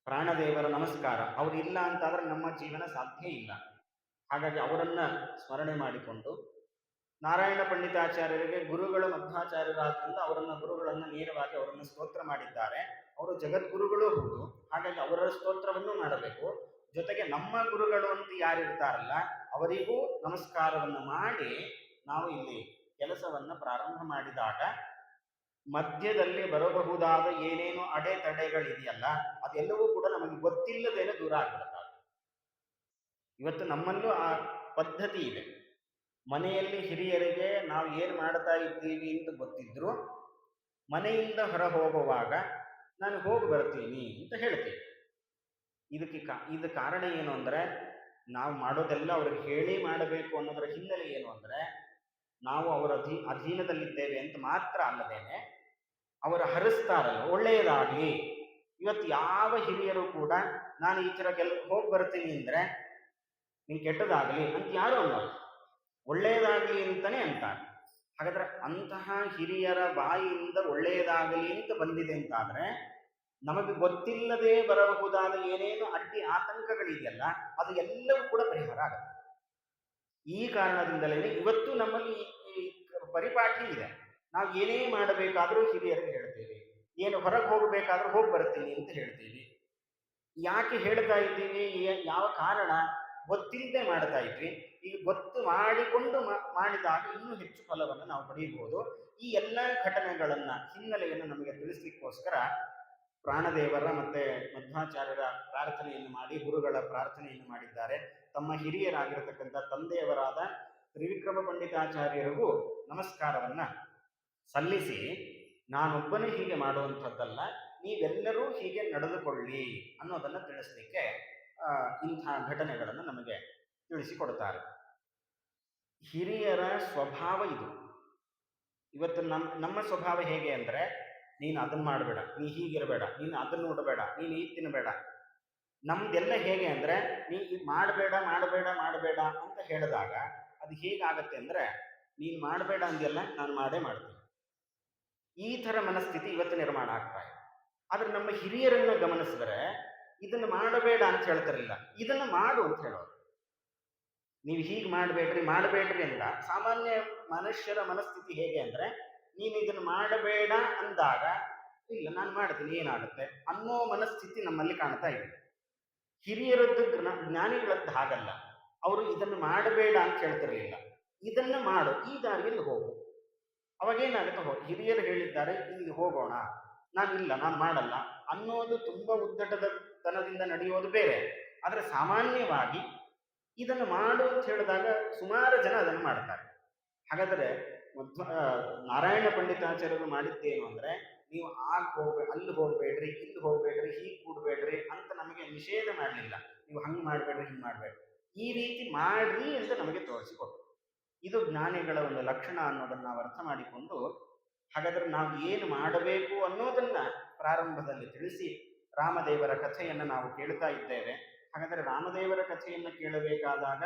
ಪ್ರಾಣದೇವರ ನಮಸ್ಕಾರ ಅವರು ಇಲ್ಲ ಅಂತಾದ್ರೆ ನಮ್ಮ ಜೀವನ ಸಾಧ್ಯ ಇಲ್ಲ. ಹಾಗಾಗಿ ಅವರನ್ನ ಸ್ಮರಣೆ ಮಾಡಿಕೊಂಡು, ನಾರಾಯಣ ಪಂಡಿತಾಚಾರ್ಯರಿಗೆ ಗುರುಗಳು ಮಧ್ವಾಚಾರ್ಯರಾದ್ರಿಂದ ಗುರುಗಳನ್ನ ನೇರವಾಗಿ ಅವರನ್ನು ಸ್ತೋತ್ರ ಮಾಡಿದ್ದಾರೆ. ಅವರು ಜಗದ್ಗುರುಗಳು ಹೌದು, ಹಾಗಾಗಿ ಅವರ ಸ್ತೋತ್ರವನ್ನು ಮಾಡಬೇಕು. ಜೊತೆಗೆ ನಮ್ಮ ಗುರುಗಳು ಅಂತ ಯಾರಿರ್ತಾರಲ್ಲ ಅವರಿಗೂ ನಮಸ್ಕಾರವನ್ನು ಮಾಡಿ ನಾವು ಇಲ್ಲಿ ಕೆಲಸವನ್ನ ಪ್ರಾರಂಭ ಮಾಡಿದಾಗ ಮಧ್ಯದಲ್ಲಿ ಬರಬಹುದಾದ ಏನೇನು ಅಡೆತಡೆಗಳಿದೆಯಲ್ಲ ಅದೆಲ್ಲವೂ ಕೂಡ ನಮಗೆ ಗೊತ್ತಿಲ್ಲದೇನೆ ದೂರ ಆಗ್ಬಿಡುತ್ತಾರೆ. ಇವತ್ತು ನಮ್ಮಲ್ಲೂ ಆ ಪದ್ಧತಿ ಇದೆ. ಮನೆಯಲ್ಲಿ ಹಿರಿಯರಿಗೆ ನಾವು ಏನು ಮಾಡ್ತಾ ಇದ್ದೀವಿ ಅಂತ ಗೊತ್ತಿದ್ರು ಮನೆಯಿಂದ ಹೊರ ಹೋಗುವಾಗ ನಾನು ಹೋಗಿ ಬರ್ತೀನಿ ಅಂತ ಹೇಳ್ತೀವಿ. ಇದು ಕಾರಣ ಏನು ಅಂದ್ರೆ, ನಾವು ಮಾಡೋದೆಲ್ಲ ಅವ್ರಿಗೆ ಹೇಳಿ ಮಾಡಬೇಕು ಅನ್ನೋದರ ಹಿನ್ನೆಲೆ ಏನು ಅಂದ್ರೆ, ನಾವು ಅವರ ಅಧೀನದಲ್ಲಿದ್ದೇವೆ ಅಂತ ಮಾತ್ರ ಅಲ್ಲದೇನೆ ಅವರ ಹರಿಸ್ತಾರಲ್ಲ ಒಳ್ಳೆಯದಾಗ್ಲಿ. ಇವತ್ತು ಯಾವ ಹಿರಿಯರು ಕೂಡ ನಾನು ಈ ತರ ಹೋಗಿ ಬರ್ತೀನಿ ಅಂದ್ರೆ ನಿನ್ ಕೆಟ್ಟದಾಗ್ಲಿ ಅಂತ ಯಾರು ಅನ್ನೋದು, ಒಳ್ಳೆಯದಾಗ್ಲಿ ಅಂತಾನೆ ಅಂತಾರೆ. ಹಾಗಾದ್ರೆ ಅಂತಹ ಹಿರಿಯರ ಬಾಯಿಯಿಂದ ಒಳ್ಳೆಯದಾಗಲಿ ಅಂತ ಬಂದಿದೆ ಅಂತಾದ್ರೆ ನಮಗೆ ಗೊತ್ತಿಲ್ಲದೆ ಬರಬಹುದಾದ ಏನೇನು ಅಡ್ಡಿ ಆತಂಕಗಳಿದೆಯಲ್ಲ ಅದು ಎಲ್ಲವೂ ಕೂಡ ಪರಿಹಾರ ಆಗುತ್ತೆ. ಈ ಕಾರಣದಿಂದಲೇ ಇವತ್ತು ನಮ್ಮಲ್ಲಿ ಈ ಪರಿಪಾಠಿ ಇದೆ. ನಾವು ಏನೇ ಮಾಡಬೇಕಾದ್ರೂ ಹಿರಿಯರಿಗೆ ಹೇಳ್ತೇವೆ, ಏನು ಹೊರಗೆ ಹೋಗಬೇಕಾದ್ರೂ ಹೋಗಿ ಬರ್ತೀನಿ ಅಂತ ಹೇಳ್ತೀವಿ. ಯಾಕೆ ಹೇಳ್ತಾ ಇದ್ದೀವಿ? ಯಾವ ಕಾರಣ? ಗೊತ್ತಿಲ್ಲದೆ ಮಾಡ್ತಾ ಇದ್ವಿ. ಈಗ ಗೊತ್ತು ಮಾಡಿಕೊಂಡು ಮಾಡಿದಾಗ ಇನ್ನೂ ಹೆಚ್ಚು ಫಲವನ್ನು ನಾವು ಪಡೆಯಬಹುದು. ಈ ಎಲ್ಲ ಘಟನೆಗಳನ್ನ ಹಿನ್ನೆಲೆಯನ್ನು ನಮಗೆ ತಿಳಿಸ್ಲಿಕ್ಕೋಸ್ಕರ ಪ್ರಾಣದೇವರ ಮತ್ತೆ ಮಧ್ವಾಚಾರ್ಯರ ಪ್ರಾರ್ಥನೆಯನ್ನು ಮಾಡಿ, ಗುರುಗಳ ಪ್ರಾರ್ಥನೆಯನ್ನು ಮಾಡಿದ್ದಾರೆ. ತಮ್ಮ ಹಿರಿಯರಾಗಿರತಕ್ಕಂಥ ತಂದೆಯವರಾದ ತ್ರಿವಿಕ್ರಮ ಪಂಡಿತಾಚಾರ್ಯರಿಗೂ ನಮಸ್ಕಾರವನ್ನ ಸಲ್ಲಿಸಿ, ನಾನೊಬ್ಬನೇ ಹೀಗೆ ಮಾಡುವಂಥದ್ದಲ್ಲ, ನೀವೆಲ್ಲರೂ ಹೀಗೆ ನಡೆದುಕೊಳ್ಳಿ ಅನ್ನೋದನ್ನ ತಿಳಿಸ್ಲಿಕ್ಕೆ ಇಂಥ ಘಟನೆಗಳನ್ನು ನಮಗೆ ತಿಳಿಸಿಕೊಡ್ತಾರೆ. ಹಿರಿಯರ ಸ್ವಭಾವ ಇದು. ಇವತ್ತು ನಮ್ಮ ಸ್ವಭಾವ ಹೇಗೆ ಅಂದ್ರೆ, ನೀನು ಅದನ್ನ ಮಾಡಬೇಡ, ನೀ ಹೀಗಿರಬೇಡ, ನೀನು ಅದನ್ನ ನೋಡಬೇಡ, ನೀನು ಈ ತಿನ್ನಬೇಡ. ನಮ್ದೆಲ್ಲ ಹೇಗೆ ಅಂದ್ರೆ, ನೀ ಮಾಡಬೇಡ ಮಾಡಬೇಡ ಮಾಡಬೇಡ ಅಂತ ಹೇಳಿದಾಗ ಅದು ಹೇಗಾಗತ್ತೆ ಅಂದ್ರೆ, ನೀನು ಮಾಡಬೇಡ ಅಂದೆಲ್ಲ ನಾನು ಮಾಡೇ ಮಾಡ್ತೀನಿ. ಈ ಥರ ಮನಸ್ಥಿತಿ ಇವತ್ತು ನಿರ್ಮಾಣ ಆಗ್ತಾ ಇದೆ. ಆದ್ರೆ ನಮ್ಮ ಹಿರಿಯರನ್ನ ಗಮನಿಸಿದ್ರೆ ಇದನ್ನು ಮಾಡಬೇಡ ಅಂತ ಹೇಳ್ತಾರಿಲ್ಲ, ಇದನ್ನು ಮಾಡು ಅಂತ ಹೇಳೋರು. ನೀವು ಹೀಗೆ ಮಾಡಬೇಡ್ರಿ ಅಂದ ಸಾಮಾನ್ಯ ಮನುಷ್ಯರ ಮನಸ್ಥಿತಿ ಹೇಗೆ ಅಂದ್ರೆ, ನೀನು ಇದನ್ನು ಮಾಡಬೇಡ ಅಂದಾಗ ಇಲ್ಲ ನಾನು ಮಾಡ್ತೀನಿ ಏನಾಗುತ್ತೆ ಅನ್ನೋ ಮನಸ್ಥಿತಿ ನಮ್ಮಲ್ಲಿ ಕಾಣ್ತಾ ಇದೆ. ಹಿರಿಯರದ್ದು ಜ್ಞಾನಿಗಳದ್ದು ಹಾಗಲ್ಲ. ಅವರು ಇದನ್ನು ಮಾಡಬೇಡ ಅಂತ ಹೇಳ್ತಿರ್ಲಿಲ್ಲ, ಇದನ್ನ ಮಾಡು, ಈ ದಾರಿಯಲ್ಲಿ ಹೋಗು. ಅವಾಗೇನಾಗುತ್ತೆ, ಹಿರಿಯರು ಹೇಳಿದ್ದಾರೆ ಈಗ ಹೋಗೋಣ, ನಾನು ಮಾಡಲ್ಲ ಅನ್ನೋದು ತುಂಬಾ ಉದ್ದಟದ ತನದಿಂದ ನಡೆಯೋದು ಬೇರೆ. ಆದ್ರೆ ಸಾಮಾನ್ಯವಾಗಿ ಇದನ್ನು ಮಾಡು ಅಂತ ಹೇಳಿದಾಗ ಸುಮಾರು ಜನ ಅದನ್ನು ಮಾಡ್ತಾರೆ. ಹಾಗಾದ್ರೆ ನಾರಾಯಣ ಪಂಡಿತಾಚಾರ್ಯರು ಮಾಡಿದ್ದೇನು ಅಂದ್ರೆ, ನೀವು ಅಲ್ಲಿ ಹೋಗ್ಬೇಡ್ರಿ, ಇಲ್ಲಿ ಹೋಗ್ಬೇಡ್ರಿ, ಹೀಗೆ ಕೂಡ್ಬೇಡ್ರಿ ಅಂತ ನಮಗೆ ನಿಷೇಧ ಮಾಡಲಿಲ್ಲ. ನೀವು ಹಂಗೆ ಮಾಡ್ಬೇಡ್ರಿ, ಹಿಂಗೆ ಮಾಡ್ಬೇಡ್ರಿ, ಈ ರೀತಿ ಮಾಡ್ರಿ ಅಂತ ನಮಗೆ ತೋರಿಸಿಕೊಟ್ರು. ಇದು ಜ್ಞಾನಿಗಳ ಒಂದು ಲಕ್ಷಣ ಅನ್ನೋದನ್ನ ನಾವು ಅರ್ಥ ಮಾಡಿಕೊಂಡು, ಹಾಗಾದ್ರೆ ನಾವು ಏನು ಮಾಡಬೇಕು ಅನ್ನೋದನ್ನ ಪ್ರಾರಂಭದಲ್ಲಿ ತಿಳಿಸಿ ರಾಮದೇವರ ಕಥೆಯನ್ನು ನಾವು ಕೇಳ್ತಾ ಇದ್ದೇವೆ. ಹಾಗಾದ್ರೆ ರಾಮದೇವರ ಕಥೆಯನ್ನು ಕೇಳಬೇಕಾದಾಗ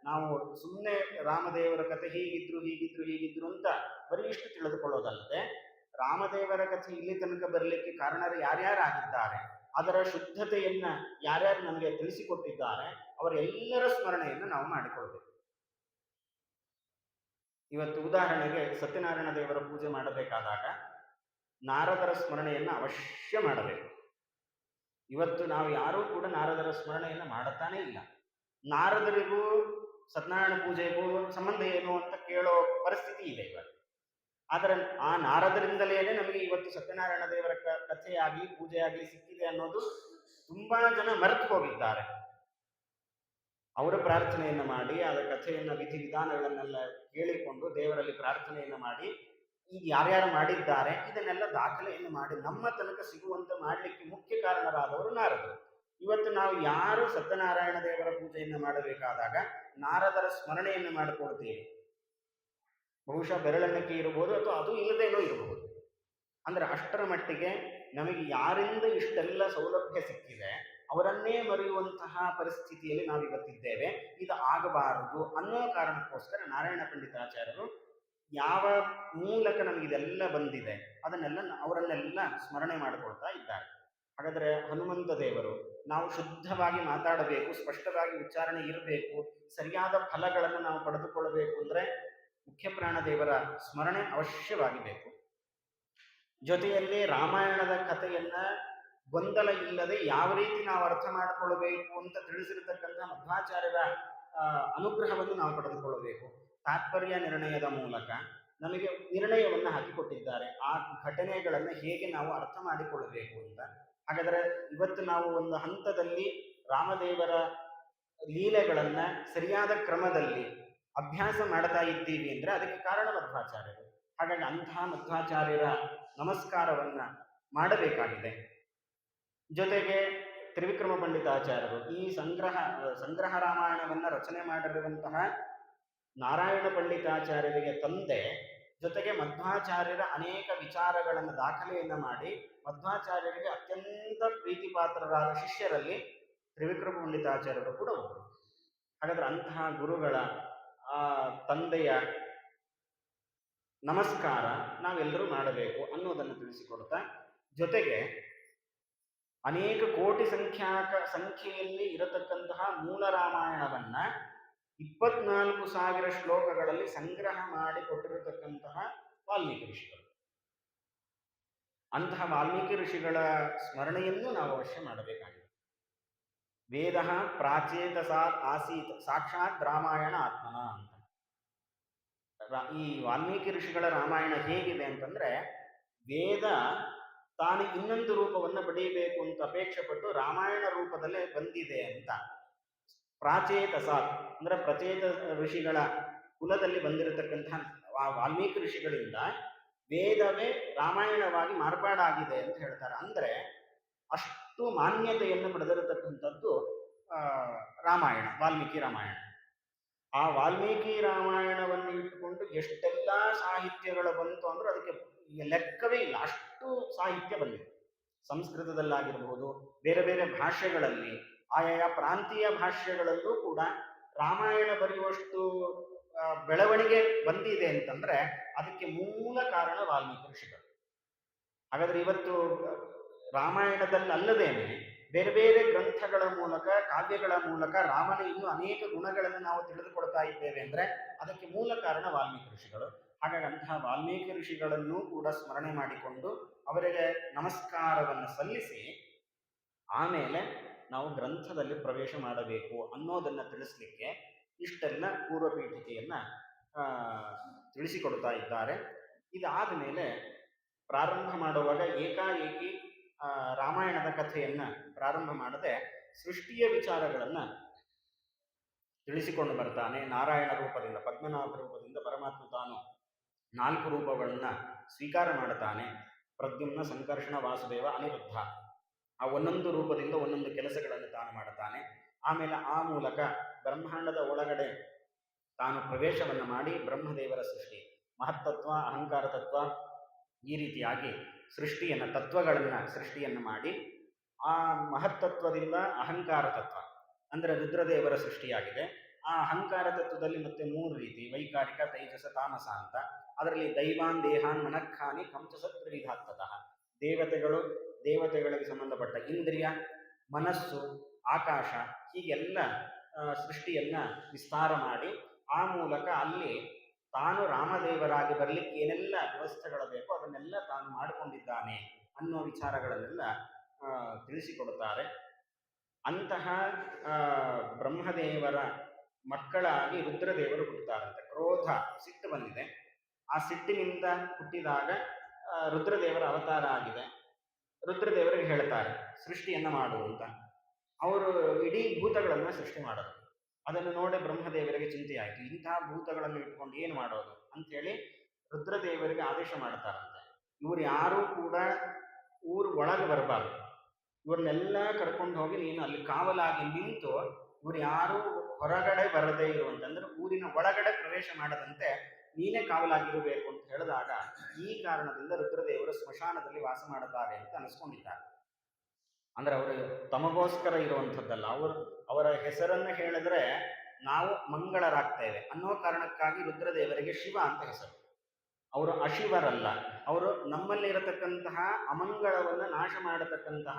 ನಾವು ಸುಮ್ಮನೆ ರಾಮದೇವರ ಕಥೆ ಹೀಗಿದ್ರು ಅಂತ ಬರೀ ಇಷ್ಟು ತಿಳಿದುಕೊಳ್ಳೋದಲ್ಲದೆ, ರಾಮದೇವರ ಕಥೆ ಇಲ್ಲಿ ತನಕ ಬರಲಿಕ್ಕೆ ಕಾರಣರು ಯಾರ್ಯಾರಾಗಿದ್ದಾರೆ, ಅದರ ಶುದ್ಧತೆಯನ್ನ ಯಾರ್ಯಾರು ನಮಗೆ ತಿಳಿಸಿಕೊಟ್ಟಿದ್ದಾರೆ, ಅವರೆಲ್ಲರ ಸ್ಮರಣೆಯನ್ನು ನಾವು ಮಾಡಿಕೊಳ್ಬೇಕು. ಇವತ್ತು ಉದಾಹರಣೆಗೆ ಸತ್ಯನಾರಾಯಣ ದೇವರ ಪೂಜೆ ಮಾಡಬೇಕಾದಾಗ ನಾರದರ ಸ್ಮರಣೆಯನ್ನು ಅವಶ್ಯ ಮಾಡಬೇಕು. ಇವತ್ತು ನಾವು ಯಾರೂ ಕೂಡ ನಾರದರ ಸ್ಮರಣೆಯನ್ನು ಮಾಡುತ್ತಾನೇ ಇಲ್ಲ. ನಾರದರಿಗೂ ಸತ್ಯನಾರಾಯಣ ಪೂಜೆಗೂ ಸಂಬಂಧ ಏನು ಅಂತ ಕೇಳೋ ಪರಿಸ್ಥಿತಿ ಇದೆ ಇವತ್ತು. ಆದರೆ ಆ ನಾರದರಿಂದಲೇ ನಮಗೆ ಇವತ್ತು ಸತ್ಯನಾರಾಯಣ ದೇವರ ಕಥೆಯಾಗಲಿ ಪೂಜೆಯಾಗಲಿ ಸಿಕ್ಕಿದೆ ಅನ್ನೋದು ತುಂಬಾ ಜನ ಮರೆತು ಹೋಗಿದ್ದಾರೆ. ಅವರ ಪ್ರಾರ್ಥನೆಯನ್ನು ಮಾಡಿ, ಅದರ ಕಥೆಯನ್ನು ವಿಧಿವಿಧಾನಗಳನ್ನೆಲ್ಲ ಕೇಳಿಕೊಂಡು ದೇವರಲ್ಲಿ ಪ್ರಾರ್ಥನೆಯನ್ನು ಮಾಡಿ, ಈಗ ಯಾರ್ಯಾರು ಮಾಡಿದ್ದಾರೆ ಇದನ್ನೆಲ್ಲ ದಾಖಲೆಯನ್ನು ಮಾಡಿ ನಮ್ಮ ತನಕ ಸಿಗುವಂತೆ ಮಾಡಲಿಕ್ಕೆ ಮುಖ್ಯ ಕಾರಣರಾದವರು ನಾರದರು. ಇವತ್ತು ನಾವು ಯಾರು ಸತ್ಯನಾರಾಯಣ ದೇವರ ಪೂಜೆಯನ್ನು ಮಾಡಬೇಕಾದಾಗ ನಾರದರ ಸ್ಮರಣೆಯನ್ನು ಮಾಡಿಕೊಳ್ತೀವಿ. ಬಹುಶಃ ಬೆರಳೆಣಿಕೆ ಇರಬಹುದು, ಅಥವಾ ಅದು ಇಲ್ಲದೇನೋ ಇರಬಹುದು. ಅಂದ್ರೆ ಅಷ್ಟರ ಮಟ್ಟಿಗೆ ನಮಗೆ ಯಾರಿಂದ ಇಷ್ಟೆಲ್ಲ ಸೌಲಭ್ಯ ಸಿಕ್ಕಿದೆ ಅವರನ್ನೇ ಮರೆಯುವಂತಹ ಪರಿಸ್ಥಿತಿಯಲ್ಲಿ ನಾವು ಇವತ್ತಿದ್ದೇವೆ. ಇದು ಆಗಬಾರದು ಅನ್ನೋ ಕಾರಣಕ್ಕೋಸ್ಕರ ನಾರಾಯಣ ಪಂಡಿತಾಚಾರ್ಯರು ಯಾವ ಮೂಲಕ ನಮಗಿದೆಲ್ಲ ಬಂದಿದೆ ಅವರನ್ನೆಲ್ಲ ಸ್ಮರಣೆ ಮಾಡಿಕೊಳ್ತಾ ಇದ್ದಾರೆ. ಹಾಗಾದ್ರೆ ಹನುಮಂತ ದೇವರು, ನಾವು ಶುದ್ಧವಾಗಿ ಮಾತಾಡಬೇಕು, ಸ್ಪಷ್ಟವಾಗಿ ಉಚ್ಚಾರಣೆ ಇರಬೇಕು, ಸರಿಯಾದ ಫಲಗಳನ್ನು ನಾವು ಪಡೆದುಕೊಳ್ಳಬೇಕು ಅಂದ್ರೆ ಮುಖ್ಯ ಪ್ರಾಣ ದೇವರ ಸ್ಮರಣೆ ಅವಶ್ಯವಾಗಿ ಬೇಕು. ಜೊತೆಯಲ್ಲಿ ರಾಮಾಯಣದ ಕಥೆಯನ್ನ ಗೊಂದಲ ಇಲ್ಲದೆ ಯಾವ ರೀತಿ ನಾವು ಅರ್ಥ ಮಾಡಿಕೊಳ್ಳಬೇಕು ಅಂತ ತಿಳಿಸಿರತಕ್ಕಂಥ ಮಧ್ವಾಚಾರ್ಯರ ಅನುಗ್ರಹವನ್ನು ನಾವು ಪಡೆದುಕೊಳ್ಳಬೇಕು. ತಾತ್ಪರ್ಯ ನಿರ್ಣಯದ ಮೂಲಕ ನಮಗೆ ನಿರ್ಣಯವನ್ನು ಹಾಕಿಕೊಟ್ಟಿದ್ದಾರೆ, ಆ ಘಟನೆಗಳನ್ನು ಹೇಗೆ ನಾವು ಅರ್ಥ ಮಾಡಿಕೊಳ್ಳಬೇಕು ಅಂತ. ಹಾಗಾದರೆ ಇವತ್ತು ನಾವು ಒಂದು ಹಂತದಲ್ಲಿ ರಾಮದೇವರ ಲೀಲೆಗಳನ್ನ ಸರಿಯಾದ ಕ್ರಮದಲ್ಲಿ ಅಭ್ಯಾಸ ಮಾಡ್ತಾ ಇದ್ದೀವಿ ಅಂದ್ರೆ ಅದಕ್ಕೆ ಕಾರಣ ಮಧ್ವಾಚಾರ್ಯರು. ಹಾಗಾಗಿ ಅಂತಹ ಮಧ್ವಾಚಾರ್ಯರ ನಮಸ್ಕಾರವನ್ನ ಮಾಡಬೇಕಾಗಿದೆ. ಜೊತೆಗೆ ತ್ರಿವಿಕ್ರಮ ಪಂಡಿತಾಚಾರ್ಯರು ಈ ಸಂಗ್ರಹ ರಾಮಾಯಣವನ್ನ ರಚನೆ ಮಾಡಿರುವಂತಹ ನಾರಾಯಣ ಪಂಡಿತಾಚಾರ್ಯರಿಗೆ ತಂದೆ, ಜೊತೆಗೆ ಮಧ್ವಾಚಾರ್ಯರ ಅನೇಕ ವಿಚಾರಗಳನ್ನು ದಾಖಲೆಯನ್ನು ಮಾಡಿ ಮಧ್ವಾಚಾರ್ಯರಿಗೆ ಅತ್ಯಂತ ಪ್ರೀತಿಪಾತ್ರರಾದ ಶಿಷ್ಯರಲ್ಲಿ ತ್ರಿವಿಕ್ರಮ ಪಂಡಿತಾಚಾರ್ಯರು ಕೂಡ ಒಬ್ಬರು. ಹಾಗಾದ್ರೆ ಅಂತಹ ಗುರುಗಳ ತಂದೆಯ ನಮಸ್ಕಾರ ನಾವೆಲ್ಲರೂ ಮಾಡಬೇಕು ಅನ್ನೋದನ್ನು ತಿಳಿಸಿಕೊಡ್ತಾ, ಜೊತೆಗೆ ಅನೇಕ ಕೋಟಿ ಸಂಖ್ಯೆಯಲ್ಲಿ ಇರತಕ್ಕಂತಹ ಮೂಲ ರಾಮಾಯಣವನ್ನ 24,000 ಶ್ಲೋಕಗಳಲ್ಲಿ ಸಂಗ್ರಹ ಮಾಡಿ ಕೊಟ್ಟಿರತಕ್ಕಂತಹ ವಾಲ್ಮೀಕಿ ಋಷಿಗಳು. ಅಂತಹ ವಾಲ್ಮೀಕಿ ಋಷಿಗಳ ಸ್ಮರಣೆಯನ್ನು ನಾವು ಅವಶ್ಯ ಮಾಡಬೇಕಾಗಿದೆ. ವೇದ ಪ್ರಾಚೇತಸಾತ್ ಆಸೀತ್ ಸಾಕ್ಷಾತ್ ರಾಮಾಯಣ ಆತ್ಮನ ಅಂತ. ಈ ವಾಲ್ಮೀಕಿ ಋಷಿಗಳ ರಾಮಾಯಣ ಹೇಗಿದೆ ಅಂತಂದ್ರೆ, ವೇದ ತಾನು ಇನ್ನೊಂದು ರೂಪವನ್ನು ಪಡೆಯಬೇಕು ಅಂತ ಅಪೇಕ್ಷೆ ಪಟ್ಟು ರಾಮಾಯಣ ರೂಪದಲ್ಲೇ ಬಂದಿದೆ ಅಂತ. ಪ್ರಾಚೇತಸಾತ್ ಅಂದ್ರೆ ಪ್ರಚೇತ ಋಷಿಗಳ ಕುಲದಲ್ಲಿ ಬಂದಿರತಕ್ಕಂತಹ ವಾಲ್ಮೀಕಿ ಋಷಿಗಳಿಂದ ವೇದವೇ ರಾಮಾಯಣವಾಗಿ ಮಾರ್ಪಾಡಾಗಿದೆ ಅಂತ ಹೇಳ್ತಾರೆ. ಅಂದ್ರೆ ಅಷ್ಟು ಮಾನ್ಯತೆಯನ್ನು ಪಡೆದಿರತಕ್ಕಂಥದ್ದು ರಾಮಾಯಣ, ವಾಲ್ಮೀಕಿ ರಾಮಾಯಣ. ಆ ವಾಲ್ಮೀಕಿ ರಾಮಾಯಣವನ್ನು ಇಟ್ಟುಕೊಂಡು ಎಷ್ಟೆಲ್ಲ ಸಾಹಿತ್ಯಗಳು ಬಂತು ಅಂದ್ರೆ ಅದಕ್ಕೆ ಲೆಕ್ಕವೇ ಇಲ್ಲ, ಅಷ್ಟು ಸಾಹಿತ್ಯ ಬಂದಿದೆ. ಸಂಸ್ಕೃತದಲ್ಲಾಗಿರ್ಬೋದು, ಬೇರೆ ಬೇರೆ ಭಾಷೆಗಳಲ್ಲಿ, ಆಯಾ ಪ್ರಾಂತೀಯ ಭಾಷೆಗಳಲ್ಲೂ ಕೂಡ ರಾಮಾಯಣ ಬರೆಯುವಷ್ಟು ಬೆಳವಣಿಗೆ ಬಂದಿದೆ ಅಂತಂದ್ರೆ ಅದಕ್ಕೆ ಮೂಲ ಕಾರಣ ವಾಲ್ಮೀಕಿ ಋಷಿಗಳು. ಹಾಗಾದ್ರೆ ಇವತ್ತು ರಾಮಾಯಣದಲ್ಲದೇನೆ ಬೇರೆ ಬೇರೆ ಗ್ರಂಥಗಳ ಮೂಲಕ, ಕಾವ್ಯಗಳ ಮೂಲಕ ರಾಮನ ಇನ್ನೂ ಅನೇಕ ಗುಣಗಳನ್ನು ನಾವು ತಿಳಿದುಕೊಡ್ತಾ ಇದ್ದೇವೆ ಅಂದ್ರೆ ಅದಕ್ಕೆ ಮೂಲ ಕಾರಣ ವಾಲ್ಮೀಕಿ ಋಷಿಗಳು. ಹಾಗಾಗಿ ಅಂತಹ ವಾಲ್ಮೀಕಿ ಋಷಿಗಳನ್ನು ಕೂಡ ಸ್ಮರಣೆ ಮಾಡಿಕೊಂಡು ಅವರಿಗೆ ನಮಸ್ಕಾರವನ್ನು ಸಲ್ಲಿಸಿ ಆಮೇಲೆ ನಾವು ಗ್ರಂಥದಲ್ಲಿ ಪ್ರವೇಶ ಮಾಡಬೇಕು ಅನ್ನೋದನ್ನ ತಿಳಿಸ್ಲಿಕ್ಕೆ ಇಷ್ಟೆಲ್ಲ ಪೂರ್ವಪೀಠಿಕೆಯನ್ನ ತಿಳಿಸಿಕೊಡ್ತಾ ಇದ್ದಾರೆ. ಇದಾದ ಮೇಲೆ ಪ್ರಾರಂಭ ಮಾಡುವಾಗ ಏಕಾಏಕಿ ರಾಮಾಯಣದ ಕಥೆಯನ್ನ ಪ್ರಾರಂಭ ಮಾಡದೆ ಸೃಷ್ಟಿಯ ವಿಚಾರಗಳನ್ನ ತಿಳಿಸಿಕೊಂಡು ಬರ್ತಾನೆ. ನಾರಾಯಣ ರೂಪದಿಂದ, ಪದ್ಮನಾಭ ರೂಪದಿಂದ ಪರಮಾತ್ಮ ತಾನು 4 ರೂಪಗಳನ್ನ ಸ್ವೀಕಾರ ಮಾಡುತ್ತಾನೆ. ಪ್ರದ್ಯುಮ್ನ, ಸಂಕರ್ಷಣ, ವಾಸುದೇವ, ಅನಿರುದ್ಧ. ಆ ಒಂದೊಂದು ರೂಪದಿಂದ ಒಂದೊಂದು ಕೆಲಸಗಳನ್ನು ತಾನು ಮಾಡುತ್ತಾನೆ. ಆಮೇಲೆ ಆ ಮೂಲಕ ಬ್ರಹ್ಮಾಂಡದ ಒಳಗಡೆ ತಾನು ಪ್ರವೇಶವನ್ನು ಮಾಡಿ ಬ್ರಹ್ಮದೇವರ ಸೃಷ್ಟಿ, ಮಹತ್ತತ್ವ, ಅಹಂಕಾರ ತತ್ವ, ಈ ರೀತಿಯಾಗಿ ಸೃಷ್ಟಿಯನ್ನು ಮಾಡಿ ಆ ಮಹತ್ತತ್ವದಿಂದ ಅಹಂಕಾರ ತತ್ವ ಅಂದ್ರೆ ರುದ್ರದೇವರ ಸೃಷ್ಟಿಯಾಗಿದೆ. ಆ ಅಹಂಕಾರ ತತ್ವದಲ್ಲಿ ಮತ್ತೆ 3 ರೀತಿ, ವೈಕಾರಿಕ, ತೈಜಸ, ತಾಮಸ ಅಂತ. ಅದರಲ್ಲಿ ದೈವಾನ್ ದೇಹಾನ್ ಮನಃಖಾನಿ ಕಂಚಸತ್ ತ್ರಿವಿಧಾತ್ಮತಃ. ದೇವತೆಗಳಿಗೆ ಸಂಬಂಧಪಟ್ಟ ಇಂದ್ರಿಯ, ಮನಸ್ಸು, ಆಕಾಶ, ಹೀಗೆಲ್ಲ ಸೃಷ್ಟಿಯನ್ನ ವಿಸ್ತಾರ ಮಾಡಿ ಆ ಮೂಲಕ ಅಲ್ಲಿ ತಾನು ರಾಮದೇವರಾಗಿ ಬರಲಿಕ್ಕೆ ಏನೆಲ್ಲ ವ್ಯವಸ್ಥೆಗಳು ಬೇಕೋ ಅದನ್ನೆಲ್ಲ ತಾನು ಮಾಡಿಕೊಂಡಿದ್ದಾನೆ ಅನ್ನೋ ವಿಚಾರಗಳನ್ನೆಲ್ಲ ತಿಳಿಸಿಕೊಡುತ್ತಾರೆ. ಅಂತಹ ಬ್ರಹ್ಮದೇವರ ಮಕ್ಕಳಾಗಿ ರುದ್ರದೇವರು ಹುಟ್ಟುತ್ತಾರಂತೆ. ಕ್ರೋಧ, ಸಿಟ್ಟು ಬಂದಿದೆ. ಆ ಸಿಟ್ಟಿನಿಂದ ಹುಟ್ಟಿದಾಗ ರುದ್ರದೇವರ ಅವತಾರ ಆಗಿದೆ. ರುದ್ರದೇವರಿಗೆ ಹೇಳ್ತಾರೆ ಸೃಷ್ಟಿಯನ್ನ ಮಾಡು ಅಂತ. ಅವರು ಇಡೀ ಭೂತಗಳನ್ನ ಸೃಷ್ಟಿ ಮಾಡೋದು. ಅದನ್ನು ನೋಡಿ ಬ್ರಹ್ಮದೇವರಿಗೆ ಚಿಂತೆಯಾಯಿತು, ಇಂತಹ ಭೂತಗಳನ್ನು ಇಟ್ಕೊಂಡು ಏನು ಮಾಡೋದು ಅಂಥೇಳಿ ರುದ್ರದೇವರಿಗೆ ಆದೇಶ ಮಾಡ್ತಾರಂತೆ. ಇವರು ಯಾರೂ ಕೂಡ ಊರು ಒಳಗೆ ಬರಬಾರ್ದು, ಇವ್ರನ್ನೆಲ್ಲ ಕರ್ಕೊಂಡು ಹೋಗಿ ನೀನು ಅಲ್ಲಿ ಕಾವಲಾಗಿ ನಿಂತು ಇವ್ರು ಯಾರೂ ಹೊರಗಡೆ ಬರದೇ ಇರುವಂತಂದ್ರೆ ಊರಿನ ಒಳಗಡೆ ಪ್ರವೇಶ ಮಾಡದಂತೆ ನೀನೇ ಕಾವಲಾಗಿರಬೇಕು ಅಂತ ಹೇಳಿದಾಗ ಈ ಕಾರಣದಿಂದ ರುದ್ರದೇವರು ಸ್ಮಶಾನದಲ್ಲಿ ವಾಸ ಮಾಡುತ್ತಾರೆ ಅಂತ ಅನಿಸ್ಕೊಂಡಿದ್ದಾರೆ. ಅಂದ್ರೆ ಅವರು ತಮಗೋಸ್ಕರ ಇರುವಂಥದ್ದಲ್ಲ, ಅವರ ಹೆಸರನ್ನು ಹೇಳಿದ್ರೆ ನಾವು ಮಂಗಳರಾಗ್ತೇವೆ ಅನ್ನೋ ಕಾರಣಕ್ಕಾಗಿ ರುದ್ರದೇವರಿಗೆ ಶಿವ ಅಂತ ಹೆಸರು. ಅವರು ಅಶಿವರಲ್ಲ, ಅವರು ನಮ್ಮಲ್ಲಿರತಕ್ಕಂತಹ ಅಮಂಗಳವನ್ನು ನಾಶ ಮಾಡತಕ್ಕಂತಹ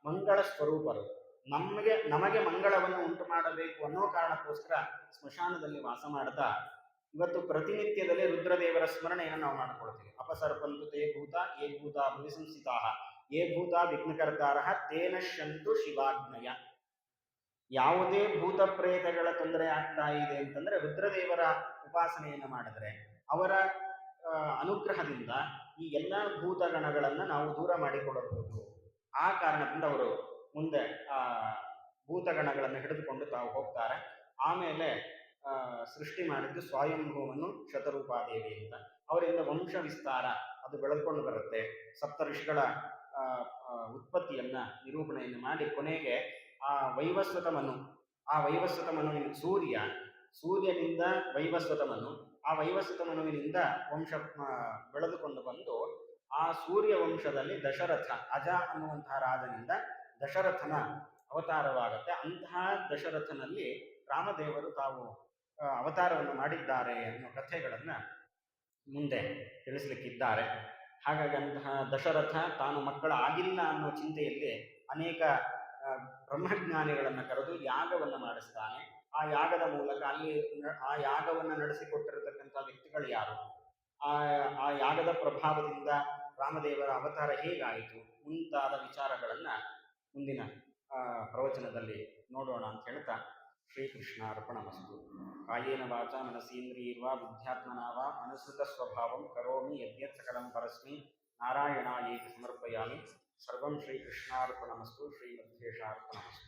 ಮಂಗಳ ಸ್ವರೂಪರು. ನಮಗೆ ಮಂಗಳವನ್ನು ಉಂಟು ಮಾಡಬೇಕು ಅನ್ನೋ ಕಾರಣಕ್ಕೋಸ್ಕರ ಸ್ಮಶಾನದಲ್ಲಿ ವಾಸ ಮಾಡ್ತಾ ಇವತ್ತು ಪ್ರತಿನಿತ್ಯದಲ್ಲಿ ರುದ್ರದೇವರ ಸ್ಮರಣೆಯನ್ನು ನಾವು ಮಾಡಿಕೊಳ್ತೀವಿ. ಅಪಸರ್ಪಂತು ತೇ ಭೂತ ಏ ಭೂತ ಭೂಸಂಸ್ಥಿತಾ ಏ ಭೂತ ವಿಘ್ನಕರ್ತಾರ ತೇನ ಶಂತು ಶಿವಾಜ್ಞಯ. ಯಾವುದೇ ಭೂತ ಪ್ರೇತಗಳ ತೊಂದರೆ ಆಗ್ತಾ ಇದೆ ಅಂತಂದ್ರೆ ರುದ್ರದೇವರ ಉಪಾಸನೆಯನ್ನು ಮಾಡಿದ್ರೆ ಅವರ ಅನುಗ್ರಹದಿಂದ ಈ ಎಲ್ಲ ಭೂತಗಣಗಳನ್ನ ನಾವು ದೂರ ಮಾಡಿಕೊಳ್ಳಬಹುದು. ಆ ಕಾರಣದಿಂದ ಅವರು ಮುಂದೆ ಭೂತಗಣಗಳನ್ನು ಹಿಡಿದುಕೊಂಡು ತಾವು ಹೋಗ್ತಾರೆ. ಆಮೇಲೆ ಸೃಷ್ಟಿ ಮಾಡಿದ್ದು ಸ್ವಯಂಭೂವನ್ನು ಶತರೂಪಾದೇವಿ ಅಂತ. ಅವರಿಂದ ವಂಶ ವಿಸ್ತಾರ ಅದು ಬೆಳೆದುಕೊಂಡು ಬರುತ್ತೆ. ಸಪ್ತ ಋಷಿಗಳ ಉತ್ಪತ್ತಿಯನ್ನ ನಿರೂಪಣೆಯನ್ನು ಮಾಡಿ ಕೊನೆಗೆ ಆ ವೈವಸ್ವತ ಮನುವಿನ ಸೂರ್ಯನಿಂದ ವೈವಸ್ವತ ಮನು, ಆ ವೈವಸ್ವತ ಮನುವಿನಿಂದ ವಂಶ ಬೆಳೆದುಕೊಂಡು ಬಂದು ಆ ಸೂರ್ಯ ವಂಶದಲ್ಲಿ ದಶರಥ, ಅಜ ಅನ್ನುವಂತಹ ರಾಜನಿಂದ ದಶರಥನ ಅವತಾರವಾಗುತ್ತೆ. ಅಂತಹ ದಶರಥನಲ್ಲಿ ರಾಮದೇವರು ತಾವು ಅವತಾರವನ್ನು ಮಾಡಿದ್ದಾರೆ ಅನ್ನೋ ಕಥೆಗಳನ್ನ ಮುಂದೆ ತಿಳಿಸ್ಲಿಕ್ಕಿದ್ದಾರೆ. ಹಾಗಾಗಿ ಅಂತಹ ದಶರಥ ತಾನು ಮಕ್ಕಳ ಆಗಿಲ್ಲ ಅನ್ನೋ ಚಿಂತೆಯಲ್ಲಿ ಅನೇಕ ಬ್ರಹ್ಮಜ್ಞಾನಿಗಳನ್ನು ಕರೆದು ಯಾಗವನ್ನು ಮಾಡಿಸ್ತಾನೆ. ಆ ಯಾಗದ ಮೂಲಕ ಅಲ್ಲಿ ಆ ಯಾಗವನ್ನು ನಡೆಸಿಕೊಟ್ಟಿರತಕ್ಕಂಥ ವ್ಯಕ್ತಿಗಳು ಯಾರು, ಆ ಯಾಗದ ಪ್ರಭಾವದಿಂದ ರಾಮದೇವರ ಅವತಾರ ಹೇಗಾಯಿತು ಮುಂತಾದ ವಿಚಾರಗಳನ್ನ ಮುಂದಿನ ಪ್ರವಚನದಲ್ಲಿ ನೋಡೋಣ ಅಂತ ಹೇಳ್ತಾ ಶ್ರೀಕೃಷ್ಣಾರ್ಪಣಮಸ್ತು. ಕಾಯೇನ ವಾಚಾ ಮನಸೇಂದ್ರಿಯರ್ವಾ ಬುದ್ಧ್ಯಾತ್ಮನಾ ವಾ ಅನುಸೃತ ಸ್ವಭಾವಂ ಕರೋಮಿ ಯದ್ಯತ್ ಸಕಲಂ ಪರಸ್ಮೈ ನಾರಾಯಣಾಯೇತಿ ಸಮರ್ಪಯಾಮಿ. ಸರ್ವಂ ಶ್ರೀಕೃಷ್ಣಾರ್ಪಣಮಸ್ತು. ಶ್ರೀಮಧ್ವೇಶಾರ್ಪಣಮಸ್ತು.